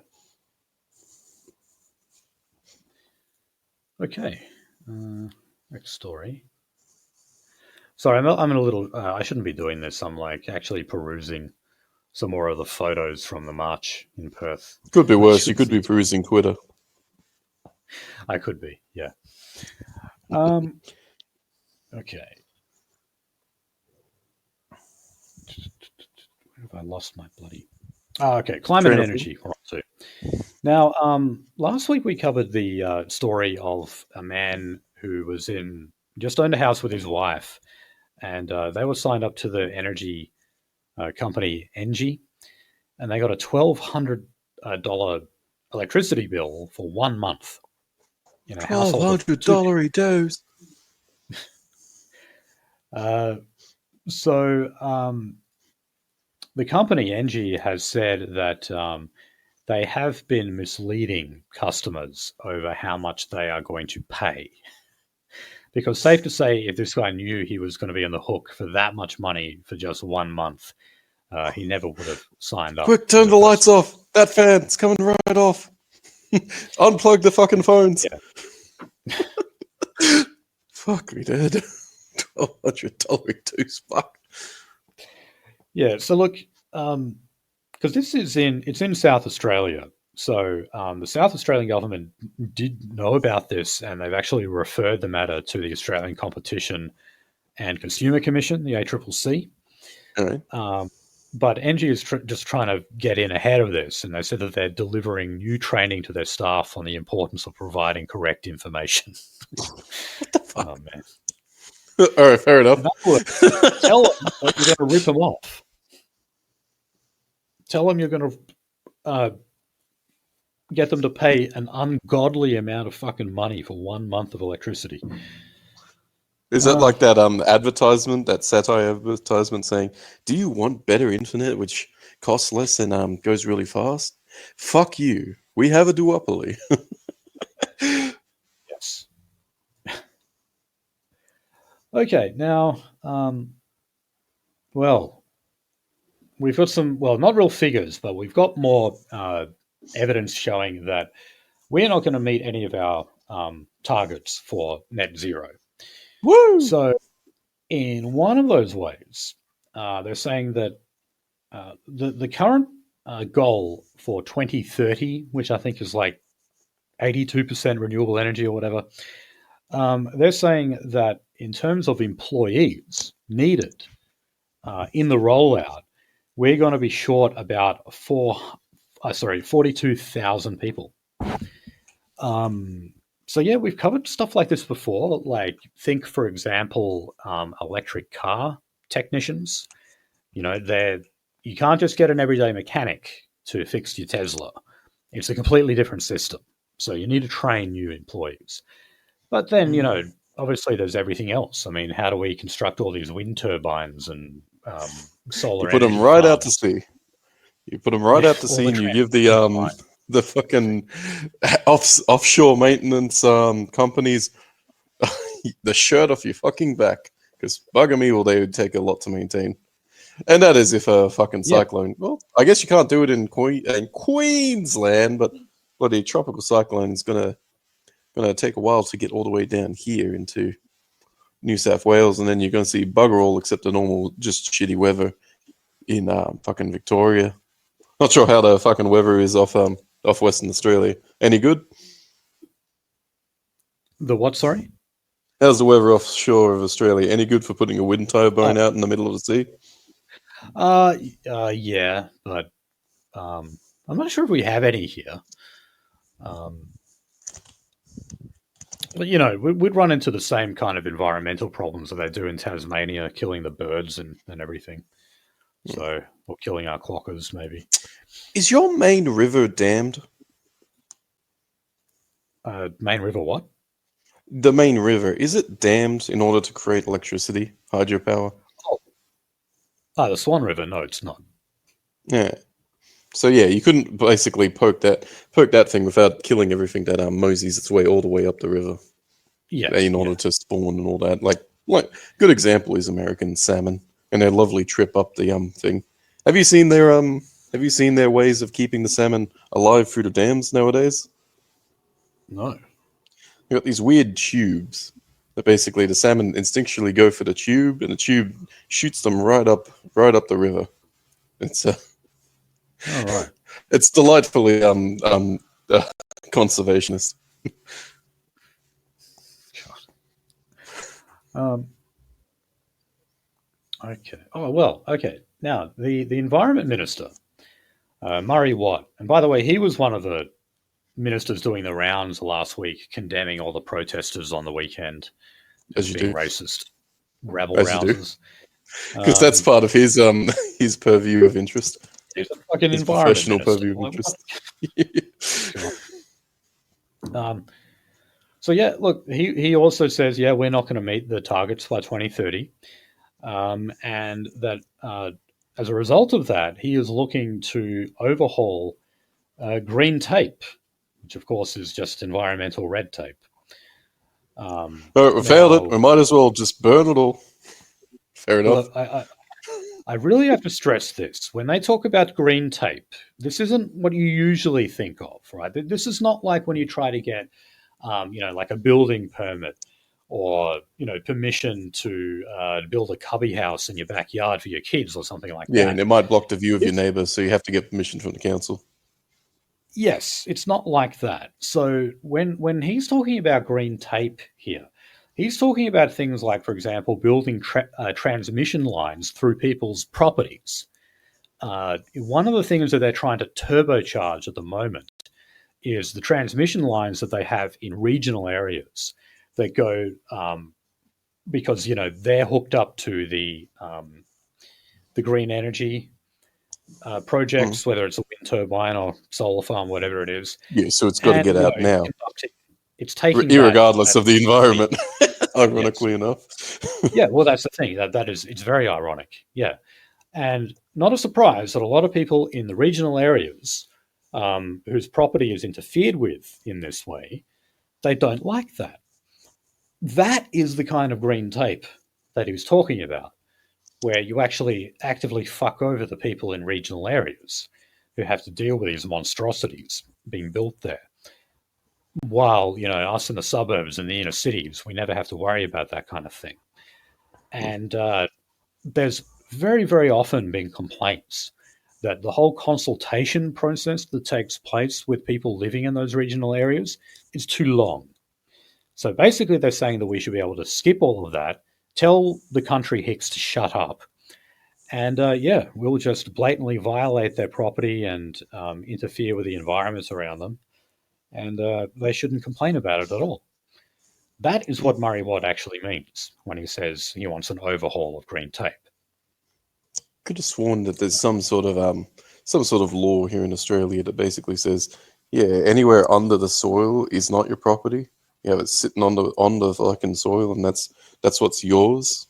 Okay. Next story. Sorry, I'm in a little. I shouldn't be doing this. I'm like actually perusing some more of the photos from the march in Perth. Could be I worse. You should could be see. perusing Twitter. I could be. Yeah. Okay. Where have I lost my bloody? Oh, okay. Climate and energy. All right, so now, last week we covered the story of a man who was just owned a house with his wife, and they were signed up to the energy company Engie, and they got a $1,200 electricity bill for 1 month in a household of two. $1,200 dose. The company Engie has said that they have been misleading customers over how much they are going to pay. Because safe to say, if this guy knew he was going to be on the hook for that much money for just 1 month, he never would have signed up. Quick, turn the lights off. That fan's coming right off. Unplug the fucking phones. Yeah. Fuck me, dude. $1,200 dose. Fuck. Yeah. So look, because it's in South Australia. So the South Australian government did know about this, and they've actually referred the matter to the Australian Competition and Consumer Commission, the ACCC. All right. But Engie is just trying to get in ahead of this, and they said that they're delivering new training to their staff on the importance of providing correct information. What the fuck? Oh, man. All right, fair enough. Tell them that you're going to rip them off. Tell them you're going to get them to pay an ungodly amount of fucking money for 1 month of electricity. Is that like that advertisement, that satire advertisement saying, do you want better internet which costs less and goes really fast? Fuck you. We have a duopoly. Yes. Okay, now, well, we've got some, well, not real figures, but we've got more evidence showing that we're not going to meet any of our targets for net zero. Woo! So, in one of those ways, they're saying that the current goal for 2030, which I think is like 82% renewable energy or whatever, they're saying that in terms of employees needed in the rollout, we're going to be short about 42,000 people. So yeah, we've covered stuff like this before. Like, think, for example, electric car technicians. You know, you can't just get an everyday mechanic to fix your Tesla. It's a completely different system. So you need to train new employees. But then, you know, obviously there's everything else. I mean, how do we construct all these wind turbines and solar? You put them right out to sea. You put them right out to sea, and you give the fucking offshore maintenance companies the shirt off your fucking back, because bugger me, will they would take a lot to maintain. And that is if a fucking cyclone. Well, I guess you can't do it in Queensland, but bloody tropical cyclone is gonna take a while to get all the way down here into New South Wales, and then you're gonna see bugger all except the normal, just shitty weather in fucking Victoria. Not sure how the fucking weather is off Western Australia. Any good? The what, sorry? How's the weather offshore of Australia? Any good for putting a wind turbine out in the middle of the sea? Yeah, but I'm not sure if we have any here. But, you know, we'd run into the same kind of environmental problems that they do in Tasmania, killing the birds and everything. So, or killing our clockers, maybe. Is your main river dammed? Main river, what? The main river, is it dammed in order to create electricity, hydropower? The Swan River. No, it's not. Yeah. So yeah, you couldn't basically poke that thing without killing everything that moseys its way all the way up the river. Yeah. In order to spawn and all that. Like good example is American salmon and their lovely trip up the thing. Have you seen their ways of keeping the salmon alive through the dams nowadays? No. You got these weird tubes that basically the salmon instinctually go for the tube, and the tube shoots them right up the river. It's All right. it's delightfully conservationist. Okay. Oh well. Okay. Now the Environment Minister, Murray Watt, and by the way, he was one of the ministers doing the rounds last week, condemning all the protesters on the weekend As you being do. racist, rabble As you do. rousers. Because that's part of his purview of interest. He's a fucking His environment professional minister. purview of interest. So yeah, look, he also says, yeah, we're not going to meet the targets by 2030, and that as a result of that, he is looking to overhaul green tape, which of course is just environmental red tape. We failed it. We might as well just burn it all. Fair enough. Well, I really have to stress this. When they talk about green tape, this isn't what you usually think of, right? This is not like when you try to get, like a building permit or, permission to build a cubby house in your backyard for your kids or something like that. Yeah, and it might block the view of your neighbour, so you have to get permission from the council. Yes, it's not like that. So when he's talking about green tape here, he's talking about things like, for example, building transmission lines through people's properties. One of the things that they're trying to turbocharge at the moment is the transmission lines that they have in regional areas that go because they're hooked up to the green energy projects, whether it's a wind turbine or solar farm, whatever it is. Yeah, so it's got to get out now. It's taking irregardless of the environment, ironically enough. Yeah, well, that's the thing. It's very ironic. Yeah, and not a surprise that a lot of people in the regional areas whose property is interfered with in this way, they don't like that. That is the kind of green tape that he was talking about, where you actually actively fuck over the people in regional areas who have to deal with these monstrosities being built there. While, us in the suburbs and the inner cities, we never have to worry about that kind of thing. And there's very, very often been complaints that the whole consultation process that takes place with people living in those regional areas is too long. So basically they're saying that we should be able to skip all of that, tell the country hicks to shut up, and we'll just blatantly violate their property and interfere with the environments around them, and they shouldn't complain about it at all. That is what Murray Watt actually means when he says he wants an overhaul of green tape. Could have sworn that there's some sort of law here in Australia that basically says, yeah, anywhere under the soil is not your property. You have it sitting on the fucking soil, and that's what's yours.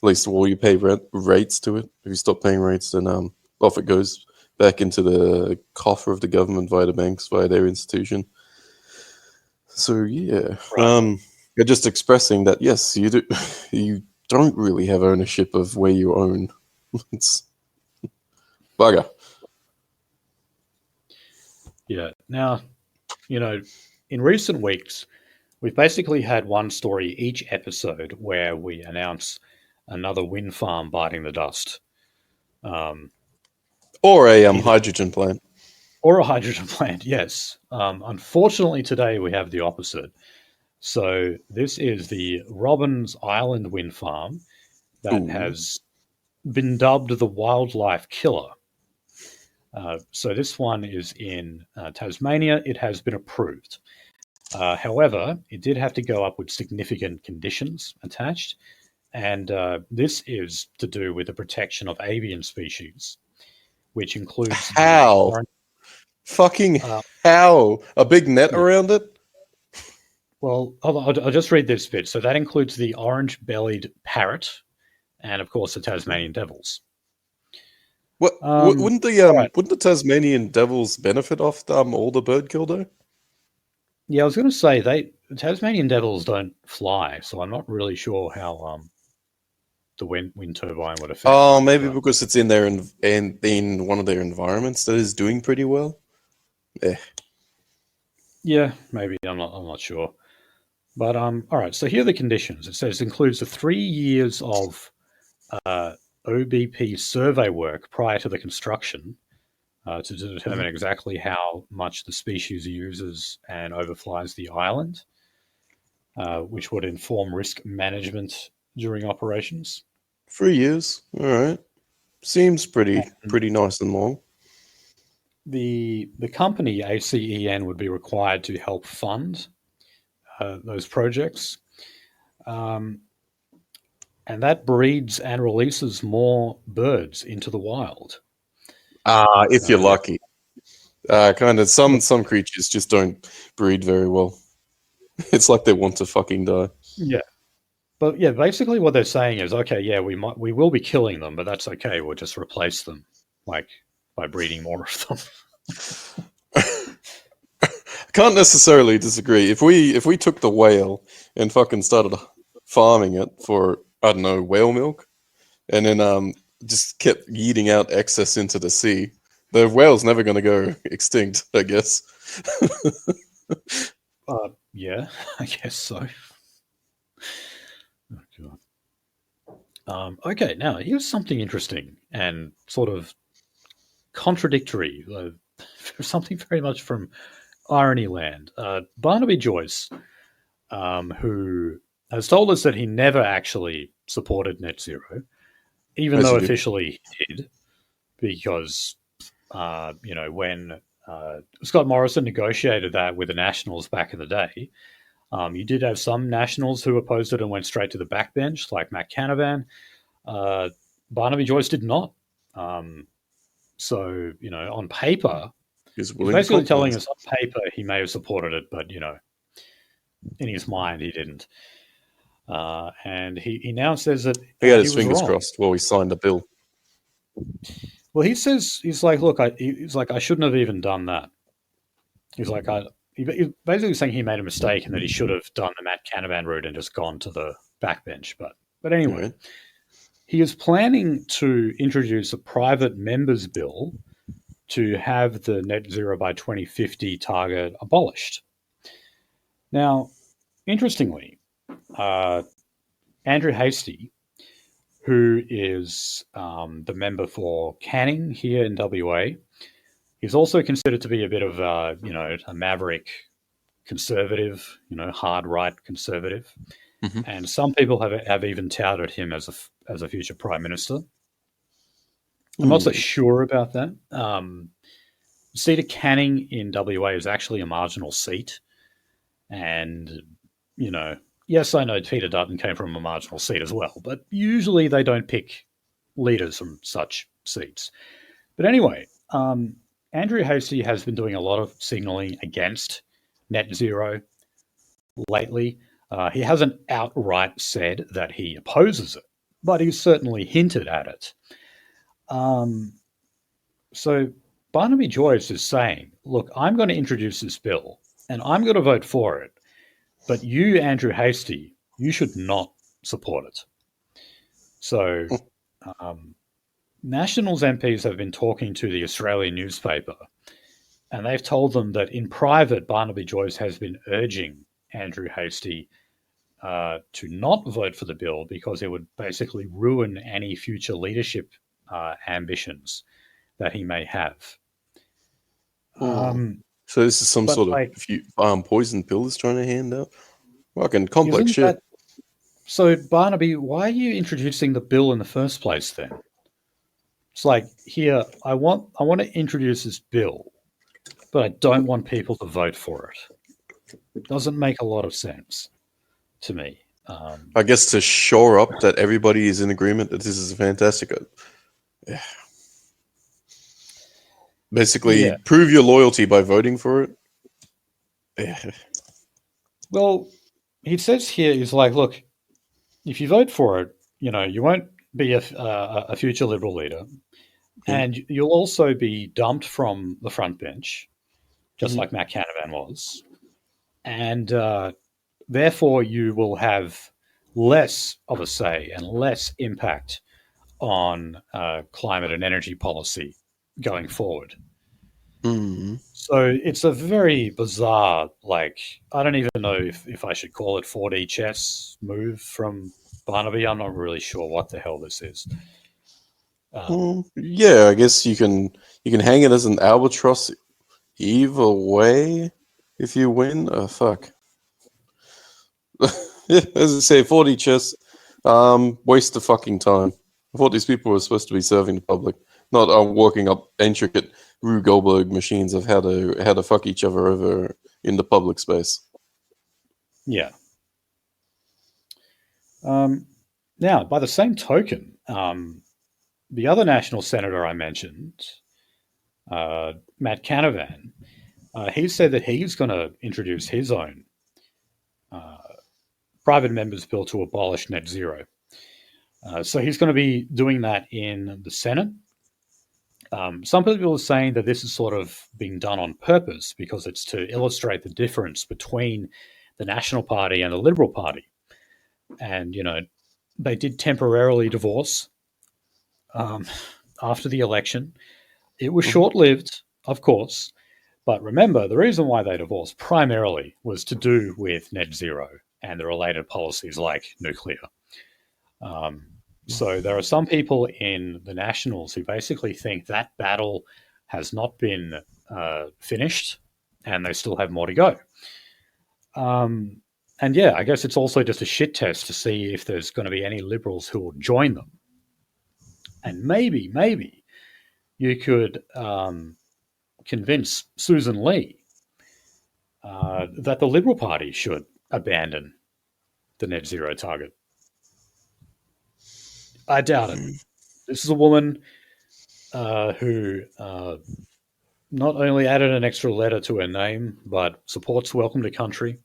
At least while you pay rates to it. If you stop paying rates, then off it goes back into the coffer of the government via the banks, via their institution. So yeah, Right. you're just expressing that yes, you do. You don't really have ownership of where you own. It's bugger. Yeah. Now, in recent weeks, we've basically had one story each episode where we announce another wind farm biting the dust. Or a hydrogen plant. Or a hydrogen plant, yes. Unfortunately, today we have the opposite. So this is the Robbins Island wind farm that has been dubbed the wildlife killer. So this one is in Tasmania. It has been approved. However, it did have to go up with significant conditions attached, And this is to do with the protection of avian species, which includes How? Fucking how? A big net around it? Well, I'll just read this bit. So that includes the orange-bellied parrot, and of course the Tasmanian devils. What wouldn't the Tasmanian devils benefit off all the bird kill though? Yeah, I was going to say the Tasmanian devils don't fly, so I'm not really sure how the wind turbine would affect. Oh, maybe because it's in there and in one of their environments that is doing pretty well. Yeah, maybe I'm not sure. But all right. So here are the conditions. It says it includes the 3 years of OBP survey work prior to the construction to determine exactly how much the species uses and overflies the island, which would inform risk management during operations. 3 years, all right. Seems pretty nice and long. The company ACEN would be required to help fund those projects, and that breeds and releases more birds into the wild. If you're lucky. Kind of some creatures just don't breed very well. It's like they want to fucking die. Yeah. But yeah, basically what they're saying is, okay, yeah, we will be killing them, but that's okay. We'll just replace them, like by breeding more of them. Can't necessarily disagree. If we took the whale and fucking started farming it for, I don't know, whale milk, and then just kept yeeting out excess into the sea, the whale's never going to go extinct, I guess. Yeah, I guess so. Oh, God. Okay, now here's something interesting and sort of contradictory, something very much from Irony Land. Barnaby Joyce, who has told us that he never actually supported net zero, even though officially he did, because when Scott Morrison negotiated that with the Nationals back in the day, you did have some Nationals who opposed it and went straight to the backbench, like Matt Canavan. Barnaby Joyce did not. So, on paper, he's basically telling us on paper he may have supported it, but, in his mind he didn't. And he now says that he had his fingers crossed while he signed the bill. Well, he says, he's like, look, I shouldn't have even done that. He's like, he's basically saying he made a mistake and that he should have done the Matt Canavan route and just gone to the backbench. But anyway, he is planning to introduce a private members bill to have the net zero by 2050 target abolished. Now, interestingly, Andrew Hastie, who is the member for Canning here in WA, he's also considered to be a bit of a maverick conservative, hard right conservative, and some people have even touted him as a future prime minister. I'm not so sure about that. Seat of Canning in WA is actually a marginal seat, and yes, I know Peter Dutton came from a marginal seat as well, but usually they don't pick leaders from such seats. But anyway, Andrew Hastie has been doing a lot of signalling against net zero lately. He hasn't outright said that he opposes it, but he's certainly hinted at it. So Barnaby Joyce is saying, look, I'm going to introduce this bill and I'm going to vote for it. But you, Andrew Hastie, you should not support it. So Nationals MPs have been talking to the Australian newspaper, and they've told them that in private, Barnaby Joyce has been urging Andrew Hastie to not vote for the bill because it would basically ruin any future leadership ambitions that he may have. So this is some sort of poison pill he's trying to hand out? Fucking complex shit. So, Barnaby, why are you introducing the bill in the first place then? It's like, here, I want to introduce this bill, but I don't want people to vote for it. It doesn't make a lot of sense to me. I guess to shore up that everybody is in agreement that this is a fantastic. Basically, prove your loyalty by voting for it. Well, he says here, he's like, look, if you vote for it, you won't be a future Liberal leader, and you'll also be dumped from the front bench, just like Matt Canavan was, and therefore you will have less of a say and less impact on climate and energy policy going forward. So it's a very bizarre, like, I don't even know if I should call it 4D chess move from Barnaby. I'm not really sure what the hell this is. Yeah, I guess you can hang it as an albatross either way if you win. Fuck. Yeah, as I say, 4D chess, waste of fucking time. I thought these people were supposed to be serving the public, not working up intricate Rube Goldberg machines of how to fuck each other over in the public space. Yeah. Now, by the same token, the other national senator I mentioned, Matt Canavan, he said that he's going to introduce his own private members bill to abolish net zero. So he's going to be doing that in the Senate. Some people are saying that this is sort of being done on purpose because it's to illustrate the difference between the National Party and the Liberal Party. And, they did temporarily divorce after the election. It was short-lived, of course. But remember, the reason why they divorced primarily was to do with net zero and the related policies like nuclear. So there are some people in the Nationals who basically think that battle has not been finished and they still have more to go. And yeah, I guess it's also just a shit test to see if there's going to be any Liberals who will join them. And maybe you could convince Susan Lee that the Liberal Party should abandon the net zero target. I doubt it. This is a woman who not only added an extra letter to her name, but supports Welcome to Country,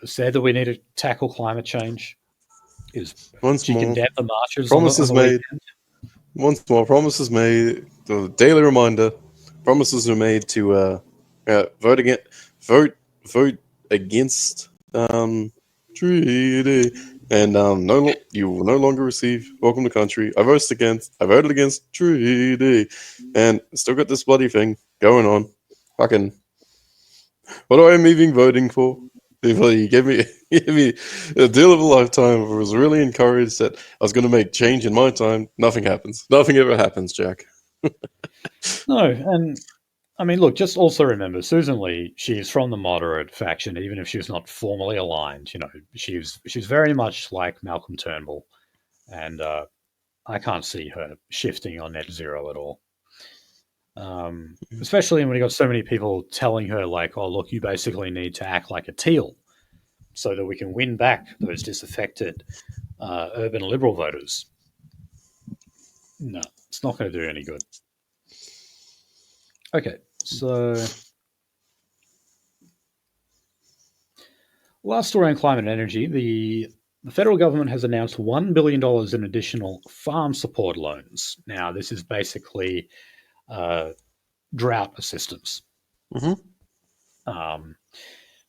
said that we need to tackle climate change. She condemned the marches. Promises made. Once more, promises made. The daily reminder. Promises are made to vote against treaty. And you will no longer receive Welcome to Country. I voted against treaty, and still got this bloody thing going on. Fucking, what am I even voting for? You gave me a deal of a lifetime. I was really encouraged that I was going to make change in my time. Nothing happens. Nothing ever happens, Jack. No, and I mean, look, just also remember, Susan Lee, she's from the moderate faction, even if she's not formally aligned. She's very much like Malcolm Turnbull, and I can't see her shifting on net zero at all. Especially when you got so many people telling her, like, oh, look, you basically need to act like a teal so that we can win back those disaffected urban Liberal voters. No, it's not going to do any good. Okay, so last story on climate and energy. The federal government has announced $1 billion in additional farm support loans. Now, this is basically drought assistance.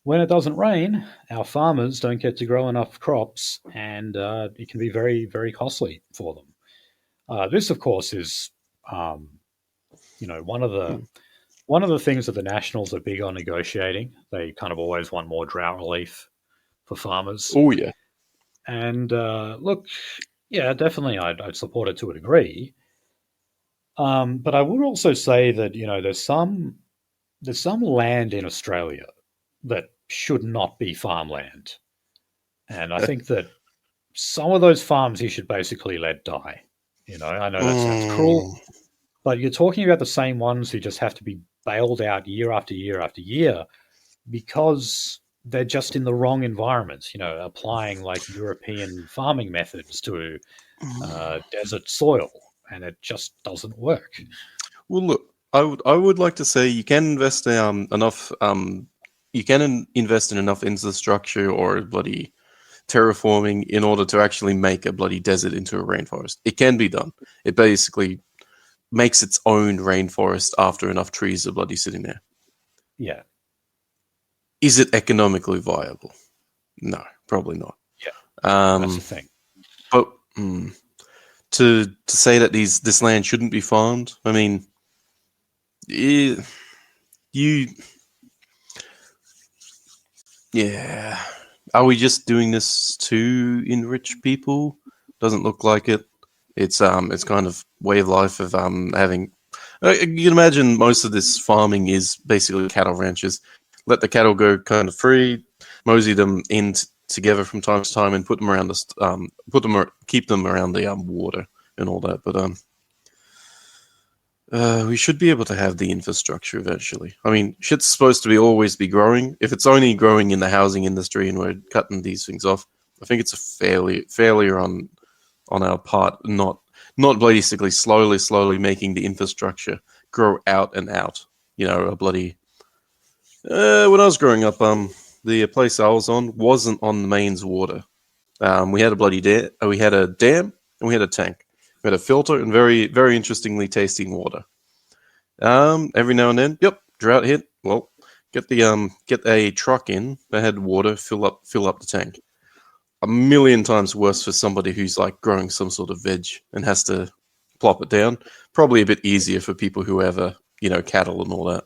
When it doesn't rain, our farmers don't get to grow enough crops, and it can be very, very costly for them. This, of course, is one of the things that the Nationals are big on negotiating. They kind of always want more drought relief for farmers. Oh yeah, and look, yeah, definitely, I'd support it to a degree. But I would also say that there's some land in Australia that should not be farmland, and I think that some of those farms you should basically let die. I know that sounds cruel, but you're talking about the same ones who just have to be bailed out year after year after year because they're just in the wrong environments, applying like European farming methods to desert soil, and it just doesn't work. Well, look, I would like to say you can invest enough. You can invest in enough infrastructure or bloody terraforming in order to actually make a bloody desert into a rainforest. It can be done. It basically makes its own rainforest after enough trees are bloody sitting there. Yeah. Is it economically viable? No, probably not. Yeah. That's the thing. But to say that this land shouldn't be farmed, I mean, yeah. Are we just doing this to enrich people? Doesn't look like it. It's kind of way of life of having. You can imagine most of this farming is basically cattle ranches. Let the cattle go kind of free, mosey them in together from time to time, and put them around keep them around the water and all that. But we should be able to have the infrastructure eventually. I mean, shit's supposed to always be growing. If it's only growing in the housing industry and we're cutting these things off, I think it's a failure on our part, not basically slowly making the infrastructure grow out and out. A bloody. When I was growing up, the place I was on wasn't on the mains water. We had a bloody we had a dam and we had a tank. We had a filter and very, very interestingly tasting water. Every now and then, drought hit. Well, get a truck in that had water, fill up the tank. A million times worse for somebody who's like growing some sort of veg and has to plop it down. Probably a bit easier for people who have cattle and all that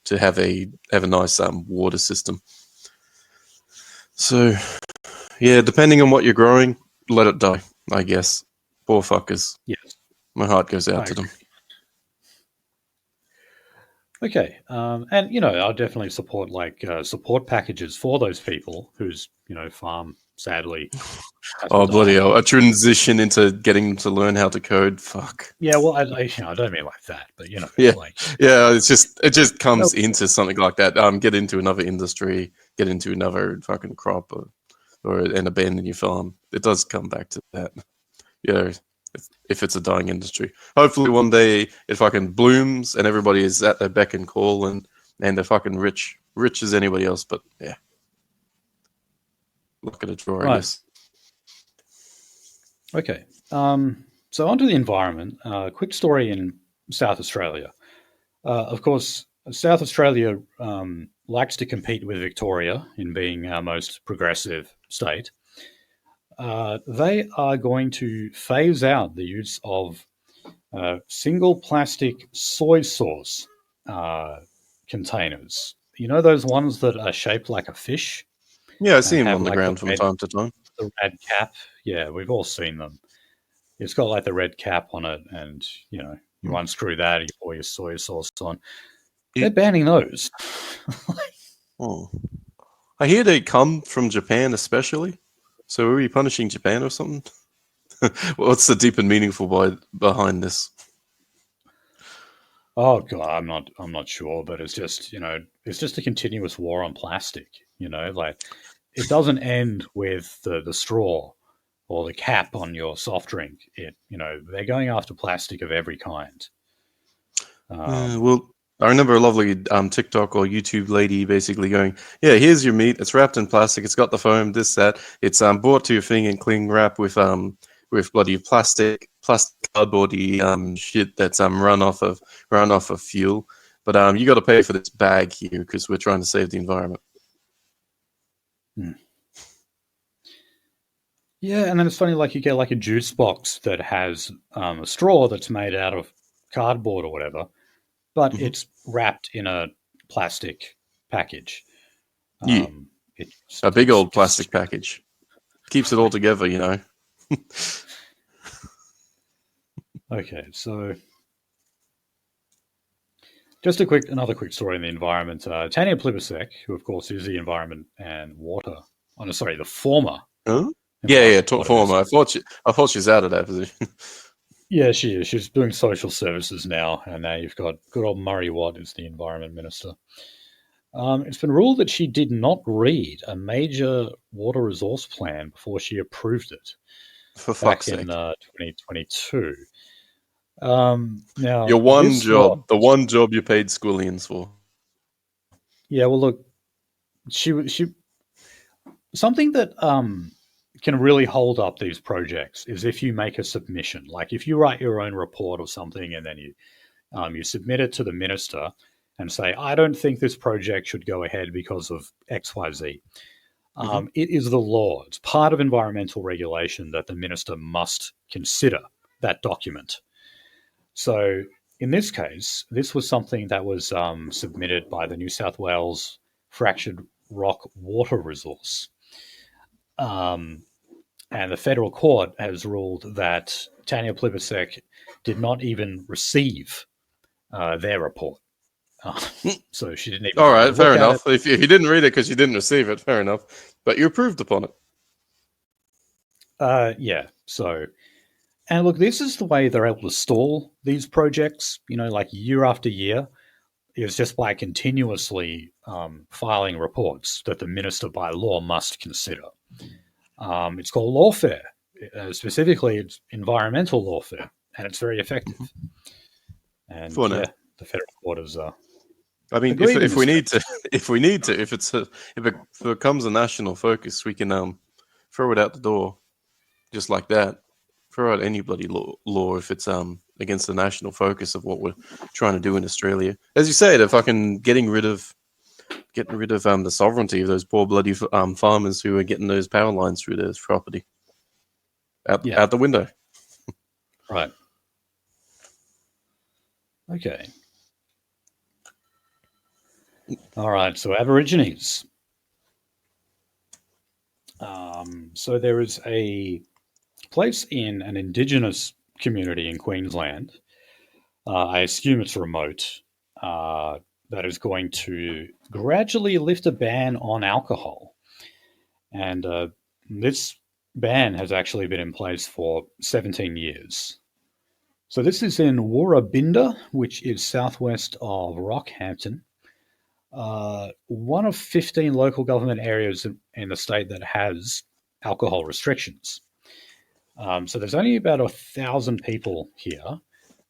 to have a nice water system. So, yeah, depending on what you're growing, let it die, I guess. Poor fuckers. Yes. My heart goes out to them. Okay. And, I'll definitely support support packages for those people whose, farm, sadly. Oh, bloody hell. A transition into getting them to learn how to code. Fuck. Yeah, well, I don't mean like that, but, Yeah, it just comes into something like that. Get into another industry, get into another fucking crop and abandon your farm. It does come back to that. If it's a dying industry. Hopefully one day it fucking blooms and everybody is at their beck and call and they're fucking rich as anybody else, but yeah. Look at a draw, I guess. Okay. So onto the environment. Quick story in South Australia. Of course, South Australia likes to compete with Victoria in being our most progressive state. They are going to phase out the use of single plastic soy sauce containers. Those ones that are shaped like a fish? Yeah, I see them on the ground from time to time. The red cap. Yeah, we've all seen them. It's got like the red cap on it, and, you unscrew that, you pour your soy sauce on. They're banning those. Oh. I hear they come from Japan especially. So are we punishing Japan or something? What's the deep and meaningful behind this? Oh God, I'm not sure, but it's just it's just a continuous war on plastic. Like it doesn't end with the straw or the cap on your soft drink. They're going after plastic of every kind. Well, I remember a lovely TikTok or YouTube lady basically going, "Yeah, here's your meat. It's wrapped in plastic. It's got the foam. This, that. It's brought to your thing in cling wrap with bloody plastic cardboardy shit that's run off of fuel. But you got to pay for this bag here because we're trying to save the environment." Yeah, and then it's funny, like you get like a juice box that has a straw that's made out of cardboard or whatever, but it's wrapped in a plastic package. A big old plastic package. Keeps it all together, Okay, so just another quick story in the environment. Tanya Plibersek, who of course is the environment and water. Oh no, sorry, the former. Huh? Yeah, former. I thought she's out of that position. Yeah, she is. She's doing social services now, and now you've got good old Murray Watt as the environment minister. It's been ruled that she did not read a major water resource plan before she approved it For back fuck's in sake. 2022. Now, Your one this job, lot- the one job you paid Squillians for. Yeah, well, look, she something that can really hold up these projects is if you make a submission. Like if you write your own report or something, and then you submit it to the minister and say, I don't think this project should go ahead because of XYZ. It is the law. It's part of environmental regulation that the minister must consider that document. So in this case, this was something that was submitted by the New South Wales Fractured Rock Water Resource. And the federal court has ruled that Tanya Plibersek did not even receive their report. So she didn't even All right, fair look at enough. If you didn't read it because you didn't receive it, fair enough. But you approved upon it. Yeah. So, and look, this is the way they're able to stall these projects, like year after year, is just by continuously filing reports that the minister by law must consider. It's called lawfare. Specifically, it's environmental lawfare, and it's very effective. And For now. the federal court is. I mean, agreed in if we this need to, if it becomes a national focus, we can throw it out the door, just like that. Throw out any bloody law if it's against the national focus of what we're trying to do in Australia. As you say, they're fucking getting rid of the sovereignty of those poor bloody farmers who are getting those power lines through their property out the window. Right. Okay. All right. So Aborigines. So there is a place in an Indigenous community in Queensland. I assume it's remote. That is going to gradually lift a ban on alcohol. And this ban has actually been in place for 17 years. So this is in Woorabinda, which is southwest of Rockhampton. One of 15 local government areas in the state that has alcohol restrictions. So there's only about 1,000 people here,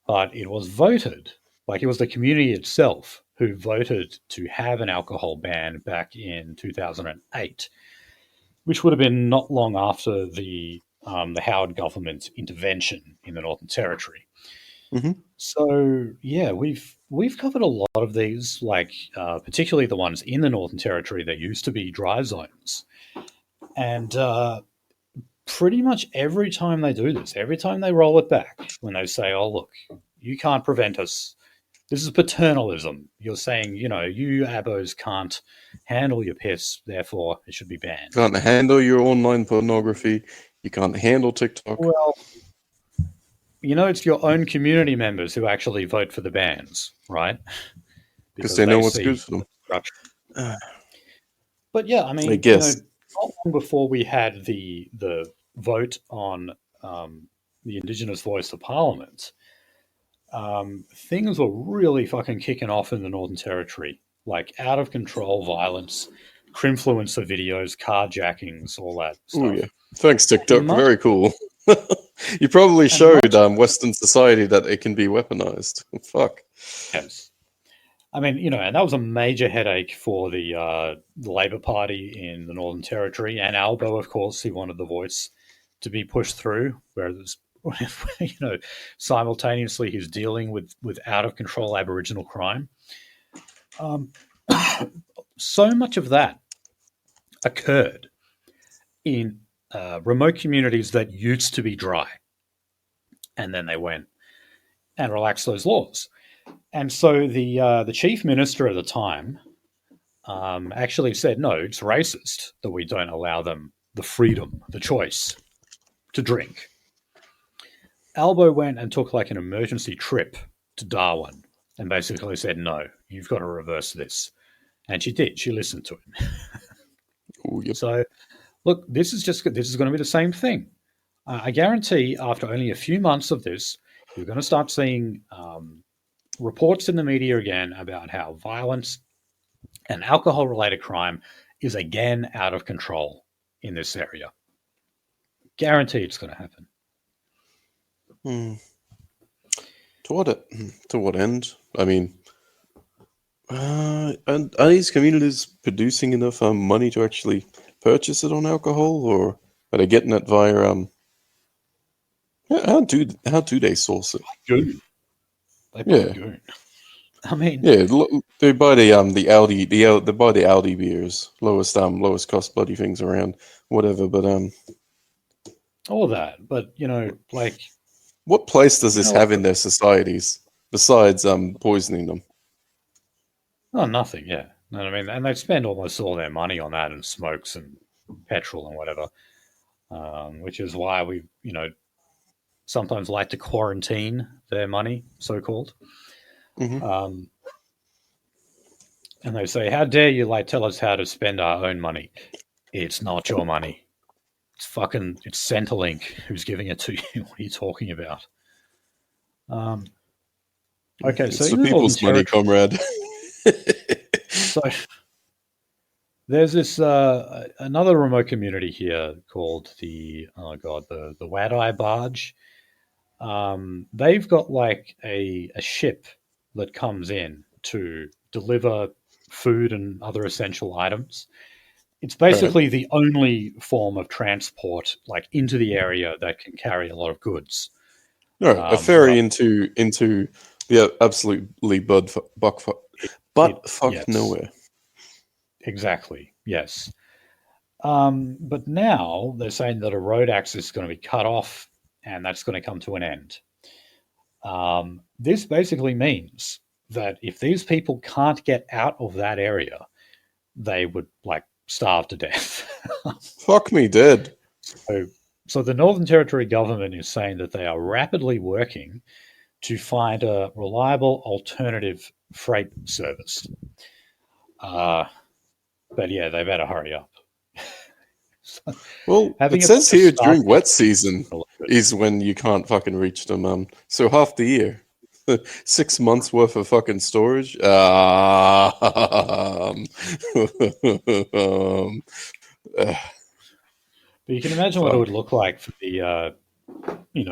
but it was voted, like it was the community itself who voted to have an alcohol ban back in 2008, which would have been not long after the Howard government's intervention in the Northern Territory. Mm-hmm. So yeah, we've covered a lot of these, like particularly the ones in the Northern Territory that used to be dry zones, and pretty much every time they do this, every time they roll it back, when they say, "Oh look, you can't prevent us. This is paternalism. You're saying, you abos can't handle your piss, therefore it should be banned." You can't handle your online pornography. You can't handle TikTok. Well, it's your own community members who actually vote for the bans, right? Because they know what's good for them. But yeah, I mean, I guess. not long before we had the vote on the Indigenous voice of Parliament, things were really fucking kicking off in the Northern Territory, like out of control violence, crimfluencer videos, carjackings, all that stuff. Oh yeah, thanks TikTok. Very cool. You probably showed Western society that it can be weaponized. Fuck. Yes. I mean, and that was a major headache for the Labor Party in the Northern Territory, and Albo, of course, he wanted the voice to be pushed through, whereas, simultaneously he's dealing with out of control Aboriginal crime. So much of that occurred in remote communities that used to be dry, and then they went and relaxed those laws. And so the chief minister at the time actually said, no, it's racist that we don't allow them the freedom, the choice to drink. Albo went and took like an emergency trip to Darwin and basically said, no, you've got to reverse this. And she did. She listened to him. Ooh, yep. So, look, this is going to be the same thing. I guarantee after only a few months of this, you're going to start seeing reports in the media again about how violence And alcohol-related crime is again out of control in this area. Guaranteed it's going to happen. To what end? I mean, and are these communities producing enough money to actually purchase it on alcohol, or are they getting it via how do they source it? Goon. They buy goon. I mean, yeah, they buy the Aldi they buy the Aldi beers, lowest cost bloody things around, whatever. But all that. But like, what place does this have in their societies besides poisoning them? Oh, nothing. Yeah, no, I mean, and they spend almost all their money on that and smokes and petrol and whatever, which is why we, sometimes like to quarantine their money, so called. Mm-hmm. And they say, "How dare you tell us how to spend our own money? It's not your money. It's Centrelink who's giving it to you. What are you talking about?" Okay, it's so the people's money, comrade. So there's this another remote community here called the Wadeye Barge. They've got a ship that comes in to deliver food and other essential items. It's basically the only form of transport into the area that can carry a lot of goods. No, a ferry into the absolutely butt-fuck nowhere. Exactly. Yes. But now they're saying that a road access is going to be cut off, and that's going to come to an end. This basically means that if these people can't get out of that area, they would starve to death. Fuck me dead. So the Northern Territory government is saying that they are rapidly working to find a reliable alternative freight service. But yeah, they better hurry up. Well, it says here during wet season is when you can't fucking reach them. So half the year, 6 months worth of fucking storage. But you can imagine what it would look like for the,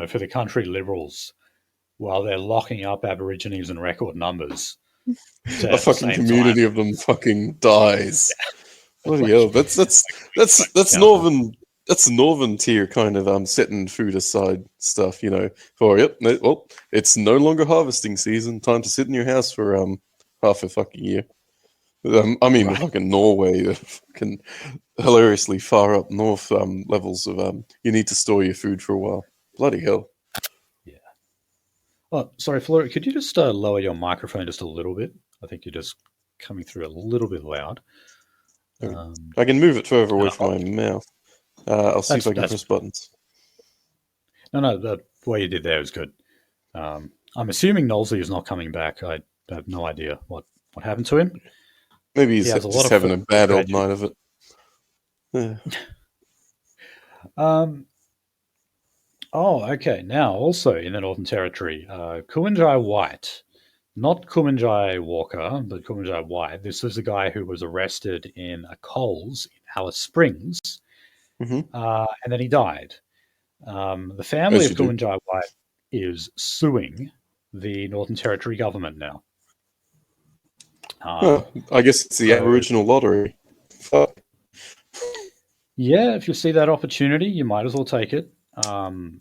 for the country Liberals while they're locking up Aborigines in record numbers. A fucking community of them fucking dies. Bloody hell! That's northern. That's northern tier kind of setting food aside stuff. For well, it's no longer harvesting season. Time to sit in your house for half a fucking year. Fucking Norway, the fucking hilariously far up north levels of you need to store your food for a while. Bloody hell! Yeah. Oh, sorry, Flora. Could you just lower your microphone just a little bit? I think you're just coming through a little bit loud. I can move it further away from my mouth. I'll see if I can press buttons. No, the way you did there was good. I'm assuming Knowlesy is not coming back. I have no idea what happened to him. Maybe he's just having a bad old night of it. Yeah. Okay. Now, also in the Northern Territory, Kumanjai White, not Kumanjai Walker, but Kumanjai White. This was a guy who was arrested in a Coles in Alice Springs, and then he died. The family of Kumanjai White is suing the Northern Territory government now. I guess it's the Aboriginal lottery. Fuck. Yeah, if you see that opportunity, you might as well take it. The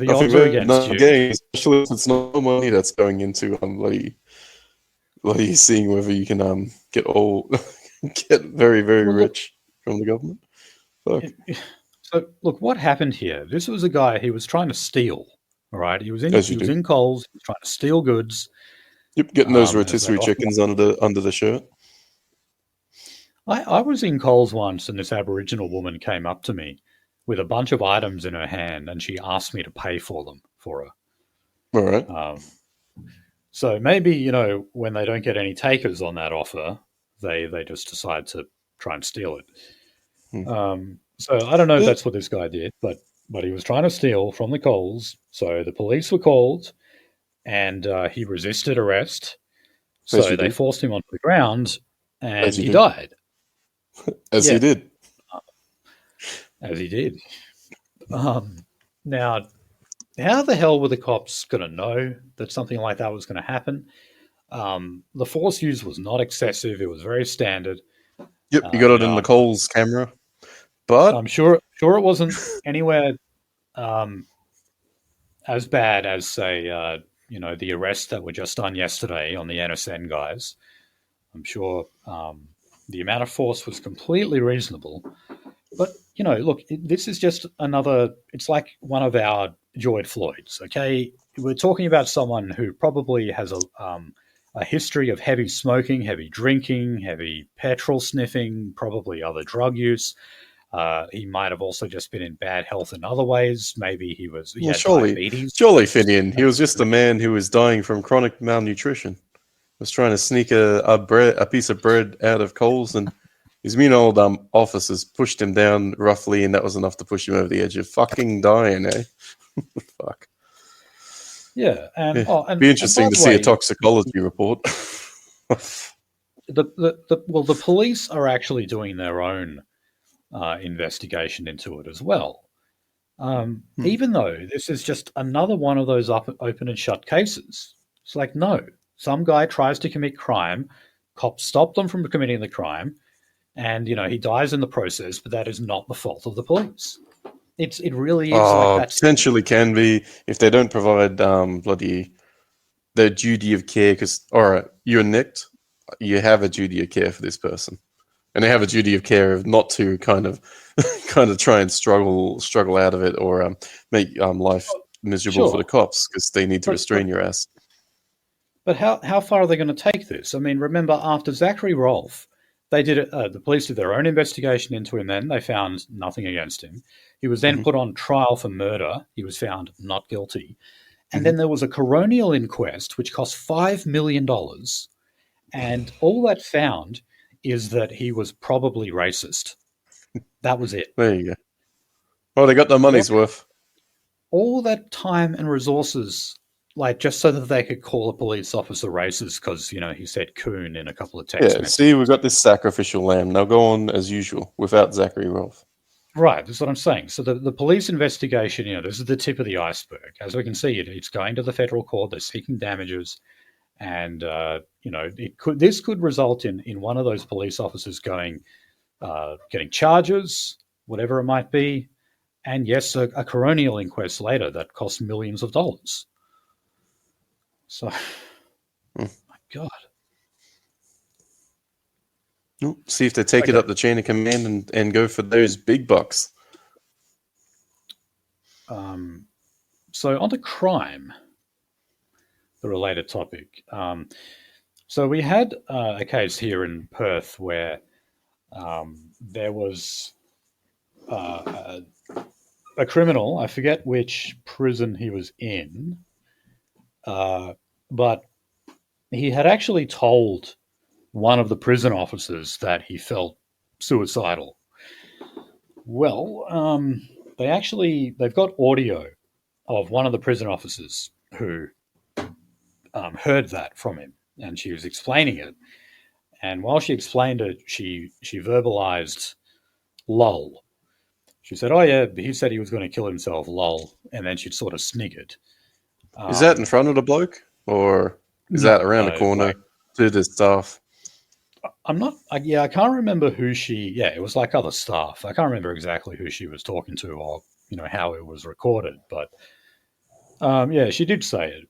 odds are against you. Game, especially if it's no money that's going into seeing whether you can get very, very rich from the government. Fuck. So look, what happened here? This was a guy. He was trying to steal. All right, he was in Coles. He was trying to steal goods. Yep, getting those rotisserie chickens under the shirt. I was in Coles once, and this Aboriginal woman came up to me with a bunch of items in her hand, and she asked me to pay for them for her. All right. So maybe, when they don't get any takers on that offer, they just decide to try and steal it. So I don't know if that's what this guy did, but he was trying to steal from the Coles. So the police were called, and he resisted arrest. So they forced him onto the ground, and he did. died. As he did. As he did. Now, how the hell were the cops going to know that something like that was going to happen? The force used was not excessive. It was very standard. Yep, you got it in the Coles camera. But I'm sure it wasn't anywhere as bad as, say, the arrests that were just done yesterday on the NSN guys. I'm sure the amount of force was completely reasonable. But, look, this is just another, it's like one of our George Floyds, okay? We're talking about someone who probably has a history of heavy smoking, heavy drinking, heavy petrol sniffing, probably other drug use. He might have also just been in bad health in other ways. Maybe he had diabetes. Surely, Finian, he was just a man who was dying from chronic malnutrition. Was trying to sneak a piece of bread out of Coles, and his mean old officers pushed him down roughly, and that was enough to push him over the edge of fucking dying, eh? Fuck. Yeah, and be interesting to see a toxicology report. the police are actually doing their own investigation into it as well. Even though this is just another one of those open and shut cases. It's like, no, some guy tries to commit crime, cops stop them from committing the crime, and he dies in the process, but that is not the fault of the police. It really is like that. Potentially can be if they don't provide their duty of care. Because all right, you're nicked, you have a duty of care for this person, and they have a duty of care of not to kind of try and struggle out of it or make life miserable for the cops because they need to restrain your ass. But how far are they going to take this? I mean, remember after Zachary Rolfe, they did the police did their own investigation into him. Then they found nothing against him. He was then put on trial for murder. He was found not guilty. And then there was a coronial inquest, which cost $5 million. And all that found is that he was probably racist. That was it. There you go. Oh, they got their money's worth. All that time and resources, like just so that they could call a police officer racist because, he said coon in a couple of text messages. See, we've got this sacrificial lamb. Now go on as usual without Zachary Rolfe. Right, that's what I'm saying. So the police investigation, this is the tip of the iceberg. As we can see, it's going to the federal court. They're seeking damages, and this could result in one of those police officers getting charges, whatever it might be, and yes, a coronial inquest later that costs millions of dollars. So, my God. See if they take it up the chain of command and go for those big bucks. So on to crime, the related topic. So we had a case here in Perth where there was a criminal. I forget which prison he was in, but he had actually told one of the prison officers that he felt suicidal. Well, they've got audio of one of the prison officers who heard that from him, and she was explaining it. And while she explained it, she verbalized "lol." She said, "Oh yeah, he said he was going to kill himself, lol," and then she sort of sniggered. Is that in front of the bloke, or is that around the corner to the staff? I'm not. I can't remember who she. Yeah, it was like other staff. I can't remember exactly who she was talking to, or how it was recorded. But she did say it.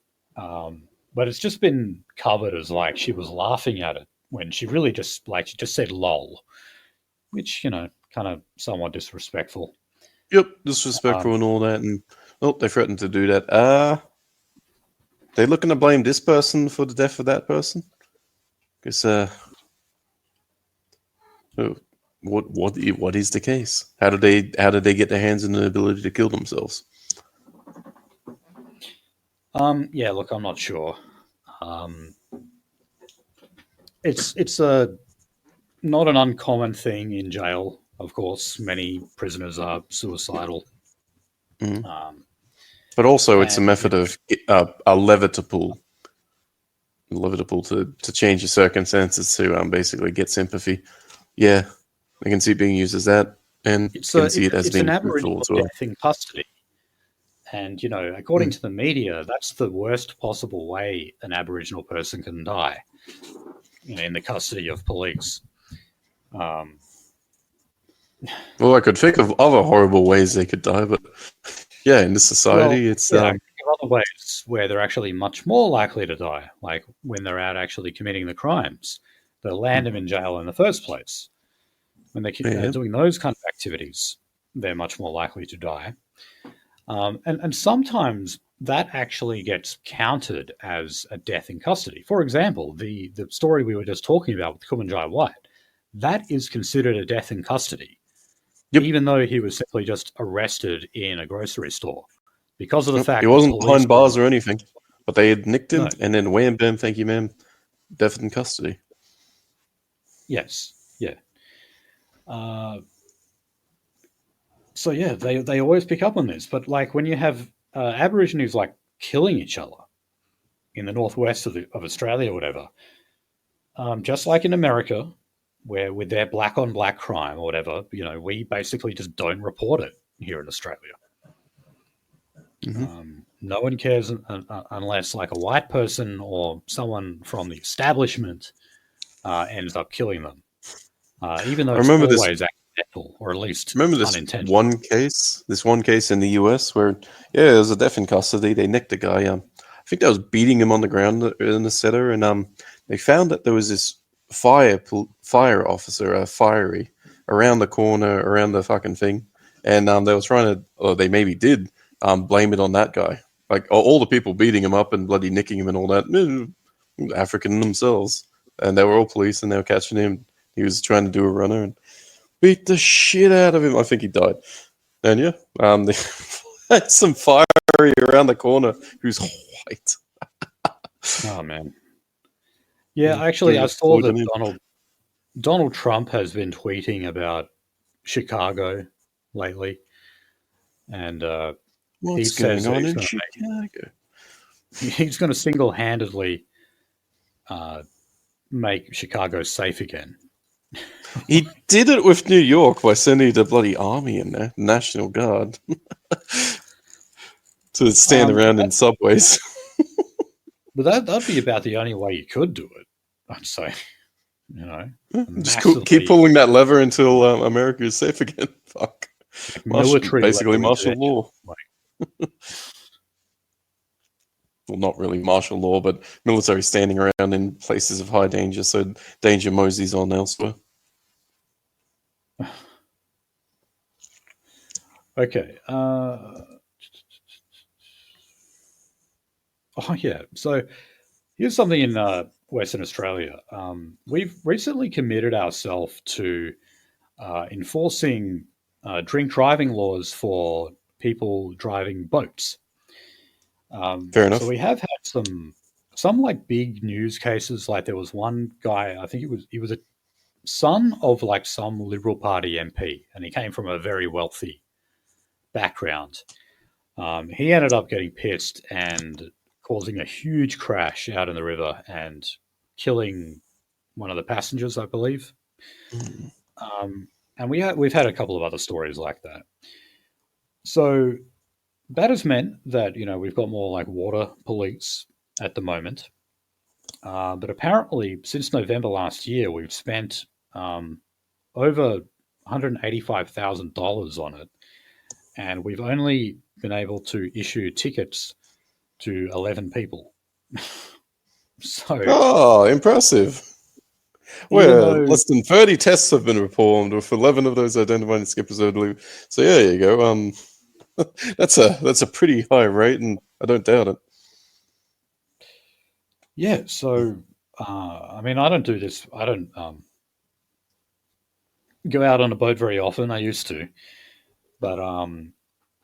But it's just been covered as like she was laughing at it when she really just said "lol," which kind of somewhat disrespectful. Yep, disrespectful and all that. And they threatened to do that. They're looking to blame this person for the death of that person. Because what is the case? How did they get their hands on the ability to kill themselves? Look, I'm not sure. It's not an uncommon thing in jail. Of course, many prisoners are suicidal. But also, it's a method of a lever to pull. inevitable to change your circumstances to basically get sympathy. Yeah, I can see it being used as that, and can see it as It's an being truthful Aboriginal as well. death in custody. And, according to the media, that's the worst possible way an Aboriginal person can die, in the custody of police. Well, I could think of other horrible ways they could die, but yeah, in this society, it's I think of other ways where they're actually much more likely to die, like when they're out actually committing the crimes. They'll land them in jail in the first place. When they're doing those kind of activities, they're much more likely to die. And sometimes that actually gets counted as a death in custody. For example, the story we were just talking about with Kumanjai White, that is considered a death in custody, even though he was simply just arrested in a grocery store because of the fact he wasn't behind bars or anything, but they had nicked him, and then wham, bam, thank you, ma'am, death in custody. Yes, yeah. So yeah, they always pick up on this, but like when you have Aborigines like killing each other in the northwest of Australia or whatever, just like in America, where with their black on black crime or whatever, we basically just don't report it here in Australia. No one cares unless like a white person or someone from the establishment ends up killing them, even though it's always accidental or at least unintentional. This one case in the US where there was a death in custody. They nicked a guy. I think they was beating him on the ground in the cellar, and they found that there was this fire officer, fiery, around the corner, around the fucking thing, and they were trying to, or they maybe did, blame it on that guy. Like all the people beating him up and bloody nicking him and all that, African themselves, and they were all police, and they were catching him. He was trying to do a runner and beat the shit out of him. I think he died. And yeah, they had some fiery around the corner who's white. Oh man. Yeah, actually, I saw that Donald Trump has been tweeting about Chicago lately, and what's going on in Chicago? He's going to single-handedly make Chicago safe again. He did it with New York by sending the bloody army in there, National Guard, to stand around in subways. But that'd be about the only way you could do it, I'd say. Just keep pulling that lever until America is safe again. Fuck. Military, basically martial law. Well, not really martial law, but military standing around in places of high danger, so danger moseys on elsewhere. Okay. So here's something in Western Australia. We've recently committed ourselves to enforcing drink driving laws for people driving boats. Fair enough. So we have had some like big news cases. Like there was one guy, I think he was a son of like some Liberal Party MP, and he came from a very wealthy background. He ended up getting pissed and causing a huge crash out in the river and killing one of the passengers, I believe. And we've had a couple of other stories like that. So that has meant that we've got more like water police at the moment. But apparently, since November last year, we've spent over $185,000 on it, and we've only been able to issue tickets to 11 people. So, impressive. Well, less than 30 tests have been performed, with 11 of those identifying schizoidally. So yeah, there you go. That's a pretty high rate, and I don't doubt it. Yeah. So, I mean, I don't do this. I don't go out on a boat very often. I used to, but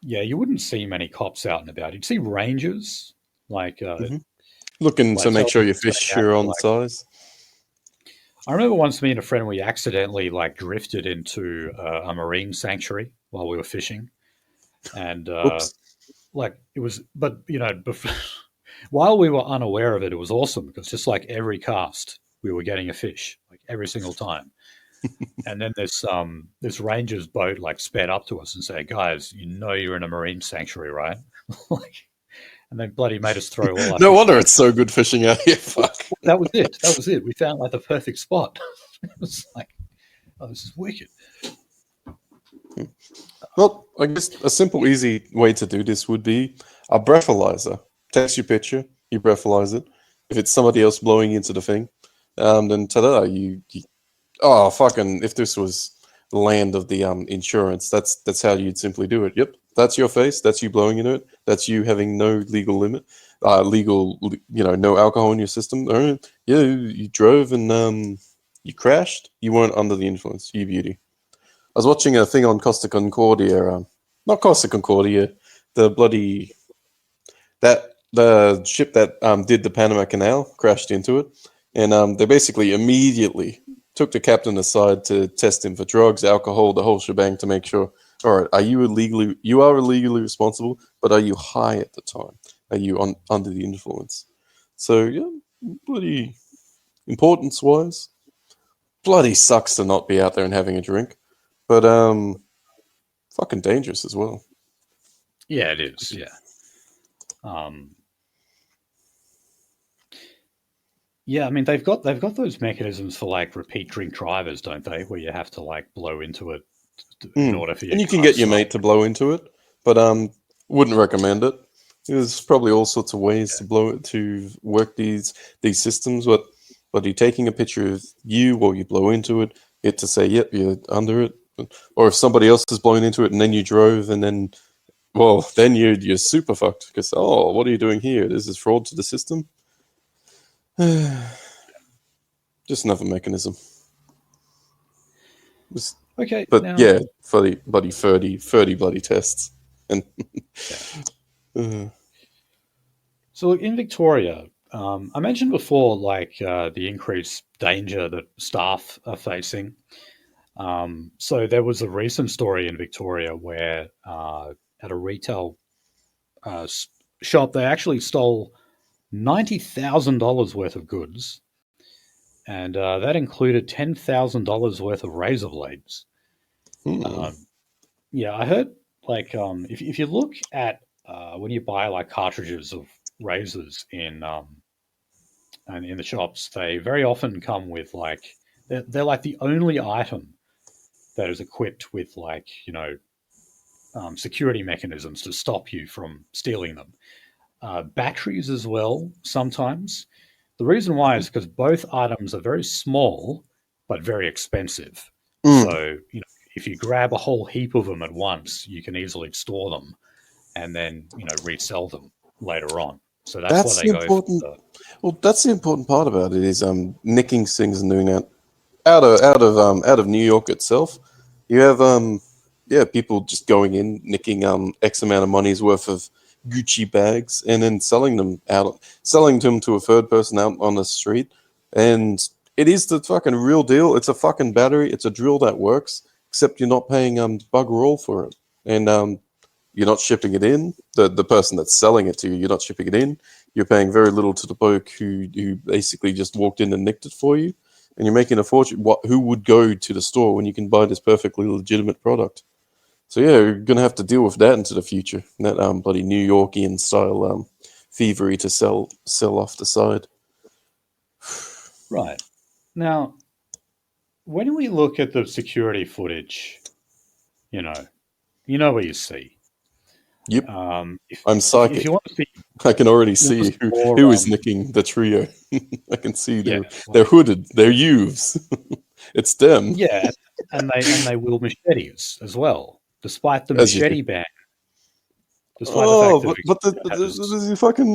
yeah, you wouldn't see many cops out and about. You'd see rangers like looking to make sure your fish are on size. I remember once me and a friend, we accidentally like drifted into a marine sanctuary while we were fishing, and like it was, but before, while we were unaware of it, it was awesome because just like every cast, we were getting a fish like every single time. And then this ranger's boat like sped up to us and said, "Guys, you know you're in a marine sanctuary, right?" Like, and they bloody made us throw all our No fish wonder out. it's so good fishing out here. Fuck. That was it. That was it. We found like the perfect spot. It was like, oh, this is wicked. Well, I guess a simple, easy way to do this would be a breathalyzer. Takes your picture, you breathalyze it. If it's somebody else blowing into the thing, then ta-da, oh, fucking, if this was the land of the insurance, that's how you'd simply do it. Yep, that's your face, that's you blowing into it, that's you having no legal limit, no alcohol in your system. All right. Yeah, you drove and you crashed, you weren't under the influence, you beauty. I was watching a thing on Costa Concordia, not Costa Concordia, the ship that did the Panama Canal crashed into it, and they basically immediately took the captain aside to test him for drugs, alcohol, the whole shebang to make sure, all right, you are illegally responsible, but are you high at the time? Are you under the influence? So, yeah, bloody importance-wise, bloody sucks to not be out there and having a drink. But fucking dangerous as well. Yeah, it is. Yeah. Yeah, I mean they've got those mechanisms for like repeat drink drivers, don't they? Where you have to like blow into it in order for and you can get your mate to blow into it, but wouldn't recommend it. There's probably all sorts of ways to work these systems. But you're taking a picture of you while you blow into it to say, yep, you're under it. Or if somebody else is blown into it and then you drove and then, well, then you're super fucked because, oh, what are you doing here? This is fraud to the system. Just another mechanism. Okay. But now, yeah, bloody 30 bloody tests. And so in Victoria, I mentioned before like the increased danger that staff are facing. So there was a recent story in Victoria where at a retail shop, they actually stole $90,000 worth of goods, and that included $10,000 worth of razor blades. Yeah, I heard like if you look at when you buy like cartridges of razors in the shops, they very often come with like they're like the only item that is equipped with like security mechanisms to stop you from stealing them. Batteries as well sometimes. The reason why is because both items are very small but very expensive. So if you grab a whole heap of them at once, you can easily store them and then resell them later on. So that's why they go important. for Well, that's the important part about it is nicking things and doing that out of New York itself. You have people just going in, nicking X amount of money's worth of Gucci bags and then selling them to a third person out on the street. And it is the fucking real deal. It's a fucking battery. It's a drill that works, except you're not paying bugger all for it. And you're not shipping it in. The person that's selling it to you, you're not shipping it in. You're paying very little to the bloke who basically just walked in and nicked it for you. And you're making a fortune. Who would go to the store when you can buy this perfectly legitimate product? So yeah, you're gonna have to deal with that into the future. That bloody New Yorkian style thievery to sell off the side. right. Now, when we look at the security footage, you know what you see. Yep. If I'm psychic. if you want to see, I can already see who is nicking the trio. I can see they're hooded. They're youths. It's them. Yeah, and they wield machetes as well, despite the As you machete ban. Despite the fact that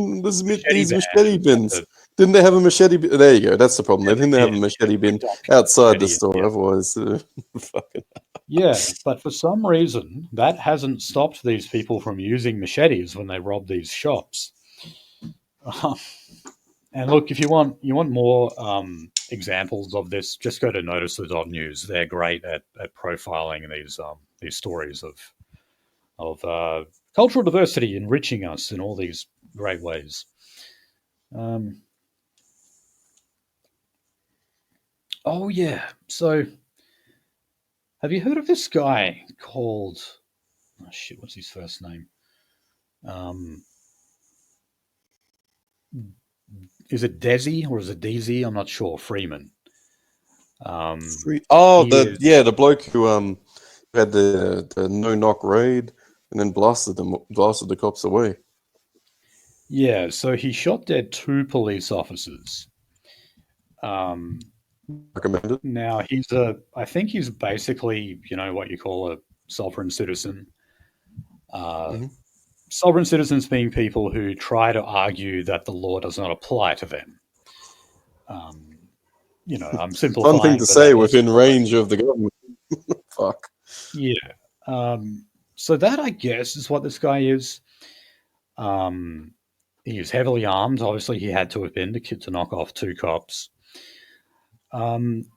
these machete bins. Didn't they have a machete bin? There you go. That's the problem. They didn't have a machete bin outside the store. Yeah. Otherwise, fucking. Yeah, but for some reason, that hasn't stopped these people from using machetes when they rob these shops. And look, if you want more examples of this, just go to notice.news. They're great at profiling these stories of cultural diversity enriching us in all these great ways. Oh yeah. So, have you heard of this guy called? Oh shit! What's his first name? Um, is it Desi or is it DZ? I'm not sure. Freeman. Oh, He is. the bloke who had the no knock raid and then blasted the cops away. Yeah. So he shot dead 2 police officers. Recommended. Now I think he's basically, what you call a sovereign citizen. Mhm. Sovereign citizens being people who try to argue that the law does not apply to them. I'm simplifying. Fun thing to say within range of the government. Fuck. Yeah. So that, I guess, is what this guy is. He is heavily armed. Obviously, he had to have been to knock off 2 cops. And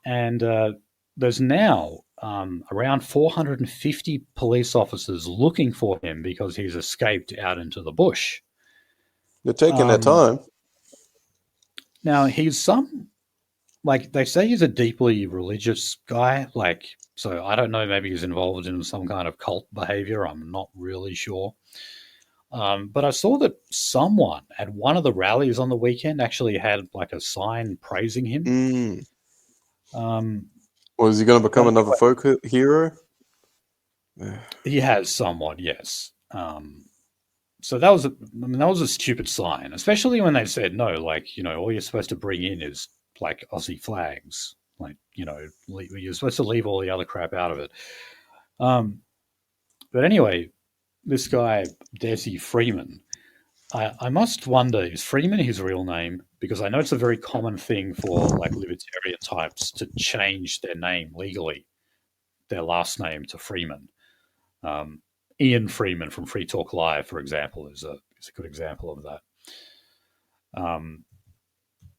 there's now around 450 police officers looking for him because he's escaped out into the bush. They're taking their time. Now, he's they say he's a deeply religious guy. So I don't know, maybe he's involved in some kind of cult behavior. I'm not really sure. But I saw that someone at one of the rallies on the weekend actually had a sign praising him. Well, is he going to become another folk hero? He has somewhat, yes. So that was a stupid sign, especially when they said no. All you're supposed to bring in is Aussie flags. You're supposed to leave all the other crap out of it. But anyway, this guy Desi Freeman, I must wonder, is Freeman his real name? Because I know it's a very common thing for libertarian types to change their name legally, their last name to Freeman. Ian Freeman from Free Talk Live, for example, is a good example of that.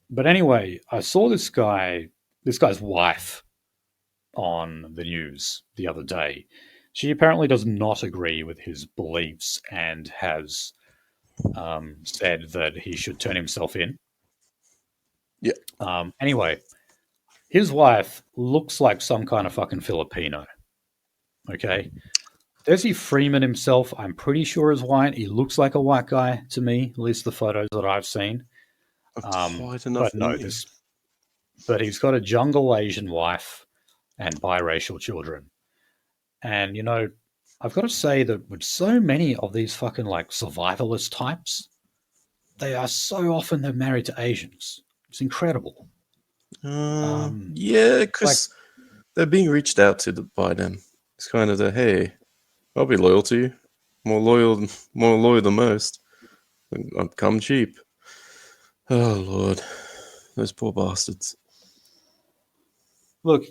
But anyway, I saw this guy's wife on the news the other day. She apparently does not agree with his beliefs and has said that he should turn himself in. Yeah. Anyway, his wife looks like some kind of fucking Filipino. Okay. Desi Freeman himself, I'm pretty sure is white. He looks like a white guy to me, at least the photos that I've seen. But he's got a jungle Asian wife and biracial children. And, I've got to say that with so many of these fucking survivalist types, they are so often they're married to Asians. It's incredible. Yeah, because they're being reached out to by them. It's kind of hey, I'll be loyal to you. More loyal than most. I'll come cheap. Oh, Lord. Those poor bastards. Look,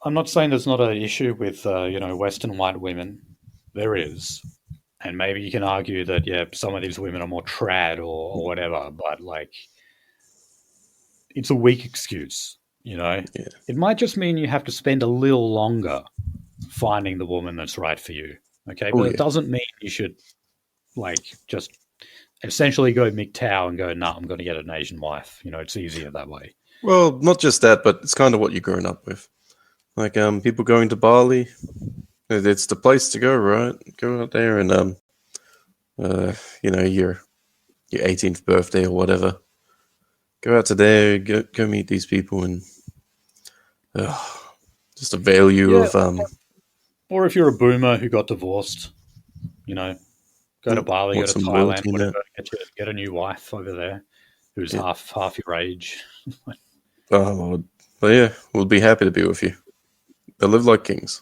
I'm not saying there's not an issue with, Western white women. There is. And maybe you can argue that, some of these women are more trad or whatever, but, it's a weak excuse, Yeah. It might just mean you have to spend a little longer finding the woman that's right for you, okay? But it doesn't mean you should, just essentially go MGTOW and go, nah, I'm going to get an Asian wife. It's easier that way. Well, not just that, but it's kind of what you're growing up with. People going to Bali, it's the place to go, right? Go out there and, your 18th birthday or whatever. Go out to there, go meet these people and just avail you of... Or if you're a boomer who got divorced, go to Bali, go to Thailand, whatever, get a new wife over there who's half your age. Oh, Lord. But yeah, we'll be happy to be with you. They live like kings.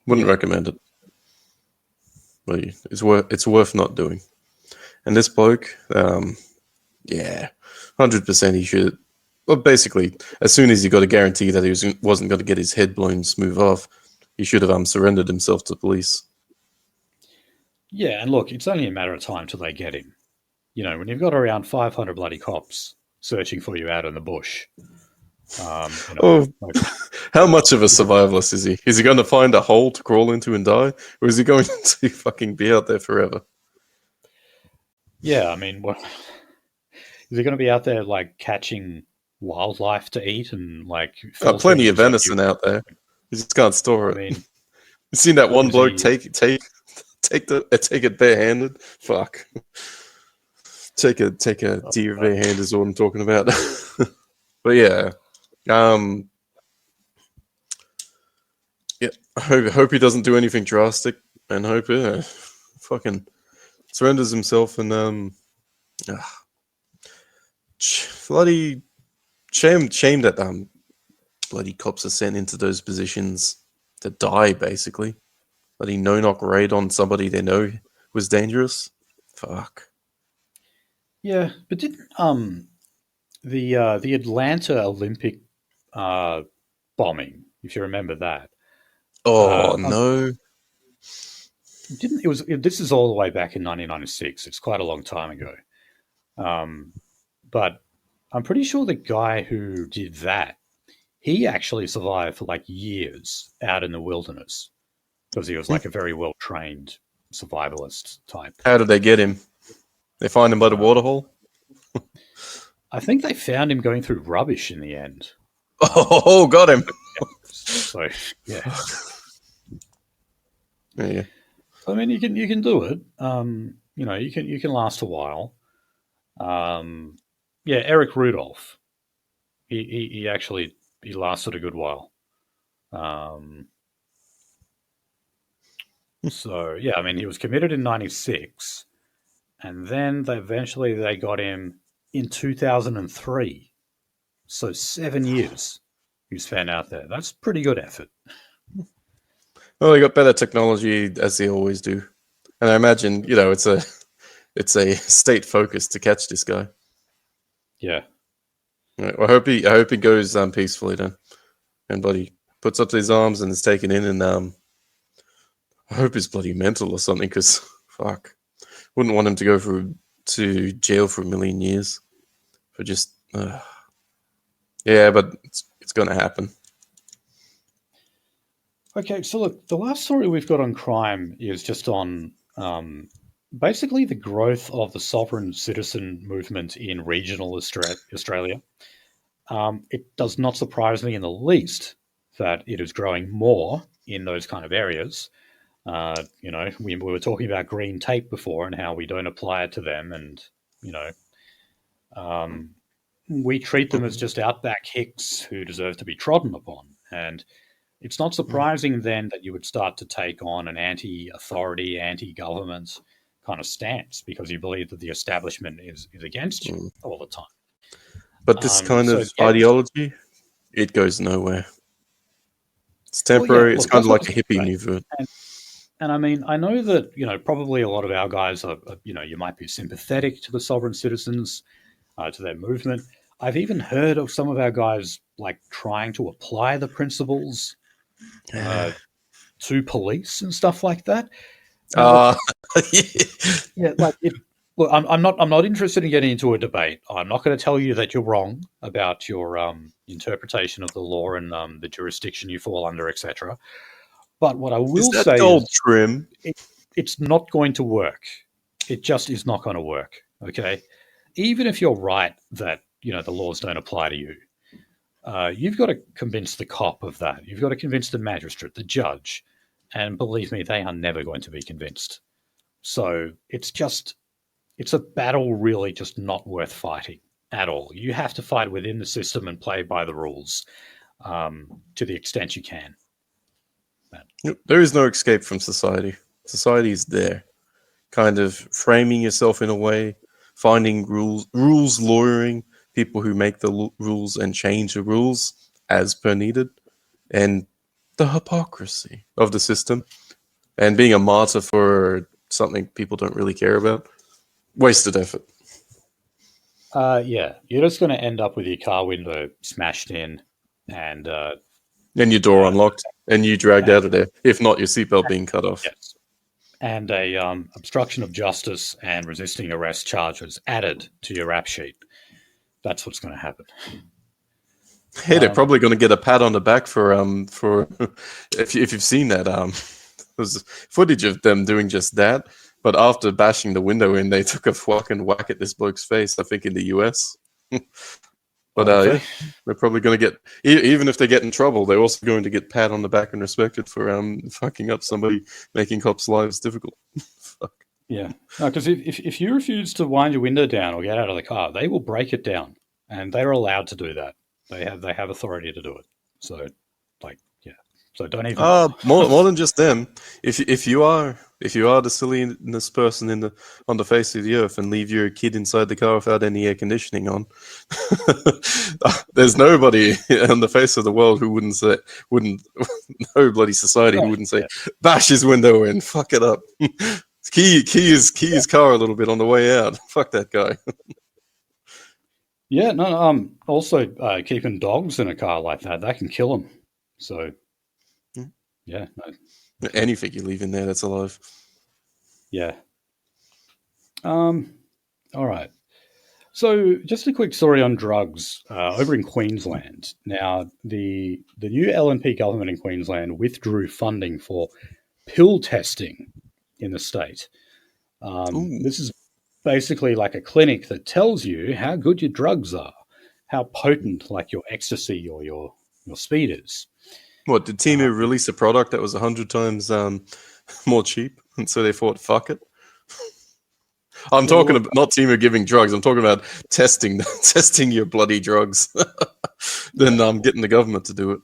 Wouldn't recommend it. But it's worth not doing. And this bloke, 100% he should. Well, basically, as soon as he got a guarantee that he wasn't going to get his head blown smooth off, he should have surrendered himself to police. Yeah, and look, it's only a matter of time till they get him. When you've got around 500 bloody cops searching for you out in the bush. How much of a survivalist is he? Is he going to find a hole to crawl into and die? Or is he going to fucking be out there forever? Yeah, I mean, what is he going to be out there like catching wildlife to eat and like filtering Plenty of it so venison out there. You just can't store I it. mean, You seen that one is bloke he? take it barehanded? Fuck. Take a deer barehanded is what I'm talking about. But yeah, yeah. I hope he doesn't do anything drastic, and hope fucking surrenders himself and bloody shame that bloody cops are sent into those positions to die basically. Bloody no-knock raid on somebody they know was dangerous. Fuck. Yeah, but didn't the Atlanta Olympic bombing, if you remember that, Oh uh, no. didn't it was this is all the way back in 1996. It's quite a long time ago. But I'm pretty sure the guy who did that, he actually survived for like years out in the wilderness because he was like a very well trained survivalist type. How did they get him? They find him by the waterhole? I think they found him going through rubbish in the end. Oh, got him. So yeah, Yeah. I mean you can do it. You can last a while. Yeah, Eric Rudolph. He actually he lasted a good while. Um, so yeah, I mean he was committed in '96, and then they got him in 2003. So 7 years he spent out there. That's pretty good effort. Well, they got better technology as they always do, and I imagine it's a state focus to catch this guy. Yeah. Right, well, I hope he goes peacefully then, and bloody puts up his arms and is taken in, and I hope he's bloody mental or something, because fuck, wouldn't want him to go to jail for 1,000,000 years for just yeah, but it's gonna happen. Okay, so look, the last story we've got on crime is just on basically the growth of the sovereign citizen movement in regional Australia. It does not surprise me in the least that it is growing more in those kind of areas. We were talking about green tape before and how we don't apply it to them, and you know, we treat them as just outback hicks who deserve to be trodden upon. And it's not surprising then that you would start to take on an anti-authority, anti-government kind of stance because you believe that the establishment is against you all the time. But this kind of ideology, it goes nowhere. It's temporary. It's kind of like a hippie movement. And I mean, I know that, probably a lot of our guys are, you might be sympathetic to the sovereign citizens, to their movement. I've even heard of some of our guys like trying to apply the principles to police and stuff like that. Yeah, like look, I'm not interested in getting into a debate. I'm not going to tell you that you're wrong about your interpretation of the law and the jurisdiction you fall under, etc. But what I will say is trim? It's not going to work. It just is not going to work. Okay, even if you're right that the laws don't apply to you, you've got to convince the cop of that. You've got to convince the magistrate, the judge, and believe me, they are never going to be convinced. So it's a battle really just not worth fighting at all. You have to fight within the system and play by the rules to the extent you can. There is no escape from society. Society is there. Kind of framing yourself in a way, finding rules lawyering, people who make the rules and change the rules as per needed, and the hypocrisy of the system, and being a martyr for something people don't really care about. Wasted effort. Yeah, you're just going to end up with your car window smashed in and your door unlocked and you dragged out of there. If not, your seatbelt being cut off. Yes. And a obstruction of justice and resisting arrest charges added to your rap sheet. That's what's going to happen. Hey, they're probably going to get a pat on the back for if you've seen that there's footage of them doing just that. But after bashing the window in, they took a fucking whack at this bloke's face, I think, in the US. But yeah, they're probably going to get, even if they get in trouble, they're also going to get pat on the back and respected for fucking up somebody, making cops' lives difficult. Fuck. Yeah, no, because if you refuse to wind your window down or get out of the car, they will break it down, and they're allowed to do that. They have authority to do it. So, like, yeah. So don't even. More than just them. If you are the silliest person on the face of the earth and leave your kid inside the car without any air conditioning on, there's nobody on the face of the world who wouldn't no bloody society who wouldn't say, bash his window in, fuck it up. Key his car a little bit on the way out. Fuck that guy. Yeah, no. Also, keeping dogs in a car like that can kill them. So, yeah, no. Anything you leave in there that's alive. Yeah. All right. So, just a quick story on drugs over in Queensland. Now, the new LNP government in Queensland withdrew funding for pill testing in the state. This is basically like a clinic that tells you how good your drugs are, how potent like your ecstasy or your speed is. What, did Timu release a product that was 100 times more cheap, and so they thought, fuck it? I'm talking about not Timu giving drugs. I'm talking about testing your bloody drugs. Then I'm getting the government to do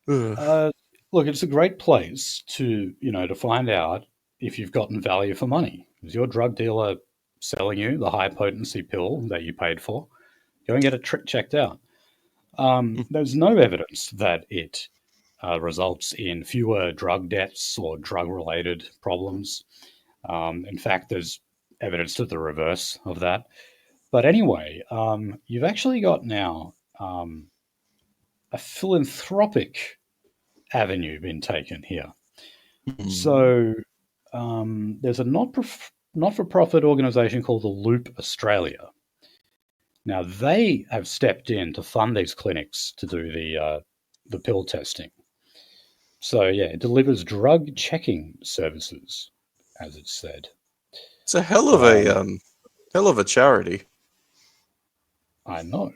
it. Look, it's a great place to find out if you've gotten value for money. Is your drug dealer selling you the high potency pill that you paid for? Go and get it checked out. There's no evidence that it results in fewer drug deaths or drug-related problems. In fact, there's evidence to the reverse of that. But anyway, you've actually got now a philanthropic avenue been taken here. So there's a not-for-profit organisation called the Loop Australia. Now, they have stepped in to fund these clinics to do the pill testing. So, yeah, it delivers drug checking services, as it's said. It's a hell of a charity. I know.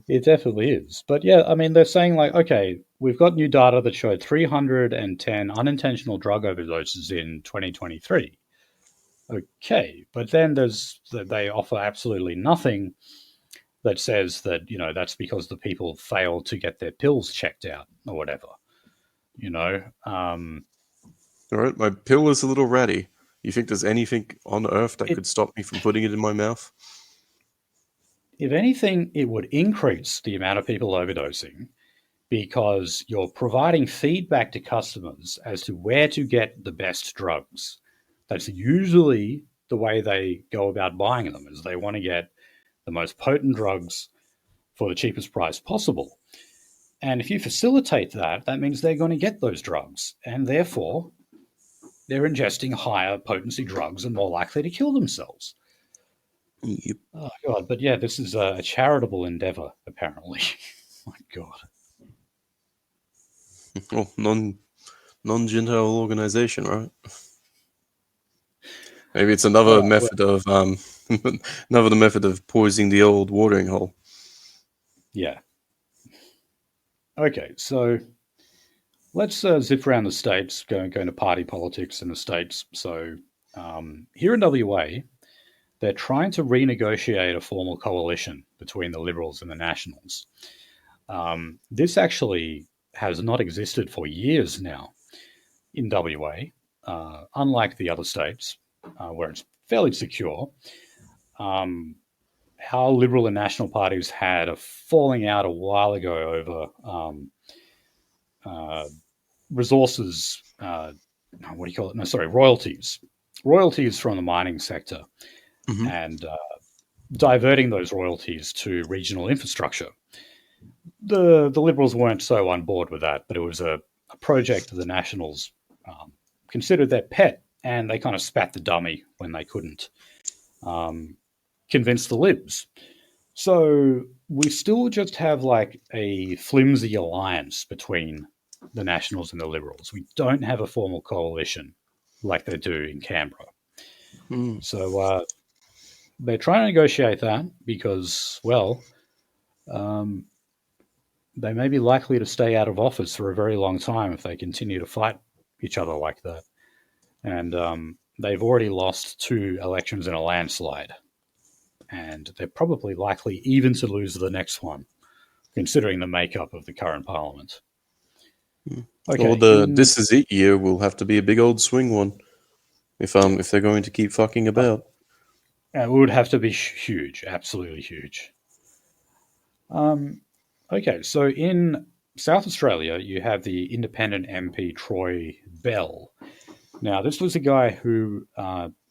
It definitely is. But, yeah, I mean, they're saying, like, okay, we've got new data that showed 310 unintentional drug overdoses in 2023. Okay, but then they offer absolutely nothing that says that, that's because the people failed to get their pills checked out or whatever. All right, my pill is a little ratty. You think there's anything on earth that could stop me from putting it in my mouth? If anything, it would increase the amount of people overdosing because you're providing feedback to customers as to where to get the best drugs. That's usually the way they go about buying them, is they want to get the most potent drugs for the cheapest price possible. And if you facilitate that, that means they're going to get those drugs. And therefore, they're ingesting higher potency drugs and more likely to kill themselves. Yep. Oh, God. But yeah, this is a charitable endeavor, apparently. My God. Well, non-Gentile organization, right? Maybe it's another method of poisoning the old watering hole. Yeah. Okay, so let's zip around the states, going to party politics in the states. So here in WA, they're trying to renegotiate a formal coalition between the Liberals and the Nationals. This actually has not existed for years now in WA, unlike the other states where it's fairly secure. Our Liberal and National parties had a falling out a while ago over resources, royalties. Royalties from the mining sector, and diverting those royalties to regional infrastructure. The Liberals weren't so on board with that, but it was a project that the Nationals considered their pet, and they kind of spat the dummy when they couldn't convince the Libs. So we still just have like a flimsy alliance between the Nationals and the Liberals. We don't have a formal coalition like they do in Canberra. So they're trying to negotiate that because, well, they may be likely to stay out of office for a very long time if they continue to fight each other like that. And they've already lost 2 elections in a landslide. And they're probably likely even to lose the next one, considering the makeup of the current parliament. Okay, Or the "this is it" year will have to be a big old swing one if they're going to keep fucking about. It would have to be huge, absolutely huge. Okay, so in South Australia, you have the independent MP Troy Bell. Now, this was a guy who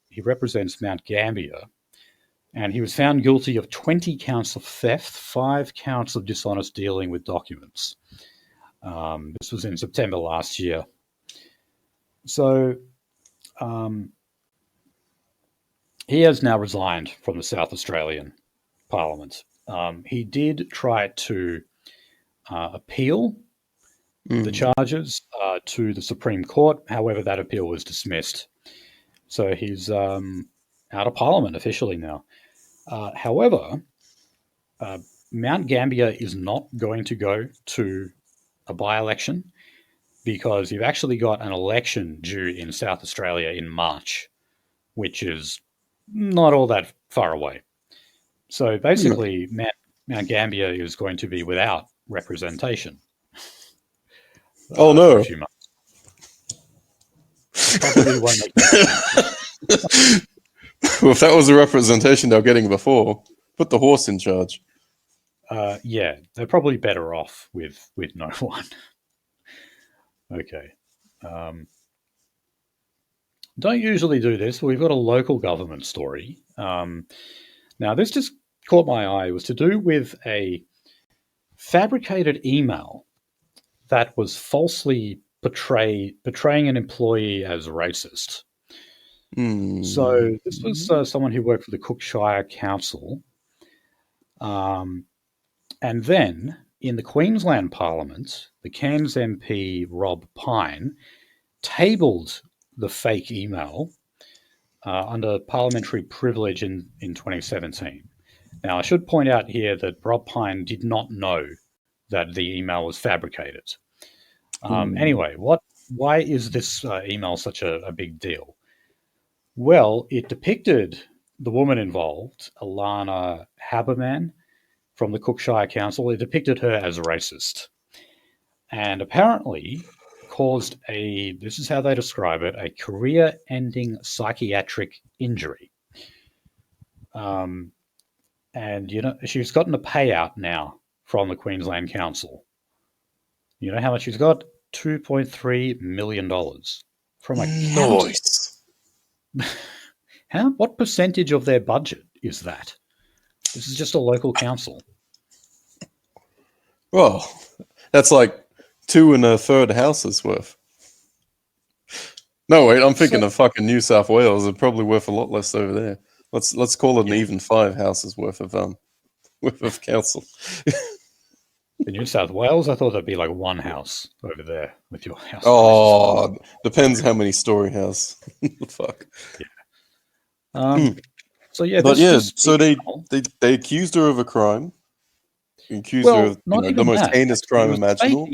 he represents Mount Gambier, and he was found guilty of 20 counts of theft, 5 counts of dishonest dealing with documents. This was in September last year. So he has now resigned from the South Australian Parliament. He did try to appeal the charges to the Supreme Court. However, that appeal was dismissed. So he's out of Parliament officially now. However, Mount Gambier is not going to go to a by-election because you've actually got an election due in South Australia in March, which is not all that far away. So basically, Mount Gambier is going to be without representation. Oh no! For a few months. Probably won't make that. Well, if that was the representation they were getting before, put the horse in charge. Yeah, they're probably better off with no one. Okay. Don't usually do this, but we've got a local government story. Now, this just caught my eye. It was to do with a fabricated email that was falsely portraying an employee as racist. So this was someone who worked for the Cookshire Council. And then in the Queensland Parliament, the Cairns MP Rob Pyne tabled the fake email under parliamentary privilege in 2017. Now, I should point out here that Rob Pyne did not know that the email was fabricated. Anyway, why is this email such a big deal? Well, it depicted the woman involved, Alana Haberman, from the Cookshire Council. It depicted her as racist. And apparently caused this is how they describe it, a career-ending psychiatric injury. And, she's gotten a payout now from the Queensland Council. You know how much she's got? $2.3 million from a county. What percentage of their budget is that? This is just a local council. Well, that's like 2 1/3 houses worth. No, wait, I'm thinking of fucking New South Wales. It's probably worth a lot less over there. Let's call it an even 5 houses worth of council. In New South Wales, I thought there'd be like 1 house over there with your house. Oh, depends how many story house. Fuck. Yeah. So yeah, so they accused her of a crime. Accused her of the most heinous crime imaginable.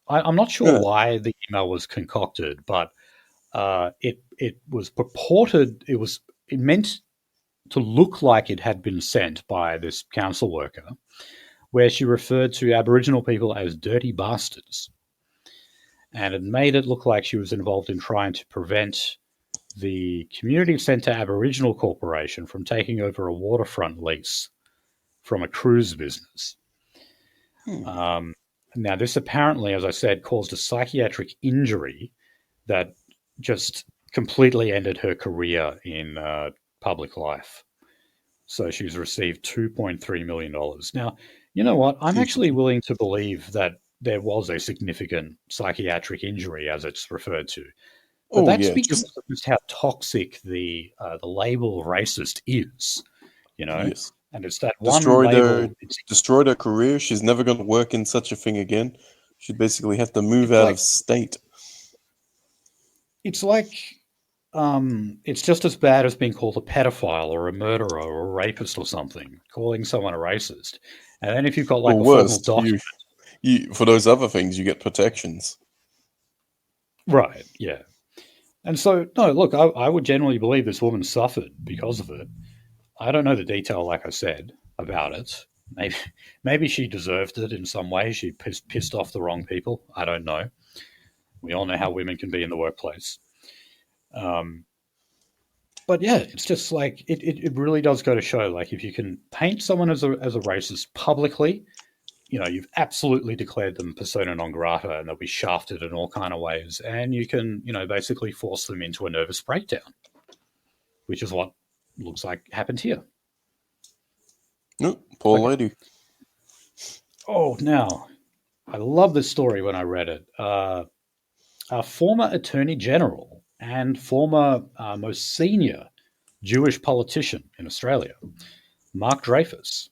I'm not sure why the email was concocted, but it was purported. It meant to look like it had been sent by this council worker, where she referred to Aboriginal people as dirty bastards, and it made it look like she was involved in trying to prevent the Community Centre Aboriginal Corporation from taking over a waterfront lease from a cruise business. Now, this apparently, as I said, caused a psychiatric injury that just completely ended her career in public life. So she's received $2.3 million. Now, you know what? I'm actually willing to believe that there was a significant psychiatric injury, as it's referred to. But that's because of just how toxic the label racist is, Yes. And it's that one label. Destroyed her career. She's never going to work in such a thing again. She'd basically have to move out of state. It's like it's just as bad as being called a pedophile or a murderer or a rapist or something, calling someone a racist. And then if you've got like a formal document, for those other things, you get protections. Right, yeah. And so, no, look, I would generally believe this woman suffered because of it. I don't know the detail, like I said, about it. Maybe she deserved it in some way. She pissed off the wrong people. I don't know. We all know how women can be in the workplace. But yeah, it's just like, it really does go to show, like, if you can paint someone as a racist publicly, you know, you've absolutely declared them persona non grata and they'll be shafted in all kind of ways. And you can, you know, basically force them into a nervous breakdown, which is what looks like happened here. No, poor lady. Oh, now, I love this story when I read it. A former Attorney General and former most senior Jewish politician in Australia, Mark Dreyfus,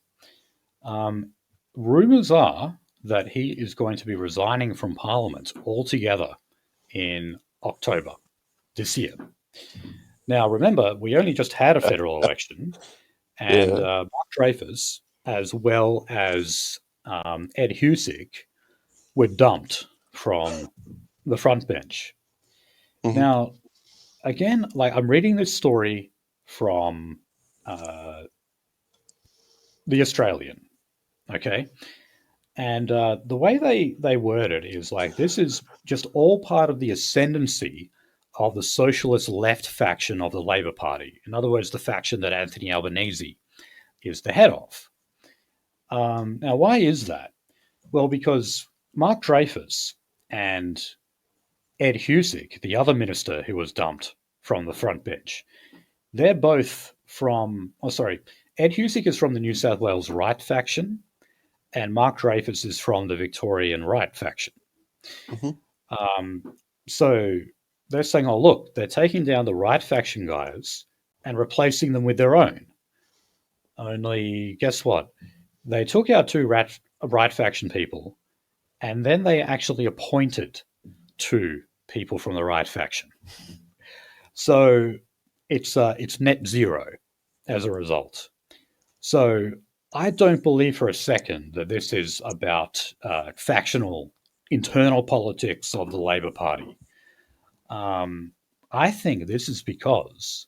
rumours are that he is going to be resigning from Parliament altogether in October this year. Now, remember, we only just had a federal election, and Mark Dreyfus, as well as Ed Husic, were dumped from the front bench. Mm-hmm. Now, again, like, I'm reading this story from The Australian. Okay. And the way they word it is like, this is just all part of the ascendancy of the socialist left faction of the Labor Party. In other words, the faction that Anthony Albanese is the head of. Now, why is that? Well, because Mark Dreyfus and Ed Husic, the other minister who was dumped from the front bench, they're both from, Ed Husic is from the New South Wales right faction, and Mark Dreyfus is from the Victorian right faction. Mm-hmm. So they're saying, oh, look, they're taking down the right faction guys and replacing them with their own. Only, guess what? They took out two right faction people, and then they actually appointed two people from the right faction. So it's net zero as a result. So I don't believe for a second that this is about factional internal politics of the Labor Party. I think this is because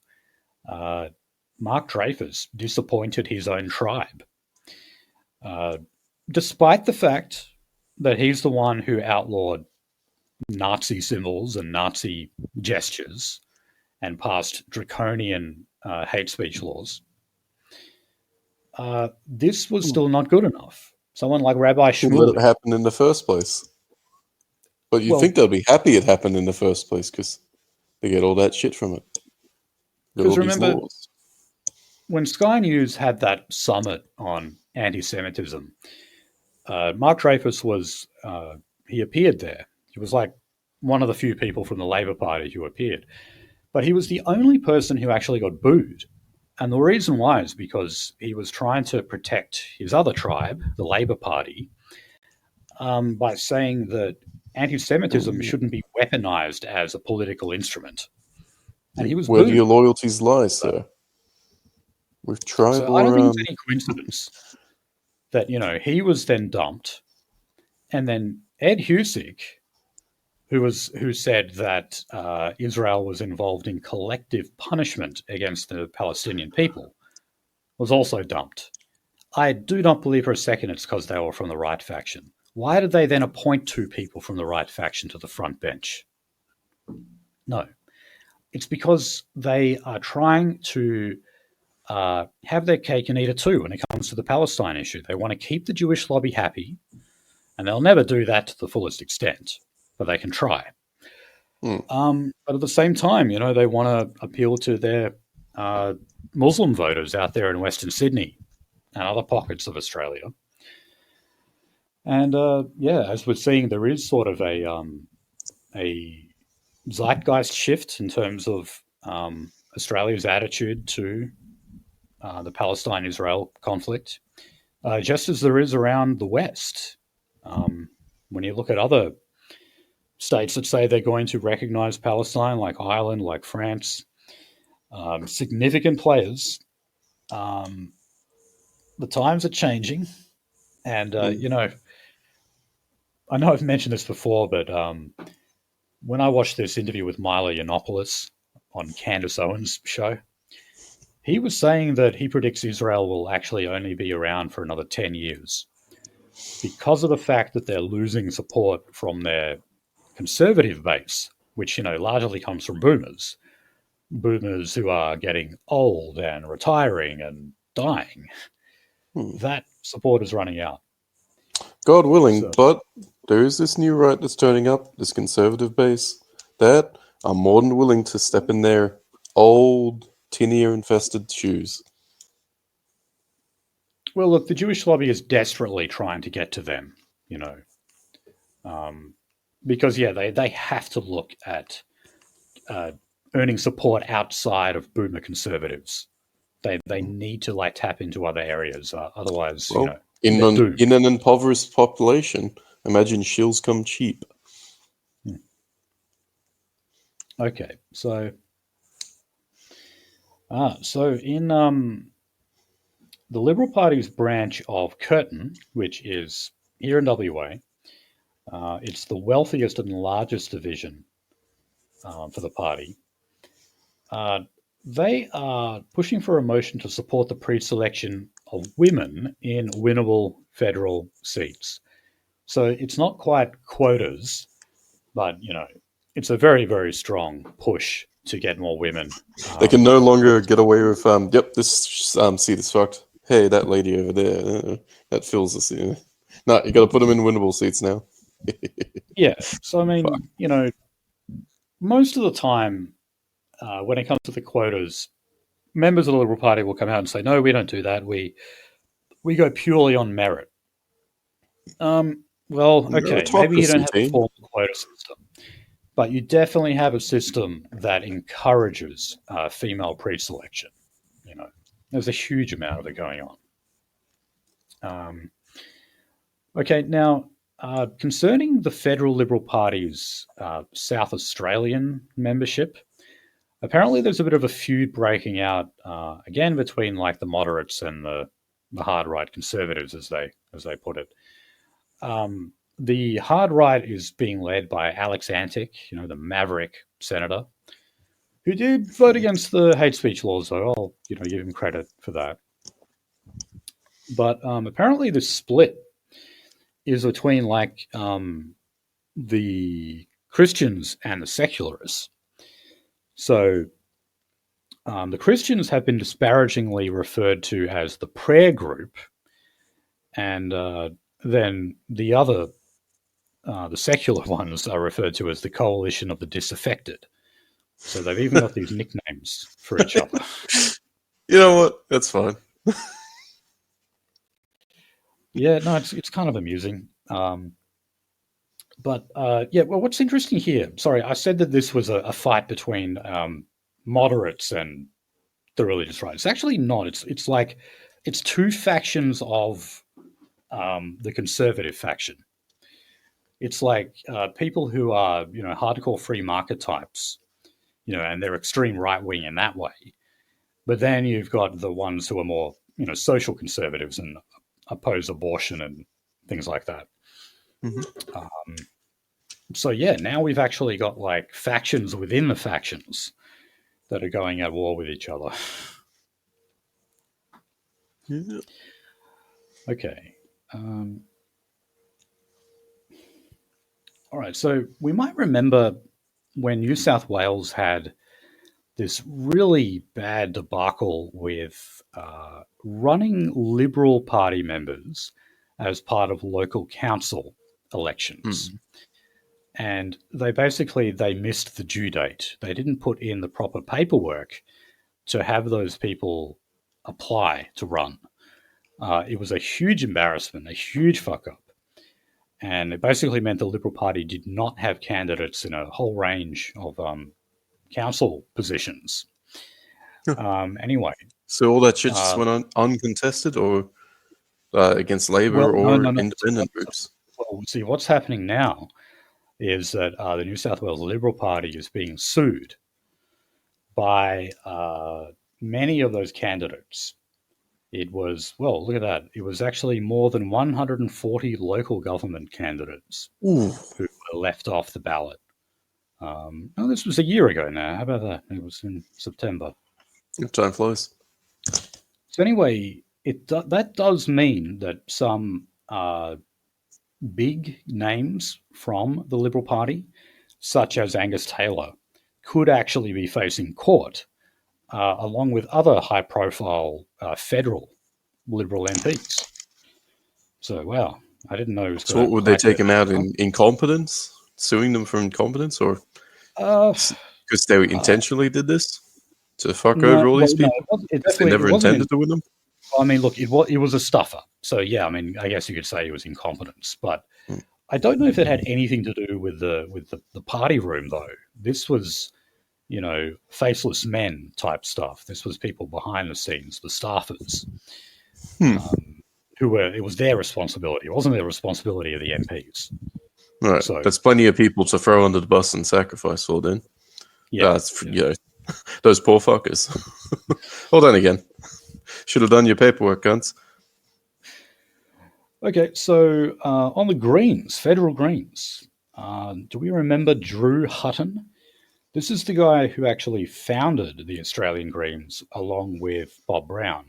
Mark Dreyfus disappointed his own tribe. Despite the fact that he's the one who outlawed Nazi symbols and Nazi gestures and passed draconian hate speech laws, this was still not good enough. Someone like Rabbi Shmuel... let it happen in the first place. But you'd think they'll be happy it happened in the first place because they get all that shit from it. Because remember, when Sky News had that summit on anti-Semitism, Mark Dreyfus was... he appeared there. He was like one of the few people from the Labor Party who appeared. But he was the only person who actually got booed. And the reason why is because he was trying to protect his other tribe, the Labor Party, by saying that anti-Semitism shouldn't be weaponized as a political instrument. And he was Where booed. do your loyalties lie, sir? We've tried. So I don't think it's any coincidence that, you know, he was then dumped, and then Ed Husic, who said that Israel was involved in collective punishment against the Palestinian people, was also dumped. I do not believe for a second it's because they were from the right faction. Why did they then appoint two people from the right faction to the front bench? No. It's because they are trying to have their cake and eat it too when it comes to the Palestine issue. They want to keep the Jewish lobby happy, and they'll never do that to the fullest extent, but they can try. But at the same time, you know, they want to appeal to their Muslim voters out there in Western Sydney and other pockets of Australia. And as we're seeing, there is sort of a zeitgeist shift in terms of Australia's attitude to the Palestine-Israel conflict, just as there is around the West. when you look at other states that say they're going to recognize Palestine, like Ireland, like France, significant players, the times are changing. And, you know I've mentioned this before, but when I watched this interview with Milo Yiannopoulos on Candace Owens' show, he was saying that he predicts Israel will actually only be around for another 10 years because of the fact that they're losing support from their conservative base, which, largely comes from boomers who are getting old and retiring and dying. That support is running out. God willing, but there is this new right that's turning up, this conservative base, that are more than willing to step in their old, tin-ear-infested shoes. Well, look, the Jewish lobby is desperately trying to get to them, because, they have to look at earning support outside of boomer conservatives. They need to, tap into other areas. Otherwise, in an impoverished population, imagine shills come cheap. Okay, so in the Liberal Party's branch of Curtin, which is here in WA, it's the wealthiest and largest division for the party. They are pushing for a motion to support the pre-selection of women in winnable federal seats. So it's not quite quotas, but, it's a very, very strong push to get more women. They can no longer get away with, this seat is fucked. Hey, that lady over there, that fills the seat. No, you got to put them in winnable seats now. Yeah, so I mean, most of the time, when it comes to the quotas, members of the Liberal Party will come out and say, no, we don't do that. We go purely on merit. Well, okay, maybe you don't have a formal quota system, but you definitely have a system that encourages female pre-selection. There's a huge amount of it going on. Okay, now, concerning the Federal Liberal Party's South Australian membership, apparently there's a bit of a feud breaking out again between the moderates and the hard right conservatives, as they put it. The hard right is being led by Alex Antic, the maverick senator, who did vote against the hate speech laws, so I'll give him credit for that. But apparently the split is between the Christians and the secularists. So the Christians have been disparagingly referred to as the prayer group, and then the secular ones are referred to as the coalition of the disaffected. So they've even got these nicknames for each other. You know what? That's fine. Yeah, no, it's kind of amusing. Well, what's interesting here, sorry, I said that this was a fight between moderates and the religious right. It's actually not. It's two factions of the conservative faction. It's people who are, hardcore free market types, and they're extreme right-wing in that way. But then you've got the ones who are more, social conservatives and oppose abortion and things like that. Mm-hmm. So now we've actually got factions within the factions that are going at war with each other. Yeah. Okay. All right. So we might remember when New South Wales had this really bad debacle with running Liberal Party members as part of local council elections. And they missed the due date. They didn't put in the proper paperwork to have those people apply to run. It was a huge embarrassment, a huge fuck up. And it basically meant the Liberal Party did not have candidates in a whole range of council positions. Anyway. So all that shit just went on uncontested or against Labor or independent groups? Well, see, what's happening now is that the New South Wales Liberal Party is being sued by many of those candidates. It was, well, look at that. It was actually more than 140 local government candidates Ooh. who were left off the ballot. This was a year ago now. How about that? It was in September. Time flies. So anyway, that does mean that some big names from the Liberal Party, such as Angus Taylor, could actually be facing court, along with other high-profile federal Liberal MPs. So, wow, I didn't know it was. So, what would they take him out in incompetence? Suing them for incompetence, or because they intentionally did this to fuck over all these people? They never intended to win them. I mean, look, it was a stuffer. So yeah, I mean, I guess you could say it was incompetence, but I don't know if it had anything to do with the party room though. This was, faceless men type stuff. This was people behind the scenes, the staffers, it was their responsibility. It wasn't the responsibility of the MPs. Right. So, that's plenty of people to throw under the bus and sacrifice for then. Yeah. Those poor fuckers. Hold on again. Should have done your paperwork, cunts. Okay, so on the Greens, federal Greens, do we remember Drew Hutton? This is the guy who actually founded the Australian Greens along with Bob Brown.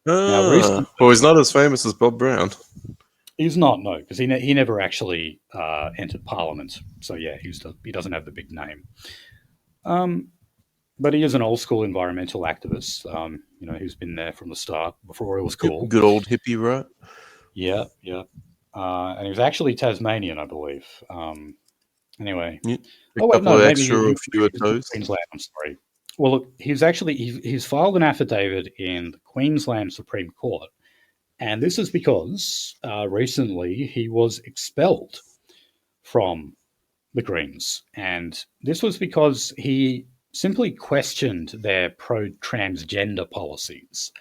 Well, he's not as famous as Bob Brown. He's not, no, because he never actually entered Parliament. So yeah, he doesn't have the big name. But he is an old school environmental activist. Who's been there from the start before it was cool. Good old hippie, right? Yeah. And he was actually Tasmanian, I believe. Anyway. Yeah. A few of those. Queensland, I'm sorry. Well, look, he's filed an affidavit in the Queensland Supreme Court. And this is because recently he was expelled from the Greens. And this was because he simply questioned their pro-transgender policies.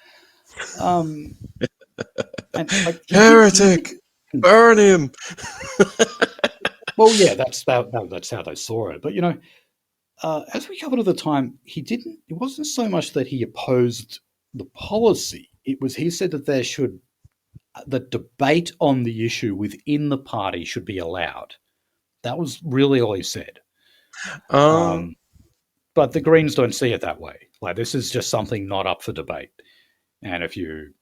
Heretic! Burn him! Well, yeah, that's how they saw it. But, as we covered at the time, it wasn't so much that he opposed the policy. He said that that debate on the issue within the party should be allowed. That was really all he said. But the Greens don't see it that way. Like, this is just something not up for debate. And if you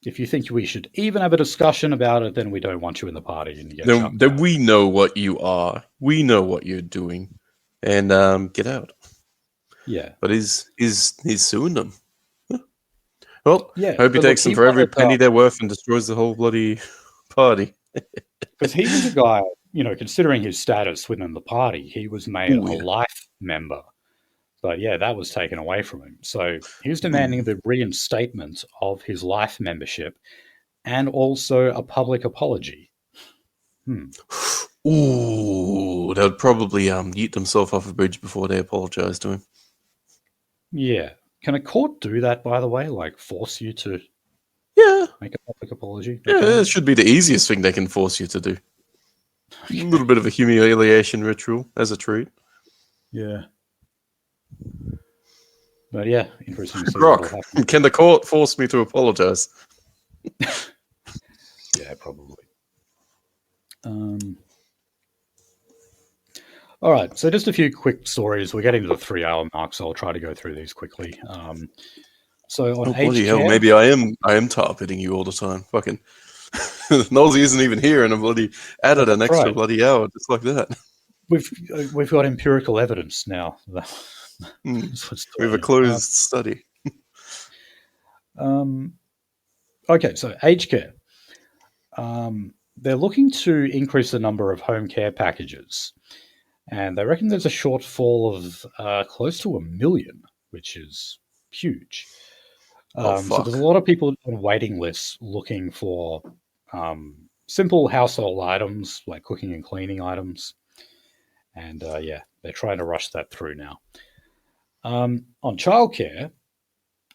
think we should even have a discussion about it, then we don't want you in the party. And then we know what you are. We know what you're doing. And get out. Yeah. But he's suing them. Well, yeah, I hope he takes them for every penny they're worth and destroys the whole bloody party. Because he was a guy, considering his status within the party, he was made a life member. But yeah, that was taken away from him. So he was demanding the reinstatement of his life membership and also a public apology. Ooh, they would probably yeet themselves off a bridge before they apologize to him. Yeah. Can a court do that, by the way? Like, force you to make a public apology? Yeah, it should be the easiest thing they can force you to do. A little bit of a humiliation ritual as a treat. Yeah. But yeah, interesting. Brock, can the court force me to apologize? Yeah, probably. All right, so just a few quick stories. We're getting to the 3-hour mark, so I'll try to go through these quickly. So on bloody hell, maybe I am tar-pitting you all the time. Fucking Nosy isn't even here, and I'm bloody added an extra bloody hour just like that. We've got empirical evidence now. We have a closed study. Okay, so aged care. They're looking to increase the number of home care packages. And they reckon there's a shortfall of close to 1 million, which is huge. So there's a lot of people on waiting lists looking for simple household items like cooking and cleaning items. And they're trying to rush that through now. On childcare,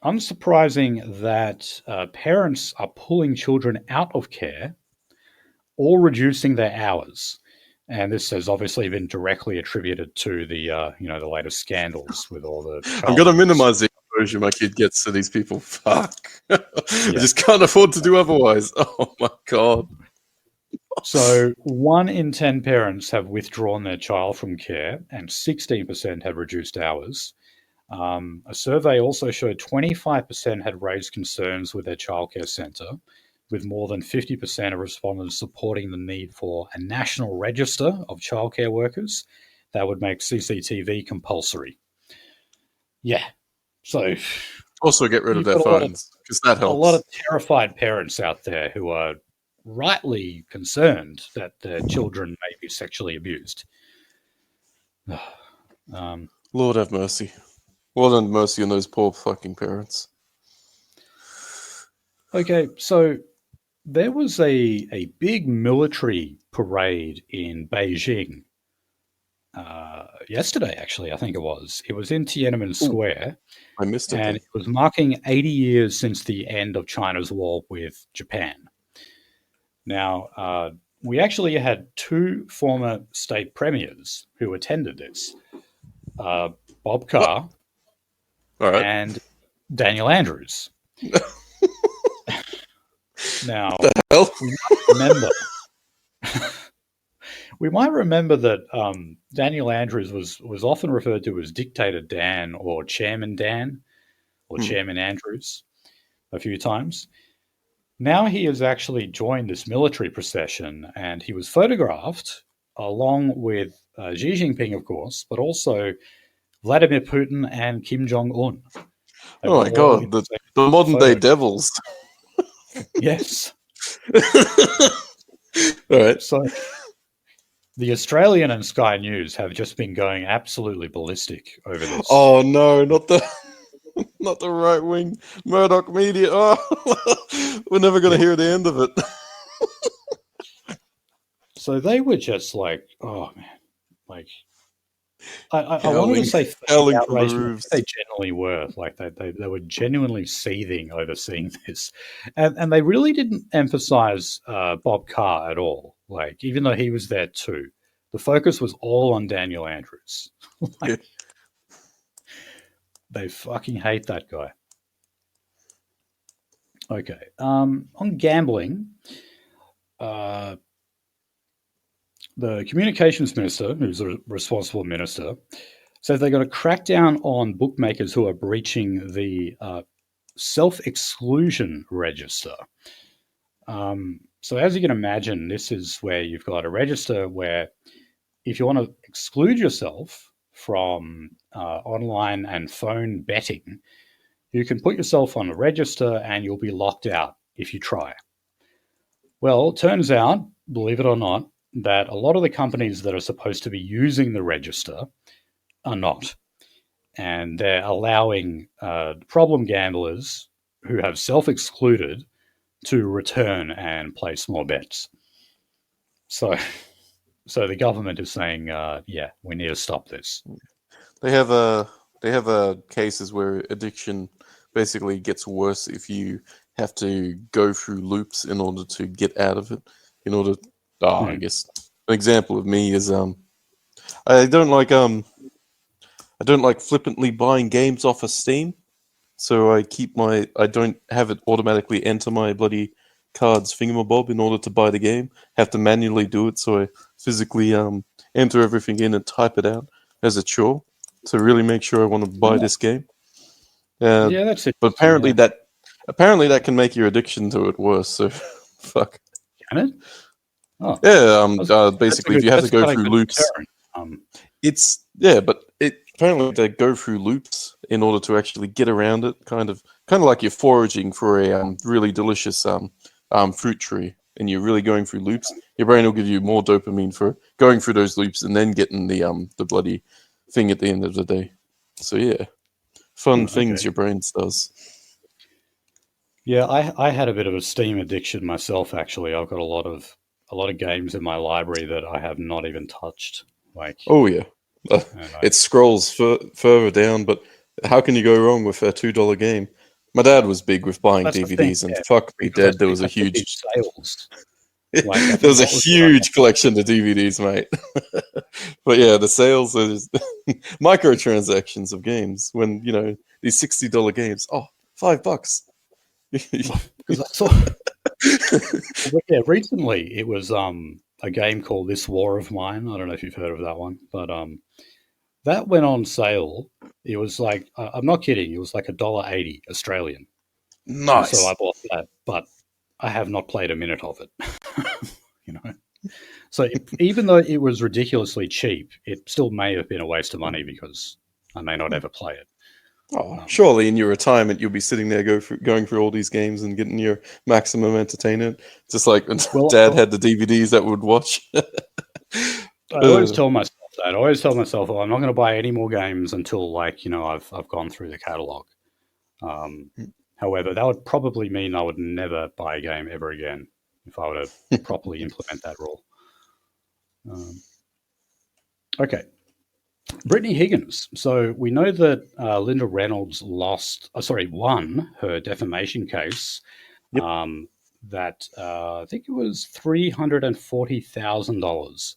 unsurprising that parents are pulling children out of care all reducing their hours. And this has obviously been directly attributed to the the latest scandals with all the I'm going to minimize the exposure my kid gets to these people. Fuck. I just can't afford to do otherwise. Oh my God. So 1 in 10 parents have withdrawn their child from care and 16% have reduced hours. A survey also showed 25% had raised concerns with their childcare centre, with more than 50% of respondents supporting the need for a national register of childcare workers that would make CCTV compulsory. Yeah. So also get rid of their phones, because that helps. A lot of terrified parents out there who are rightly concerned that their children may be sexually abused. Lord have mercy. Lord have mercy on those poor fucking parents. Okay, so there was a big military parade in Beijing yesterday, actually, I think it was. It was in Tiananmen Square. I missed it. And it was marking 80 years since the end of China's war with Japan. Now, we actually had 2 former state premiers who attended this. Bob Carr and Daniel Andrews. Now, we might remember that Daniel Andrews was often referred to as Dictator Dan or Chairman Dan or Chairman Andrews a few times. Now he has actually joined this military procession, and he was photographed along with Xi Jinping, of course, but also Vladimir Putin and Kim Jong-un. Oh my God, the modern-day devils. Yes. All right. So the Australian and Sky News have just been going absolutely ballistic over this. Oh no, not the right wing Murdoch media. Oh, we're never going to hear the end of it. So they were just like, oh man, like I wanted to say outraged. They genuinely were like they were genuinely seething over seeing this, and they really didn't emphasize Bob Carr at all. Like even though he was there too, the focus was all on Daniel Andrews. Like, they fucking hate that guy. Okay, on gambling, the communications minister, who's a responsible minister, says they're going to crack down on bookmakers who are breaching the self-exclusion register. So as you can imagine, this is where you've got a register where if you want to exclude yourself from online and phone betting, you can put yourself on a register and you'll be locked out if you try. Well, it turns out, believe it or not, that a lot of the companies that are supposed to be using the register are not. And they're allowing problem gamblers who have self-excluded to return and place more bets. So the government is saying, we need to stop this. They have cases where addiction basically gets worse if you have to go through loops in order to get out of it. I guess an example of me is I don't like flippantly buying games off of Steam, so I don't have it automatically enter my bloody card's thingamabob in order to buy the game. Have to manually do it, so I physically enter everything in and type it out as a chore to really make sure I want to buy this game. That's it. But apparently that can make your addiction to it worse. So fuck. Can it? Oh. Yeah. Basically, if you have to go through loops, but apparently they go through loops in order to actually get around it. Kind of like you're foraging for a really delicious fruit tree, and you're really going through loops. Your brain will give you more dopamine for going through those loops and then getting the bloody thing at the end of the day. So yeah, fun things your brain does. Yeah, I had a bit of a Steam addiction myself. Actually, I've got a lot of games in my library that I have not even touched. Like, oh yeah, it scrolls further down. But how can you go wrong with a $2 game? My dad was big with buying DVDs, and fuck me dead, there was a huge sales. Like, I There was a think huge collection of DVDs, mate. But yeah, the sales are just microtransactions of games. When these $60 games, $5. because I saw. Yeah, recently it was a game called This War of Mine. I don't know if you've heard of that one, but that went on sale. It was like I'm not kidding. It was like $1.80 Australian. So I Nice. bought that, but I have not played a minute of it. you know. So even though it was ridiculously cheap, it still may have been a waste of money because I may not ever play it. Surely in your retirement you'll be sitting there going through all these games and getting your maximum entertainment, just like Dad had the DVDs that would watch. I always tell myself that. I always tell myself, I'm not going to buy any more games until I've gone through the catalog. However, that would probably mean I would never buy a game ever again if I were to properly implement that rule. Okay. Brittany Higgins. So we know that Linda Reynolds won her defamation case. Yep. That I think it was $340,000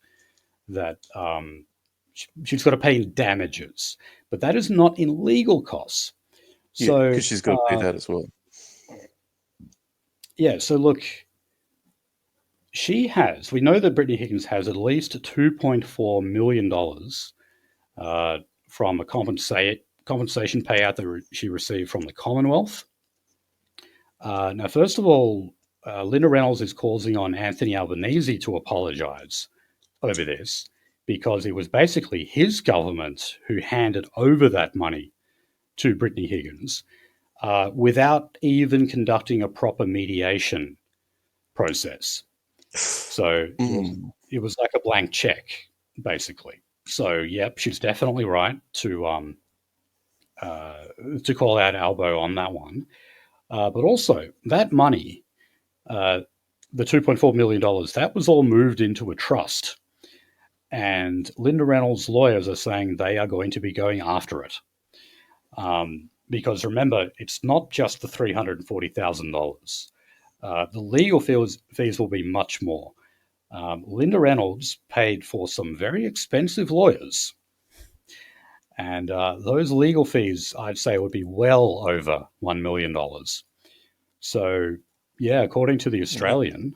that she's got to pay in damages, but that is not in legal costs. So because she's got to pay that as well. Yeah. So look, we know that Brittany Higgins has at least $2.4 million from a compensation payout that she received from the Commonwealth. Now, first of all, Linda Reynolds is calling on Anthony Albanese to apologise over this because it was basically his government who handed over that money to Brittany Higgins without even conducting a proper mediation process. So it was like a blank check, basically. So, yep, she's definitely right to call out Albo on that one. But also, that money, the $2.4 million, that was all moved into a trust. And Linda Reynolds' lawyers are saying they are going to be going after it. Because remember, it's not just the $340,000. The legal fees will be much more. Linda Reynolds paid for some very expensive lawyers. And those legal fees, I'd say, would be well over $1 million. So, yeah, according to the Australian,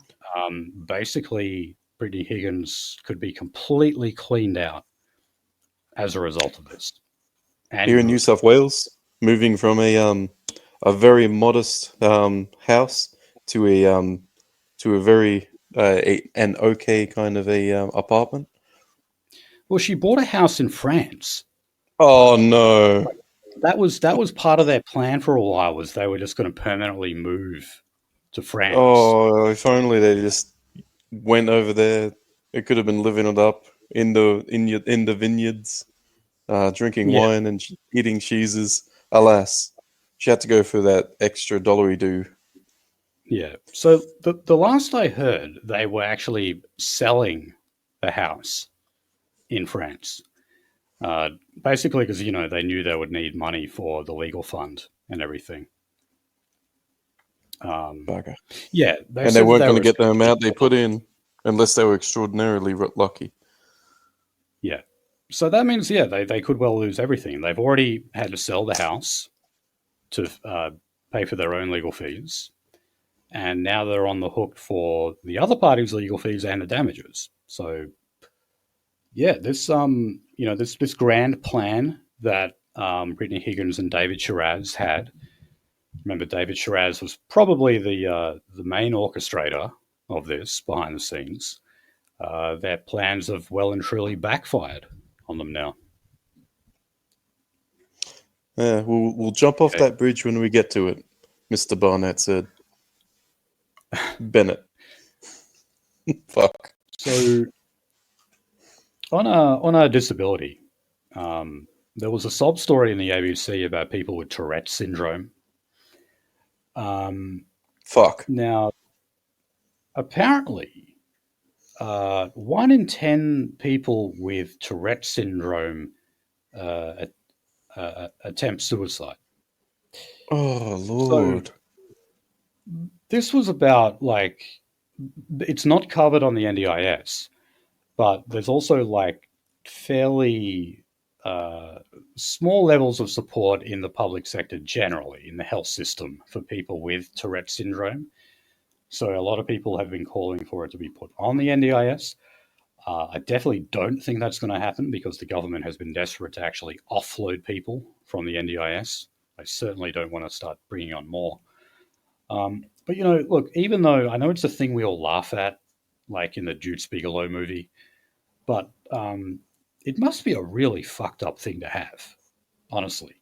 basically, Brittany Higgins could be completely cleaned out as a result of this. And here in New South Wales, moving from a very modest house to a very an okay kind of a apartment. Well, she bought a house in France. Oh no! That was part of their plan for a while. Was they were just going to permanently move to France. Oh, if only they just went over there. It could have been living it up in the vineyards, drinking wine and eating cheeses. Alas, she had to go for that extra dollary do. Yeah. So the last I heard, they were actually selling the house in France. Basically because, they knew they would need money for the legal fund and everything. Okay. Yeah. And they weren't going to get the amount they put in unless they were extraordinarily lucky. Yeah. So that means, they could well lose everything. They've already had to sell the house to pay for their own legal fees. And now they're on the hook for the other party's legal fees and the damages. So, yeah, this this grand plan that Brittany Higgins and David Shiraz had. Remember, David Shiraz was probably the main orchestrator of this behind the scenes. Their plans have well and truly backfired on them now. Yeah, we'll jump off that bridge when we get to it, Mr. Barnett said. Bennett. Fuck. So, on a disability, there was a sob story in the ABC about people with Tourette's syndrome. Fuck. Now, apparently, 1 in 10 people with Tourette's syndrome attempt suicide. Oh, Lord. So, this was about it's not covered on the NDIS, but there's also like fairly small levels of support in the public sector generally, in the health system, for people with Tourette syndrome. So a lot of people have been calling for it to be put on the NDIS. I definitely don't think that's going to happen because the government has been desperate to actually offload people from the NDIS. I certainly don't want to start bringing on more. But, you know, look, even though I know it's a thing we all laugh at, like in the Jude Bigelow movie, but it must be a really fucked up thing to have, honestly. To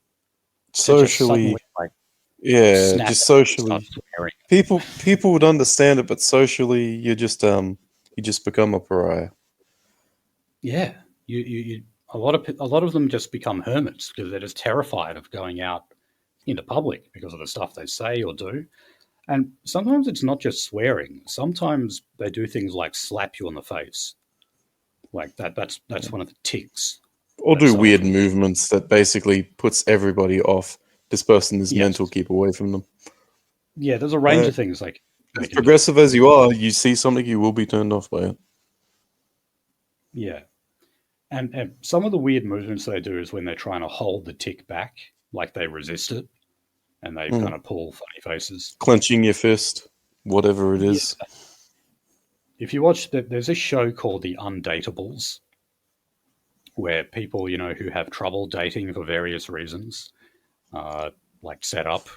just Socially, suddenly, like, yeah, snap just out and start socially, swearing. people would understand it, but socially, you just become a pariah. Yeah, a lot of them just become hermits because they're just terrified of going out into public because of the stuff they say or do. And sometimes it's not just swearing. Sometimes they do things like slap you on the face, like that. That's one of the tics. Or that do some of weird them- movements that basically puts everybody off. This person is Yes. mental, keep away from them. Yeah, there's a range of things like they As can do. progressive as you are, you see something, you will be turned off by it. Yeah, and some of the weird movements they do is when they're trying to hold the tick back, like they resist it, and they kind of pull funny faces. Clenching your fist, whatever it is. Yeah. If you watch, there's a show called The Undateables, where people, you know, who have trouble dating for various reasons, like set up,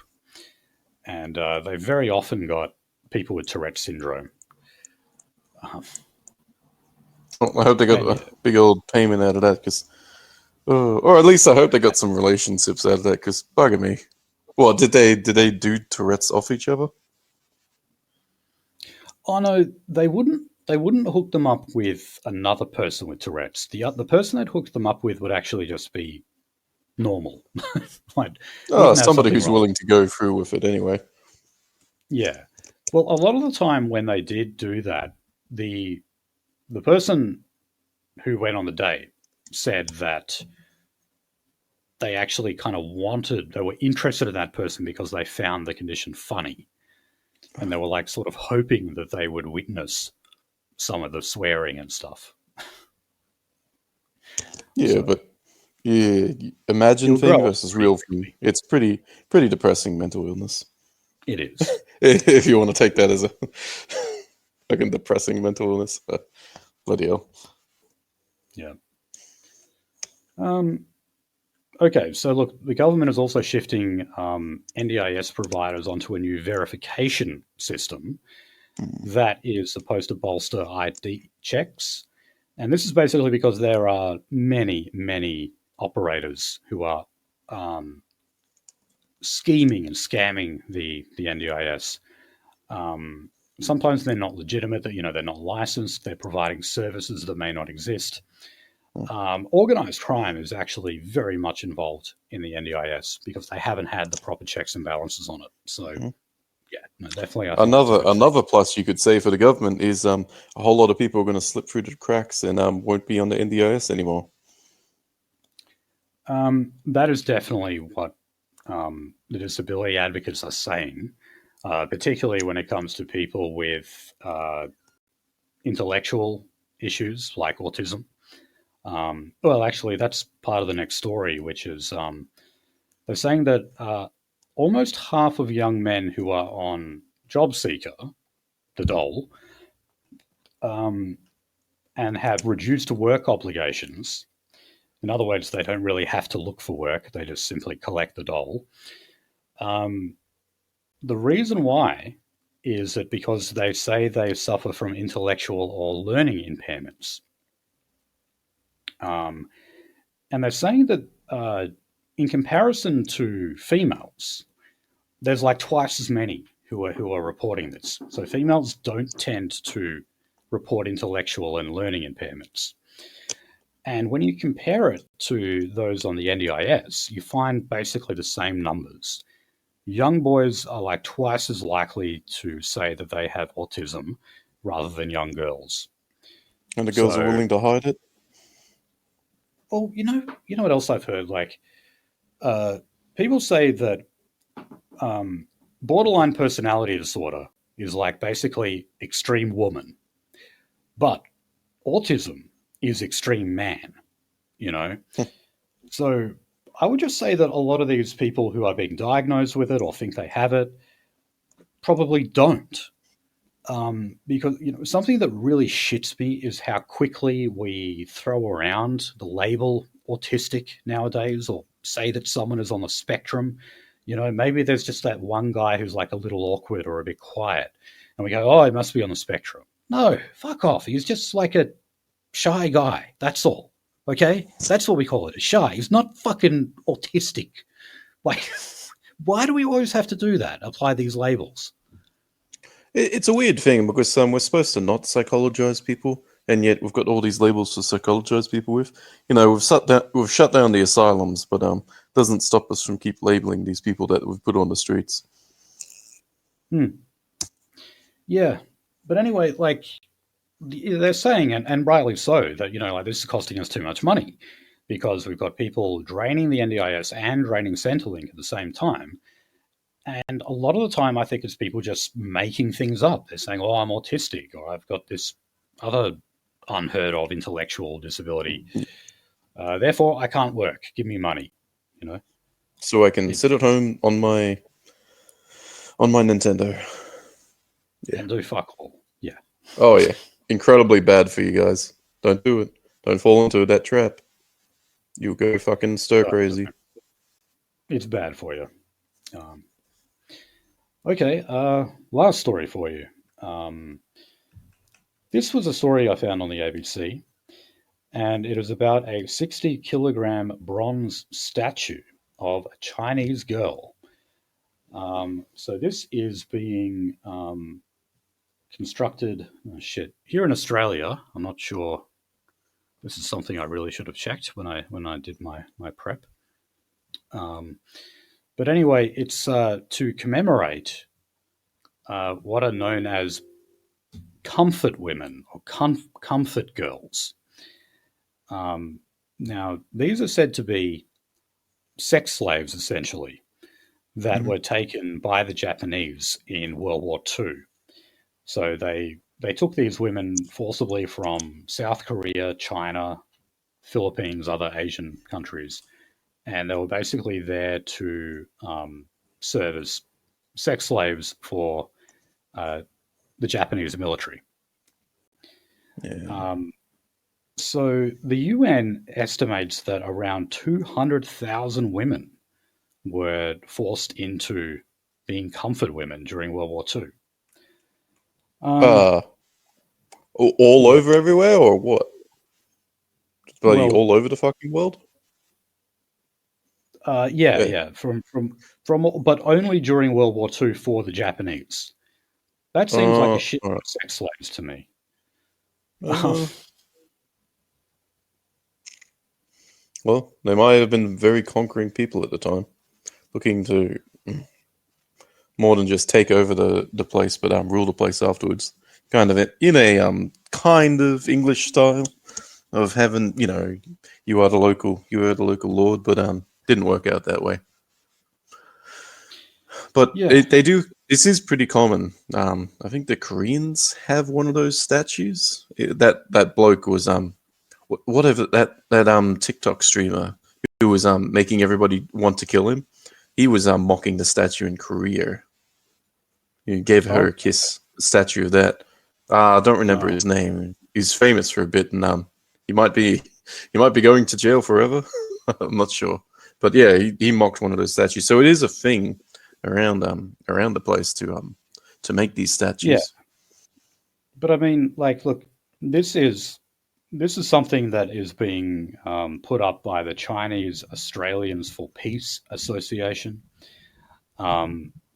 and they very often got people with Tourette syndrome. I hope they got a big old payment out of that, because, or at least I hope they got some relationships out of that, because bugger me. What did they do Tourette's off each other? Oh no, they wouldn't. They wouldn't hook them up with another person with Tourette's. The person they'd hook them up with would actually just be normal. Like, Oh, wouldn't have somebody something who's wrong. willing to go through with it anyway. Yeah. Well, a lot of the time when they did do that, the person who went on the date said that they actually kind of they were interested in that person because they found the condition funny. And they were like sort of hoping that they would witness some of the swearing and stuff. Yeah, So- but yeah, imagine You'll thing grow up versus pretty real quickly. thing. It's pretty depressing mental illness. It is. If you want to take that as a fucking depressing mental illness, bloody hell. Yeah. Okay, so look, the government is also shifting NDIS providers onto a new verification system that is supposed to bolster ID checks. And this is basically because there are many, many operators who are scheming and scamming the NDIS. Sometimes they're not legitimate, that, you know, they're not licensed, they're providing services that may not exist. Organized crime is actually very much involved in the NDIS because they haven't had the proper checks and balances on it. So, yeah, no, definitely. I think that's a good thing. Another plus you could say for the government is a whole lot of people are going to slip through the cracks and won't be on the NDIS anymore. That is definitely what the disability advocates are saying, particularly when it comes to people with intellectual issues like autism. Well, actually, that's part of the next story, which is they're saying that almost half of young men who are on Job Seeker, the dole, and have reduced work obligations. In other words, they don't really have to look for work; they just simply collect the dole. The reason why is that because they say they suffer from intellectual or learning impairments. And they're saying that in comparison to females, there's like twice as many who are reporting this. So females don't tend to report intellectual and learning impairments. And when you compare it to those on the NDIS, you find basically the same numbers. Young boys are like twice as likely to say that they have autism rather than young girls. And the girls are willing to hide it? Well, you know what else I've heard? Like, people say that borderline personality disorder is like basically extreme woman, but autism is extreme man, you know? So I would just say that a lot of these people who are being diagnosed with it or think they have it probably don't. Because something that really shits me is how quickly we throw around the label autistic nowadays, or say that someone is on the spectrum. Maybe there's just that one guy who's like a little awkward or a bit quiet, and we go, "Oh, he must be on the spectrum." No, fuck off. He's just like a shy guy. That's all. Okay, that's what we call it. Shy. He's not fucking autistic. Like, why do we always have to do that? Apply these labels. It's a weird thing because we're supposed to not psychologize people, and yet we've got all these labels to psychologize people with. We've shut down the asylums, but doesn't stop us from keep labeling these people that we've put on the streets. Yeah, but anyway, like they're saying, and rightly so, that like this is costing us too much money because we've got people draining the NDIS and draining Centrelink at the same time. And a lot of the time, I think it's people just making things up. They're saying, "Oh, I'm autistic," or "I've got this other unheard of intellectual disability. Therefore, I can't work. Give me money." So I can sit at home on my Nintendo. Yeah. And do fuck all. Yeah. Oh yeah, incredibly bad for you guys. Don't do it. Don't fall into that trap. You'll go fucking stir crazy. It's bad for you. Okay, last story for you. This was a story I found on the ABC, and it is about a 60-kilogram bronze statue of a Chinese girl. So this is being constructed, here in Australia. I'm not sure. This is something I really should have checked when I did my prep. But anyway, it's to commemorate what are known as comfort women or comfort girls. Now, these are said to be sex slaves, essentially, that were taken by the Japanese in World War II. So they took these women forcibly from South Korea, China, Philippines, other Asian countries, and they were basically there to serve as sex slaves for the Japanese military. Yeah. So the UN estimates that around 200,000 women were forced into being comfort women during World War II. All over everywhere, or what? Bloody all over the fucking world? Yeah. From, but only during World War II for the Japanese. That seems like a shit of sex slaves to me. Well, they might have been very conquering people at the time, looking to more than just take over the place, but rule the place afterwards. Kind of in a kind of English style of having, you are the local lord, but didn't work out that way. But they do. This is pretty common. I think the Koreans have one of those statues. That bloke was whatever that TikTok streamer who was making everybody want to kill him. He was mocking the statue in Korea. He gave her a kiss. A statue of that. I don't remember his name. He's famous for a bit, and he might be going to jail forever. I'm not sure, but yeah, he mocked one of those statues. So it is a thing around the place to make these statues. Yeah. But I mean, like, look, this is something that is being put up by the Chinese Australians for Peace Association.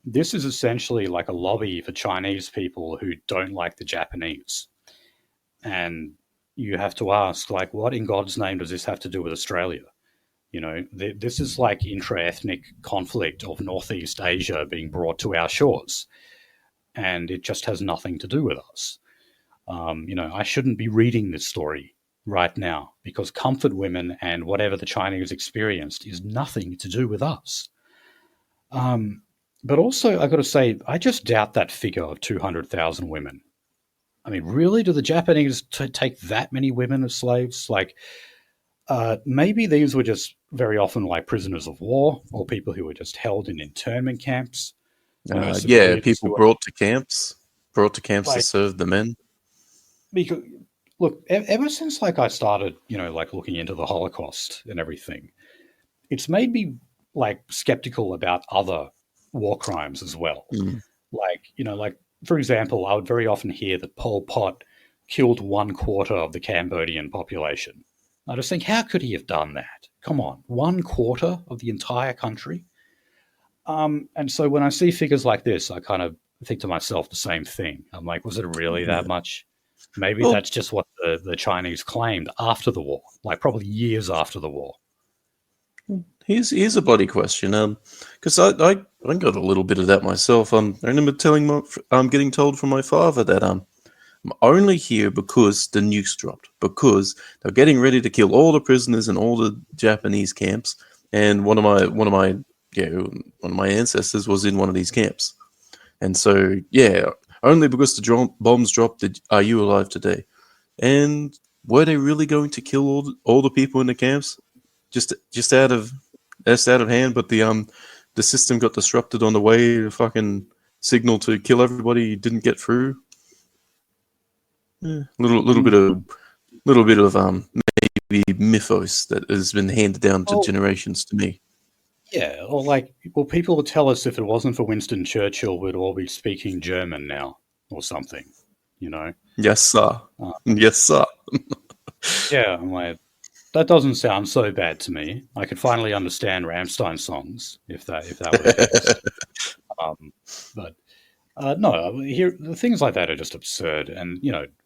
This is essentially like a lobby for Chinese people who don't like the Japanese. And you have to ask, like, what in God's name does this have to do with Australia? This is like intra-ethnic conflict of Northeast Asia being brought to our shores. And it just has nothing to do with us. I shouldn't be reading this story right now because comfort women and whatever the Chinese experienced is nothing to do with us. But also, I got to say, I just doubt that figure of 200,000 women. I mean, really, do the Japanese take that many women as slaves? Like, maybe these were just very often like prisoners of war or people who were just held in internment camps. Yeah, Civilians people who were brought to camps to like, serve the men. because, look, ever since like I started, like looking into the Holocaust and everything, it's made me like skeptical about other war crimes as well. Mm. Like for example, I would very often hear that Pol Pot killed 1/4 of the Cambodian population. I just think, how could he have done that? Come on, 1/4 of the entire country. And so when I see figures like this, I kind of think to myself the same thing. I'm like, was it really that much? Maybe Well, that's just what the Chinese claimed after the war, like probably years after the war. here's a bloody question. Because I got a little bit of that myself. I remember getting told from my father that I'm only here because the nukes dropped, because they're getting ready to kill all the prisoners in all the Japanese camps, and one of my ancestors was in one of these camps, and so only because the bombs dropped are you alive today. And were they really going to kill all the people in the camps just out of hand? But the system got disrupted on the way. The fucking signal to kill everybody didn't get through. Little bit of maybe mythos that has been handed down to generations to me. Yeah, or people would tell us if it wasn't for Winston Churchill, we'd all be speaking German now or something, Yes, sir. Yes, sir. Yeah, I'm like, that doesn't sound so bad to me. I could finally understand Rammstein songs if that were the case. But no, here the things like that are just absurd, and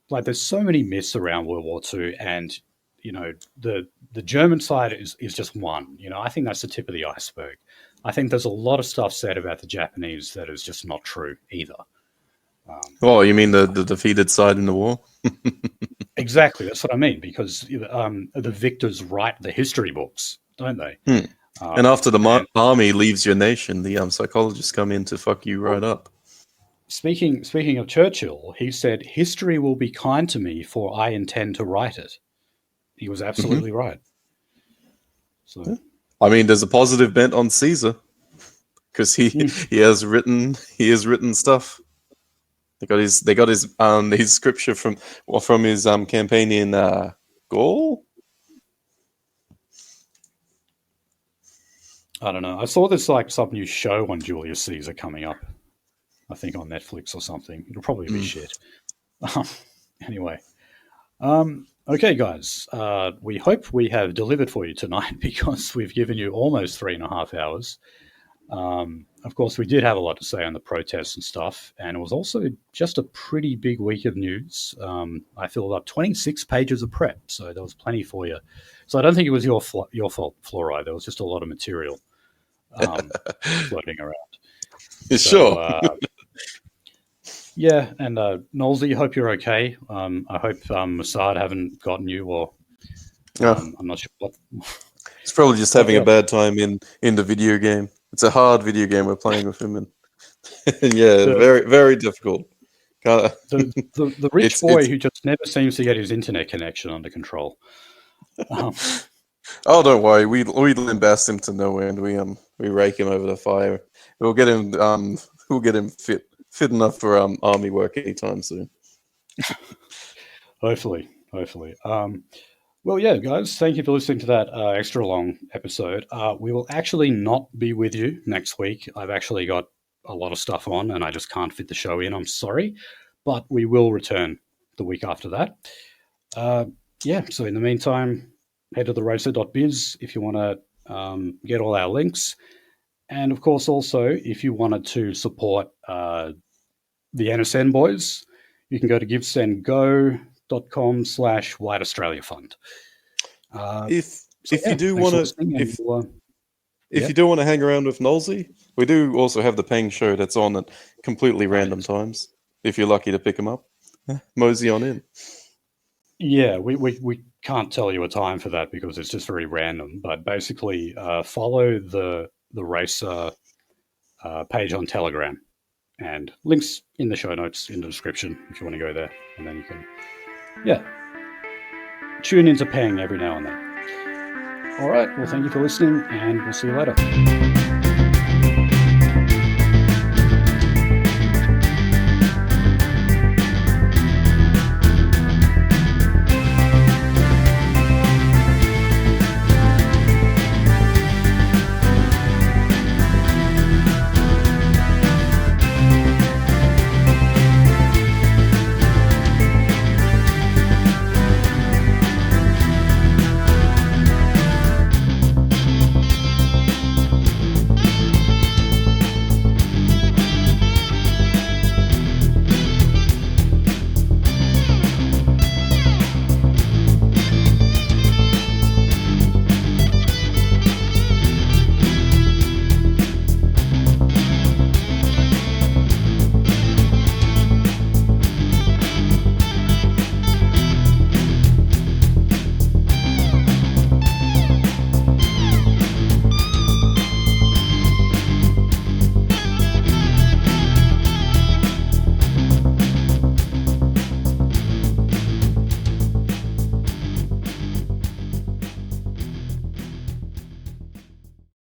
there's so many myths around World War II, and the German side is just one. I think that's the tip of the iceberg. I think there's a lot of stuff said about the Japanese that is just not true either. Oh, you mean the defeated side in the war? Exactly, that's what I mean, because the victors write the history books, don't they? And after the army leaves your nation, the psychologists come in to fuck you right up. Speaking of Churchill, he said, "History will be kind to me, for I intend to write it." He was absolutely right. So, I mean, there's a positive bent on Caesar because he has written stuff. They got his scripture from his campaign in Gaul. I don't know. I saw this some new show on Julius Caesar coming up. I think on Netflix or something. It'll probably be shit. Anyway. Okay, guys. We hope we have delivered for you tonight because we've given you almost 3.5 hours. Of course, we did have a lot to say on the protests and stuff, and it was also just a pretty big week of news. I filled up 26 pages of prep, so there was plenty for you. So I don't think it was your fault, Fluoride. There was just a lot of material floating around. Sure. Yeah, and Nolsey, hope you're okay. I hope Mossad haven't gotten you, or I'm not sure what. He's probably just having a bad time in the video game. It's a hard video game we're playing with him, and very, very difficult. The rich boy who just never seems to get his internet connection under control. Oh, don't worry. We lambast him to no end. We rake him over the fire. We'll get him. We'll get him fit enough for army work anytime soon. Hopefully. Well, yeah, guys, thank you for listening to that extra long episode. We will actually not be with you next week. I've actually got a lot of stuff on, and I just can't fit the show in. I'm sorry, but we will return the week after that. So in the meantime, head to theroaster.biz if you want to get all our links. And, of course, also, if you wanted to support the NSN boys, you can go to givesendgo.com/White Australia Fund. If you do want to hang around with Nolsey, we do also have the Peng show that's on at completely random times. If you're lucky to pick them up, mosey on in. Yeah, we can't tell you a time for that because it's just very random. But basically, follow the racer page on Telegram. And links in the show notes in the description if you want to go there. And then you can, tune into Peng every now and then. All right, well, thank you for listening, and we'll see you later.